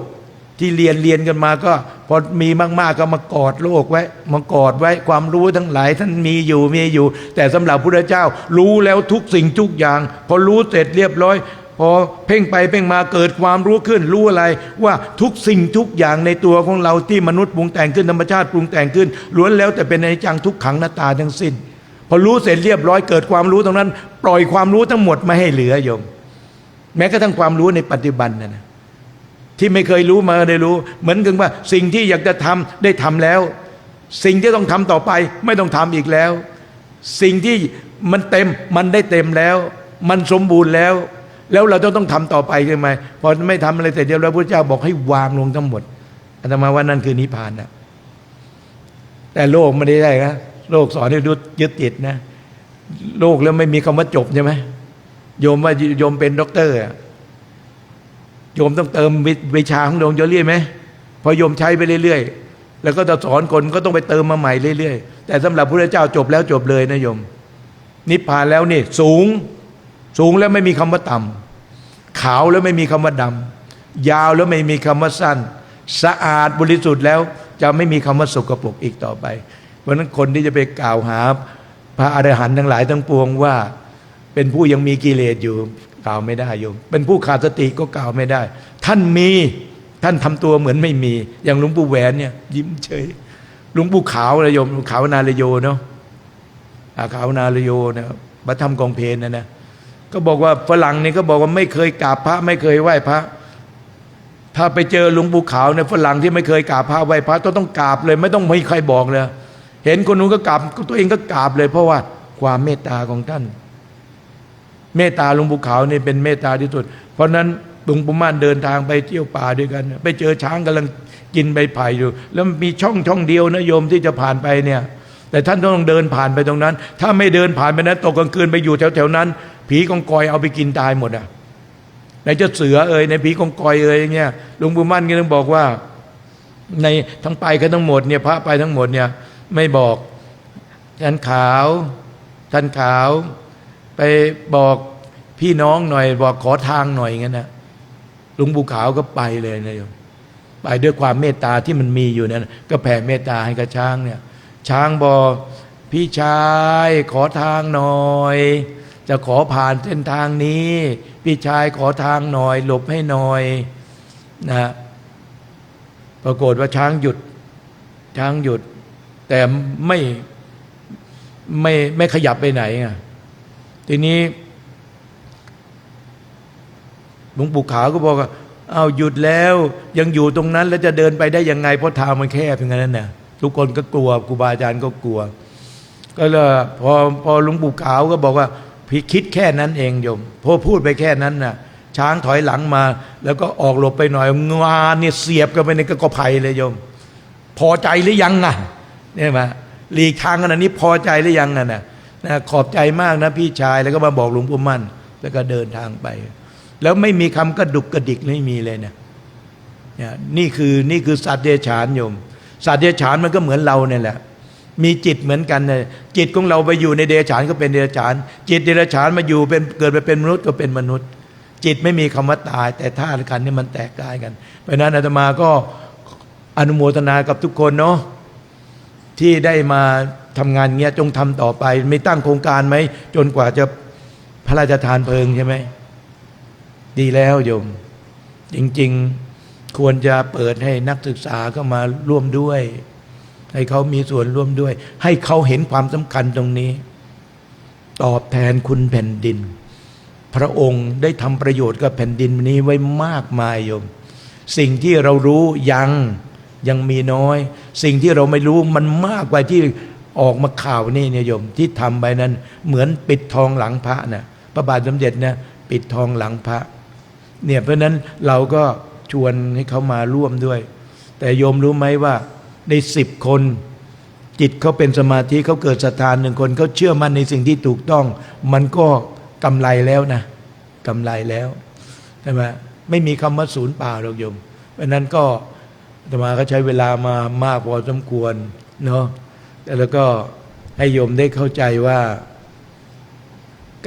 S1: ที่เรียนกันมาก็พอมีมากๆก็มากอดโลกไว้มากอดไว้ความรู้ทั้งหลายท่านมีอยู่แต่สำหรับพระพุทธเจ้ารู้แล้วทุกสิ่งทุกอย่างพอรู้เสร็จเรียบร้อยพอเพ่งไปเพ่งมาเกิดความรู้ขึ้นรู้อะไรว่าทุกสิ่งทุกอย่างในตัวของเราที่มนุษย์ปรุงแต่งขึ้นธรรมชาติปรุงแต่งขึ้นล้วนแล้วแต่เป็นอนิจจังทุกขังอนัตตาทั้งสิ้นพอรู้เสร็จเรียบร้อยเกิดความรู้ตรงนั้นปล่อยความรู้ทั้งหมดไม่ให้เหลือโยมแม้กระทั่งความรู้ในปัจจุบันนะที่ไม่เคยรู้มาได้รู้เหมือนกันว่าสิ่งที่อยากจะทำได้ทำแล้วสิ่งที่ต้องทำต่อไปไม่ต้องทำอีกแล้วสิ่งที่มันเต็มมันได้เต็มแล้วมันสมบูรณ์แล้วเราต้องทำต่อไปใช่ไหมพอไม่ทำอะไรเสร็จเดียวแล้วพระเจ้าบอกให้วางลงทั้งหมดอาตมาว่านั่นคือนิพพานนะแต่โลกไม่ได้นะโลกสอนให้ยึดติดนะโลกแล้วไม่มีคำว่าจบใช่ไหมโยมว่าโยมเป็นด็อกเตอร์โยมต้องเติมวิชาของโยมเรื่อยไหมพอโยมใช้ไปเรื่อยๆแล้วก็จะสอนคนก็ต้องไปเติมมาใหม่เรื่อยๆแต่สำหรับพระเจ้าจบแล้วจบเลยนะโยมนิพพานแล้วนี่สูงแล้วไม่มีคำว่าต่ำขาวแล้วไม่มีคำว่าดำยาวแล้วไม่มีคำว่าสั้นสะอาดบริสุทธิ์แล้วจะไม่มีคำว่าสกปรกอีกต่อไปเพราะฉะนั้นคนที่จะไปกล่าวหาพระอรหันต์ทั้งหลายทั้งปวงว่าเป็นผู้ยังมีกิเลสอยู่กล่าวไม่ได้โยมเป็นผู้ขาดสติก็กล่าวไม่ได้ท่านทำตัวเหมือนไม่มีอย่างหลวงปู่แหวนเนี่ยยิ้มเฉยหลวงปู่ขาวนะโยมขาวนาลโยเนาะขาวนาลโยนะพระธรรมกองเพลนนะก็บอกว่าฝรั่งนี่ก็บอกว่าไม่เคยกราบพระไม่เคยไหว้พระถ้าไปเจอหลวงปู่ขาวเนี่ยฝรั่งที่ไม่เคยกราบพระไหว้พระต้องกราบเลยไม่ต้องมีใครบอกเลยเห็นคนนู้นก็กราบตัวเองก็กราบเลยเพราะว่าความเมตตาของท่านเมตตาหลวงปู่ขาวนี่เป็นเมตตาที่สุดเพราะนั้นหลวงปู่ม่านเดินทางไปเที่ยวป่าด้วยกันไปเจอช้างกำลังกินใบไผ่อยู่แล้วมีช่องเดียวนะโยมที่จะผ่านไปเนี่ยแต่ท่านต้องเดินผ่านไปตรงนั้นถ้าไม่เดินผ่านไปนั้นตกกลางคืนไปอยู่แถวนั้นผีกองกอยเอาไปกินตายหมดในเจ้าเสือในผีกองกอยอย่างเงี้ยหลวงปู่มั่นก็ต้องบอกว่าในทั้งไปกันทั้งหมดเนี่ยพระไปทั้งหมดเนี่ยไม่บอกท่านขาวไปบอกพี่น้องหน่อยบอกขอทางหน่อยงั้นนะหลวงปู่ขาวก็ไปเลยนะโยมไปด้วยความเมตตาที่มันมีอยู่นั้นก็แผ่เมตตาให้กับช้างเนี่ยช้างบอกพี่ชายขอทางหน่อยจะขอผ่านเส้นทางนี้พี่ชายขอทางหน่อยหลบให้หน่อยนะ ปรากฏว่าช้างหยุดแต่ไม่ขยับไปไหนอ่ะทีนี้หลวงปู่ขาวก็บอกว่าเอาหยุดแล้วยังอยู่ตรงนั้นแล้วจะเดินไปได้ยังไงเพราะทางมันแคบอย่างนั้นน่ะทุกคนก็กลัวครูบาอาจารย์ก็กลัวก็เลยพอหลวงปู่ขาวก็บอกว่าพี่คิดแค่นั้นเองโยมพอพูดไปแค่นั้นน่ะช้างถอยหลังมาแล้วก็ออกหลบไปหน่อยงาเนี่ยเสียบกันไปในกอไผ่เลยโยมพอใจหรือยังอ่ะเนี่ยมาหลีกทางขนาดนี้พอใจหรือยังนะขอบใจมากนะพี่ชายแล้วก็มาบอกหลวงปู่มั่นแล้วก็เดินทางไปแล้วไม่มีคำกระดุกกระดิกไม่มีเลยนะนี่คือสัตว์เดรัจฉานโยมสัตว์เดรัจฉานมันก็เหมือนเราเนี่ยแหละมีจิตเหมือนกันนะจิตของเราไปอยู่ในเดรัจฉานก็เป็นเดรัจฉานจิตเดรัจฉานมาอยู่เป็นเกิดไปเป็นมนุษย์ก็เป็นมนุษย์จิตไม่มีคำว่าตายแต่ธาตุขันธ์นี่มันแตกกายกันเพราะนั้นอาตมาก็อนุโมทนากับทุกคนเนาะที่ได้มาทำงานเงี้ยจงทำต่อไปไม่ตั้งโครงการไหมจนกว่าจะพระราชทานเพลิงใช่ไหมดีแล้วโยมจริงๆควรจะเปิดให้นักศึกษาเข้ามาร่วมด้วยให้เขามีส่วนร่วมด้วยให้เขาเห็นความสำคัญตรงนี้ตอบแทนคุณแผ่นดินพระองค์ได้ทำประโยชน์กับแผ่นดินนี้ไว้มากมายโยมสิ่งที่เรารู้ยังมีน้อยสิ่งที่เราไม่รู้มันมากกว่าที่ออกมาข่าวนี่เนี่ยโยมที่ทำไปนั้นเหมือนปิดทองหลังพระนะพระบาทสมเด็จนะปิดทองหลังพระเนี่ยเพราะนั้นเราก็ชวนให้เขามาร่วมด้วยแต่โยมรู้ไหมว่าใน10 คนจิตเขาเป็นสมาธิเขาเกิดศรัทธา1 คนเขาเชื่อมั่นในสิ่งที่ถูกต้องมันก็กำไรแล้วนะกำไรแล้วใช่ไหมไม่มีคำว่าศูนย์เปล่าหรอกโยมเพราะนั้นก็อาตมาก็ใช้เวลามามากพอสมควรเนาะแล้วก็ให้โยมได้เข้าใจว่า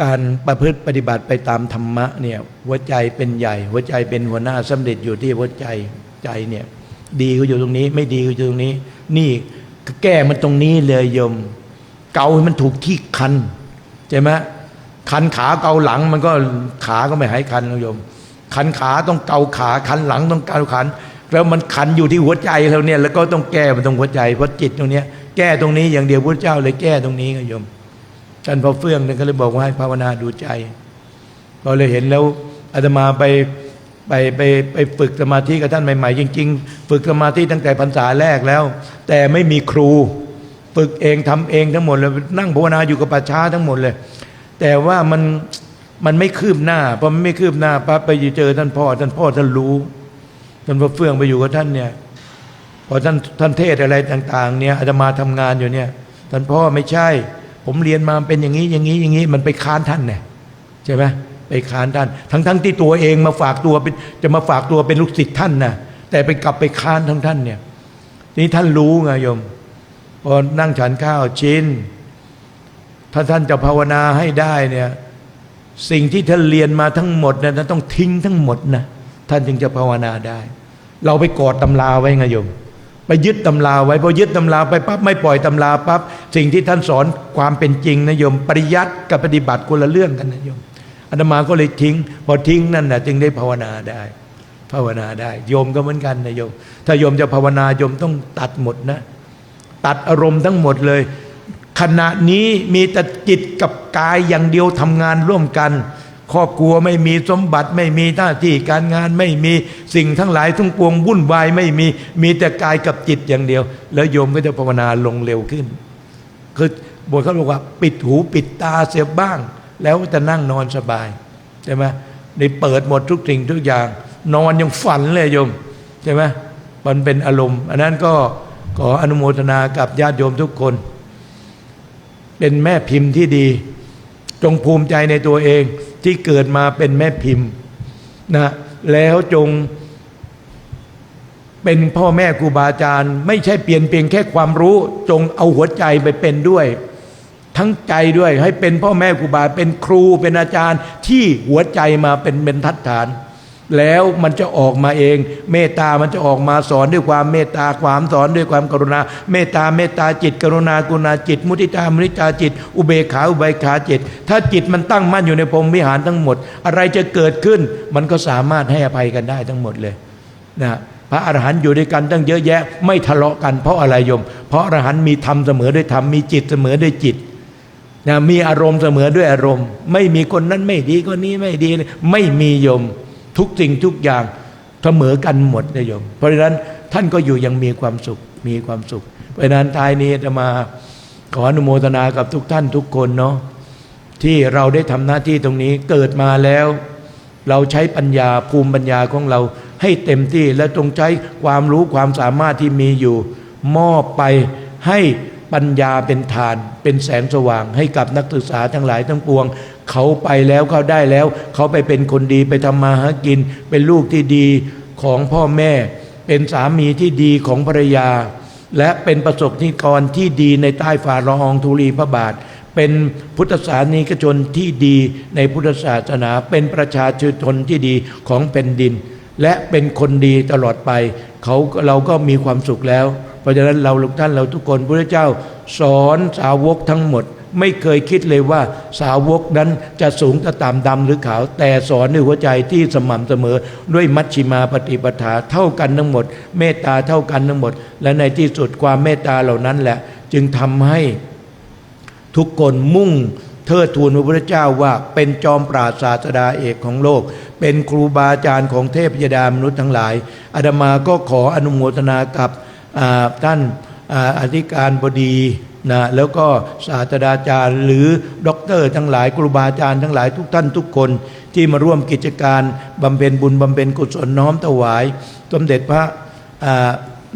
S1: การประพฤติปฏิบัติไปตามธรรมะเนี่ยหัวใจเป็นใหญ่หัวใจเป็นหัวหน้าสำเร็จอยู่ที่หัวใจเนี่ยดีก็อยู่ตรงนี้ไม่ดีก็อยู่ตรงนี้นี่แก้มันตรงนี้เลยโยมเกาให้มันถูกที่คันใช่ไหมคันขาเกาหลังมันก็ขาก็ไม่หายคันโยมคันขาต้องเกาขาคันหลังต้องเกาขันแล้วมันคันอยู่ที่หัวใจเราเนี่ยแล้วก็ต้องแก้มันตรงหัวใจเพราะจิตตรงนี้แก้ตรงนี้อย่างเดียวพระเจ้าเลยแก้ตรงนี้โยมท่านพอเฟื่องเนี่ยก็เลยบอกว่าให้ภาวนาดูใจพอเลยเห็นแล้วอาตมาไปฝึกสมาธิกับท่านใหม่ๆจริงๆฝึกสมาธิตั้งแต่พรรษาแรกแล้วแต่ไม่มีครูฝึกเองทำเองทั้งหมดเลยนั่งภาวนาอยู่กับป่าช้าทั้งหมดเลยแต่ว่ามันไม่คืบหน้าพอมันไม่คืบหน้าปั๊บไปเจอท่านพ่อท่านรู้ท่านพอเฟื่องไปอยู่กับท่านเนี่ยพอท่านเทศอะไรต่างๆเนี่ยอาตมาทำงานอยู่เนี่ยท่านพ่อไม่ใช่ผมเรียนมาเป็นอย่างนี้มันไปค้านท่านเนี่ยใช่ไหมไปค้านท่านทั้งที่ตัวเองมาฝากตัวเป็นจะมาฝากตัวเป็นลูกศิษย์ท่านนะแต่ไปกลับไปค้านท่านเนี่ยนี่ท่านรู้ไงโยมพอนั่งฉันข้าวชินถ้าท่านจะภาวนาให้ได้เนี่ยสิ่งที่ท่านเรียนมาทั้งหมดเนี่ยต้องทิ้งทั้งหมดนะท่านจึงจะภาวนาได้เราไปกอดตำราไว้ไงโยมไปยึดตำราไว้พอยึดตำราไปปั๊บไม่ปล่อยตำราปั๊บสิ่งที่ท่านสอนความเป็นจริงนะโยมปริยัติกับปฏิบัติคนละเรื่องกันนะโยมอาตมาก็เลยทิ้งพอทิ้งนั่นนะจึงได้ภาวนาได้โยมก็เหมือนกันนะโยมถ้าโยมจะภาวนาโยมต้องตัดหมดนะตัดอารมณ์ทั้งหมดเลยขณะนี้มีแต่จิตกับกายอย่างเดียวทำงานร่วมกันครอบครัวไม่มีสมบัติไม่มีหน้าที่การงานไม่มีสิ่งทั้งหลายทั้งปวงวุ่นวายไม่มีแต่กายกับจิตอย่างเดียวแล้วโยมก็จะภาวนาลงเร็วขึ้นคือบทเขาบอกว่าปิดหูปิดตาเสียบ้างแล้วจะนั่งนอนสบายใช่ไหมได้เปิดหมดทุกสิ่งทุกอย่างนอนยังฝันเลยโยมใช่ไหมมันเป็นอารมณ์อันนั้นก็ขออนุโมทนากับญาติโยมทุกคนเป็นแม่พิมพ์ที่ดีจงภูมิใจในตัวเองที่เกิดมาเป็นแม่พิมพ์นะแล้วจงเป็นพ่อแม่ครูบาอาจารย์ไม่ใช่เปลี่ยนเพียงแค่ความรู้จงเอาหัวใจไปเป็นด้วยทั้งใจด้วยให้เป็นพ่อแม่ครูบาเป็นครูเป็นอาจารย์ที่หัวใจมาเป็นบรรทัดฐานแล้วมันจะออกมาเองเมตตามันจะออกมาสอนด้วยความเมตตาความสอนด้วยความกรุณาเมตตาจิตกรุณาจิตมุทิตาจิตอุเบกขาจิตถ้าจิตมันตั้งมั่นอยู่ในพรหมวิหารทั้งหมดอะไรจะเกิดขึ้นมันก็สามารถให้อภัยกันได้ทั้งหมดเลยนะ พระอรหันต์อยู่ด้วยกันตั้งเยอะแยะไม่ทะเลาะกันเพราะอะไรโยมเพราะอรหันต์มีธรรมเสมอด้วยธรรมมีจิตเสมอด้วยจิตนะมีอารมณ์เสมอด้วยอารมณ์ไม่มีคนนั้นไม่ดีคนนี้ไม่ดีไม่มีโยมทุกสิ่งทุกอย่างเสมอกันหมดนะโยมเพราะฉะนั้นท่านก็อยู่ยังมีความสุขมีความสุขเพราะฉะนั้นท้ายนี้จะมาขออนุโมทนากับทุกท่านทุกคนเนาะที่เราได้ทำหน้าที่ตรงนี้เกิดมาแล้วเราใช้ปัญญาภูมิปัญญาของเราให้เต็มที่และจงใช้ความรู้ความสามารถที่มีอยู่มอบไปให้ปัญญาเป็นฐานเป็นแสงสว่างให้กับนักศึกษาทั้งหลายทั้งปวงเขาไปแล้วเขาได้แล้วเขาไปเป็นคนดีไปทำมาหากินเป็นลูกที่ดีของพ่อแม่เป็นสามีที่ดีของภรรยาและเป็นประสบนิกรที่ดีในใต้ฝ่าละอองธุลีพระบาทเป็นพุทธศาสนิกชนที่ดีในพุทธศาสนาเป็นประชาชนที่ดีของแผ่นดินและเป็นคนดีตลอดไปเราก็มีความสุขแล้วเพราะฉะนั้นเราทุกท่านเราทุกคนพระเจ้าสอนสาวกทั้งหมดไม่เคยคิดเลยว่าสาวกนั้นจะสูงจะต่ำดำหรือขาวแต่สอนด้วยหัวใจที่สม่ำเสมอด้วยมัชฌิมาปฏิปทาเท่ากันทั้งหมดเมตตาเท่ากันทั้งหมดและในที่สุดความเมตตาเหล่านั้นแหละจึงทำให้ทุกคนมุ่งเทิดทูนพระพุทธเจ้าว่าเป็นจอมปราชญ์ศาสดาเอกของโลกเป็นครูบาอาจารย์ของเทพยดามนุษย์ทั้งหลายอาตมาก็ขออนุโมทนากับท่านอธิการบดีนะแล้วก็ศาสตราจารย์หรือด็อกเตอร์ทั้งหลายครูบาอาจารย์ทั้งหลายทุกท่านทุกคนที่มาร่วมกิจการบำเพ็ญบุญบำเพ็ญกุศลน้อมถวายสมเด็จพระ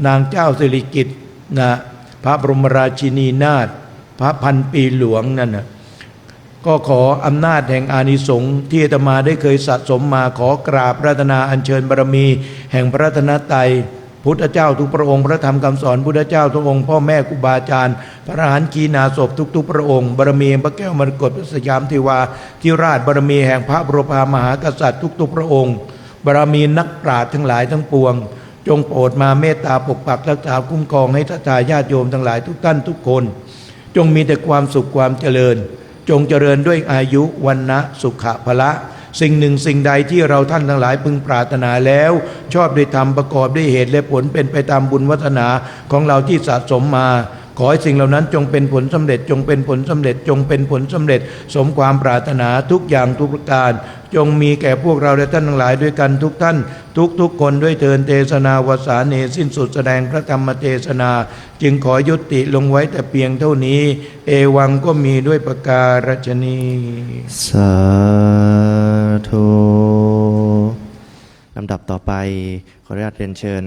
S1: นางเจ้าสิริกิติ์นะพระบรมราชินีนาถพระพันปีหลวงนั่นนะก็ขออำนาจแห่งอานิสงส์ที่อาตมาได้เคยสะสมมาขอกราบพระรัตนาอัญเชิญบารมีแห่งพระรัตนตรัยพุทธเจ้าทุกพระองค์พระธรรมคำสอนพุทธเจ้าทุกองค์พ่อแม่ครูบาอาจารย์พระอรหันต์ขีณาสพทุกๆพระองค์บารมีพระแก้วมรกตพระสยามเทวาธิราชบารมีแห่งพระบรมมหากษัตริย์ทุกๆพระองค์บารมีนักปราชญ์ทั้งหลายทั้งปวงจงโปรดมาเมตตาปกปักรักษาคุ้มครองให้ศรัทธาญาติโยมทั้งหลายทุกท่านทุกคนจงมีแต่ความสุขความเจริญจงเจริญด้วยอายุวันนะสุขะพละสิ่งหนึ่งสิ่งใดที่เราท่านทั้งหลายพึงปรารถนาแล้วชอบด้วยธรรมประกอบด้วยเหตุและผลเป็นไปตามบุญวัฒนาของเราที่สะสมมาขอให้สิ่งเหล่านั้นจงเป็นผลสำเร็จจงเป็นผลสำเร็จจงเป็นผลสำเร็จสมความปรารถนาทุกอย่างทุกประการจงมีแก่พวกเราและท่านทั้งหลายด้วยกันทุกท่านทุกคนด้วยเทินเทศนาวสาเนสิ้นสุดแสดงพระธรรมเทศนาจึงขอยุติลงไว้แต่เพียงเท่านี้เอวังก็มีด้วยประการฉนี้
S2: สาธุลำดับต่อไปขออนุญาตเรียนเชิญ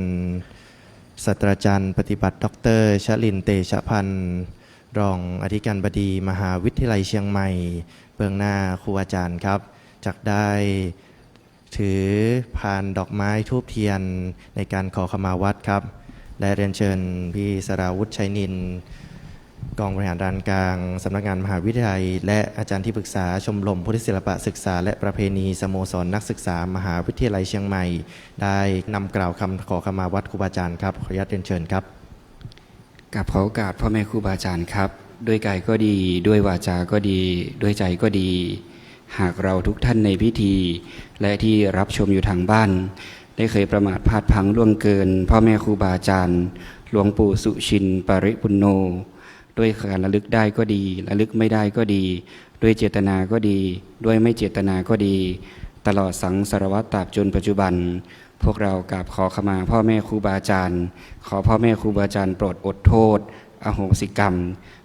S2: ศาสตราจารย์ปฏิบัติดร.ชลินเตชะพันธ์รองอธิการบดีมหาวิทยาลัยเชียงใหม่เบื้องหน้าครูอาจารย์ครับจักได้ถือพานดอกไม้ธูปเทียนในการขอขมาวัดครับและเรียนเชิญพี่สราวุฒิชัยนินกองบริหารด้านกลางสำนักงานมหาวิทยาลัยและอาจารย์ที่ปรึกษาชมรมพุทธศิลปะศึกษาและประเพณีสโมสรนักศึกษามหาวิทยาลัยเชียงใหม่ได้นำกล่าวคำขอขมาวัดครูบาอาจารย์ครับขออนุญาตเรียนเชิญครับ
S3: กราบขอโอกาสพ่อแม่ครูบาอาจารย์ครับด้วยกายก็ดีด้วยวาจาก็ดีด้วยใจก็ดีหากเราทุกท่านในพิธีและที่รับชมอยู่ทางบ้านได้เคยประมาทพลาดพลั้งล่วงเกินพ่อแม่ครูบาอาจารย์หลวงปู่สุชินปริปุณโญด้วยการระลึกได้ก็ดีระลึกไม่ได้ก็ดีด้วยเจตนาก็ดีด้วยไม่เจตนาก็ดีตลอดสังสารวัฏตราบจนปัจจุบันพวกเรากราบขอขมาพ่อแม่ครูบาอาจารย์ขอพ่อแม่ครูบาอาจารย์โปรดอดโทษอโหสิกรรม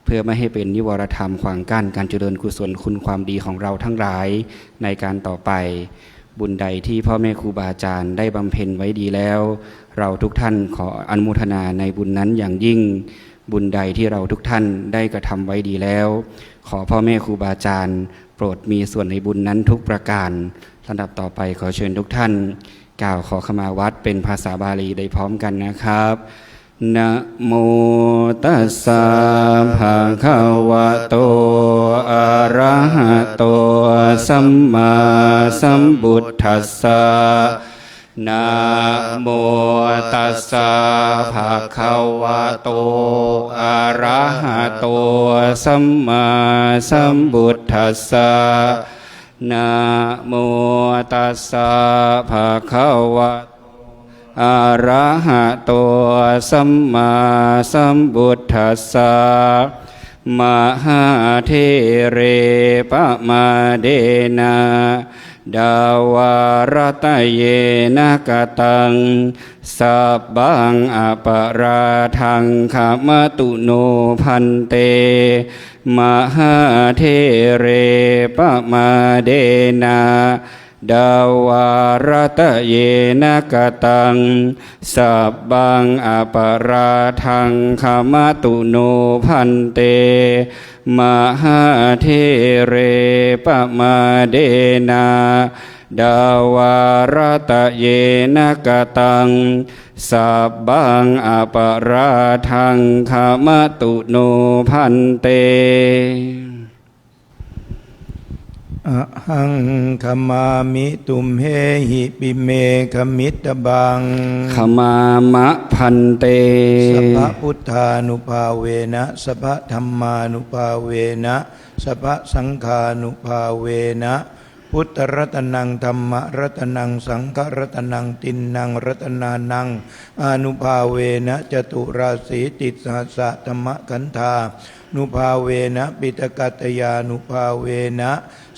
S3: เพื่อไม่ให้เป็นนิวรธรรมขวางกั้นการเจริญกุศลคุณความดีของเราทั้งหลายในการต่อไปบุญใดที่พ่อแม่ครูบาอาจารย์ได้บำเพ็ญไว้ดีแล้วเราทุกท่านขออนุโมทนาในบุญนั้นอย่างยิ่งบุญใดที่เราทุกท่านได้กระทำไว้ดีแล้วขอพ่อแม่ครูบาอาจารย์โปรดมีส่วนในบุญนั้นทุกประการลำดับต่อไปขอเชิญทุกท่านกล่าวขอขมาวัดเป็นภาษาบาลีได้พร้อมกันนะครับนะโมตัสสะภะคะวะโตอะระหะโตสัมมาสัมพุทธัสสะนะโมตัสสะภะคะวะโตอะระหะโตสัมมาสัมพุทธัสสะนะโมตัสสะภะคะวะ อะระหะโตสัมมาสัมพุทธัสสะมหาเทเรปะมาเดนะดาวารตะเยนะกตังสัพพังอปราทังขมตุโนพันเตมหาเทเรปะมาเดนะดาวารตะเยนะกตังสัพพังอปราทังขมตุโนพันเตมหาเทเรปะมาเดนะดาวารตะเยนะกตังสัพพังอปราทังขมตุโนพันเต
S1: อะหังขมามิตุมเหหิปิเมขมิตตบัง
S3: ขมามะพันเต
S1: สัพพพุทธานุภาเวนะสัพพธัมมานุภาเวนะสัพพสังฆานุภาเวนะพุทธรัตนังธัมมรัตนังสังฆรัตนังตินนังรัตนานังอนุภาเวนะจตุราสีติสหัสสะธรรมขันธานุภาเวนะปิตกัตยานุภาเวนะ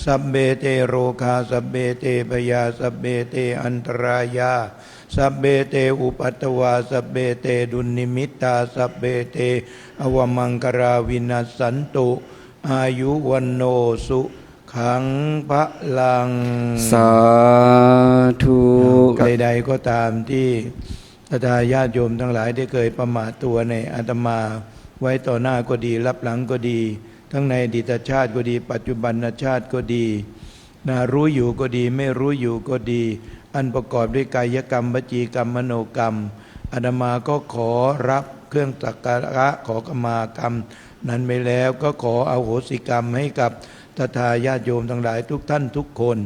S1: สัพเบเตโรคาสัพเบเตพยาสัพเบเตอันตรายาสัพเบเตอุปัตตวาสัพเบเตดุลนิมิตตาสัพเบเตอวมังกราวินัสสันตุอายุวันโนสุขังพระลัง
S3: สาธุ
S1: ใดๆก็ตามที่ศรัทธาญาติโยมทั้งหลายได้เคยประมาทตัวในอาตมาไว้ต่อหน้าก็ดีรับหลังก็ดีทั้งในอดีตชาติก็ดีปัจจุบันชาติก็ดีรู้อยู่ก็ดีไม่รู้อยู่ก็ดีอันประกอบด้วยกายกรรมวจีกรรมมโนกรรมอาตมาก็ขอรับเครื่องสักการะขอขมากรรมนั้นไปแล้วก็ขออโหสิกรรมให้กับศรัทธาญาติโยมทั้งหลายทุกท่านทุกคน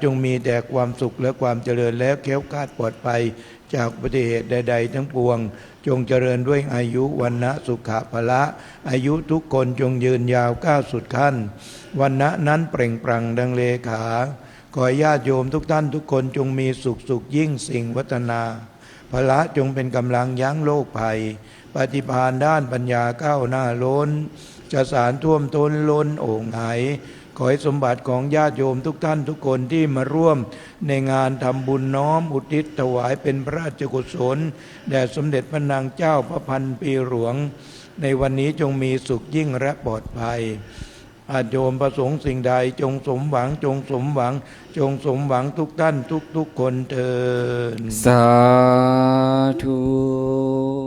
S1: จงมีแต่ความสุขและความเจริญแล้วแคล้วคลาดปลอดภัยจากอุบัติเหตุใดๆทั้งปวงจงเจริญด้วยอายุวรรณะสุขะพละอายุทุกคนจงยืนยาวก้าวสุดขั้นวรรณะนั้นเปล่งปลั่งดังเลขาขอญาติโยมทุกท่านทุกคนจงมีสุขยิ่งสิ่งวัฒนาพละจงเป็นกำลังยั้งโรคภัยปฏิภาณด้านปัญญาก้าวหน้าล้นจะสารท่วมท้นล้นโอ่งไหลขอให้สมบัติของญาติโยมทุกท่านทุกคนที่มาร่วมในงานทำบุญน้อมอุทิศถวายเป็นพระราชกุศลแด่สมเด็จพระนางเจ้าพระพันปีหลวงในวันนี้จงมีสุขยิ่งและปลอดภัยอาโยมประสงค์สิ่งใดจงสมหวังจงสมหวังจงสมหวังทุกท่านทุกคนเถิด
S3: สาธุ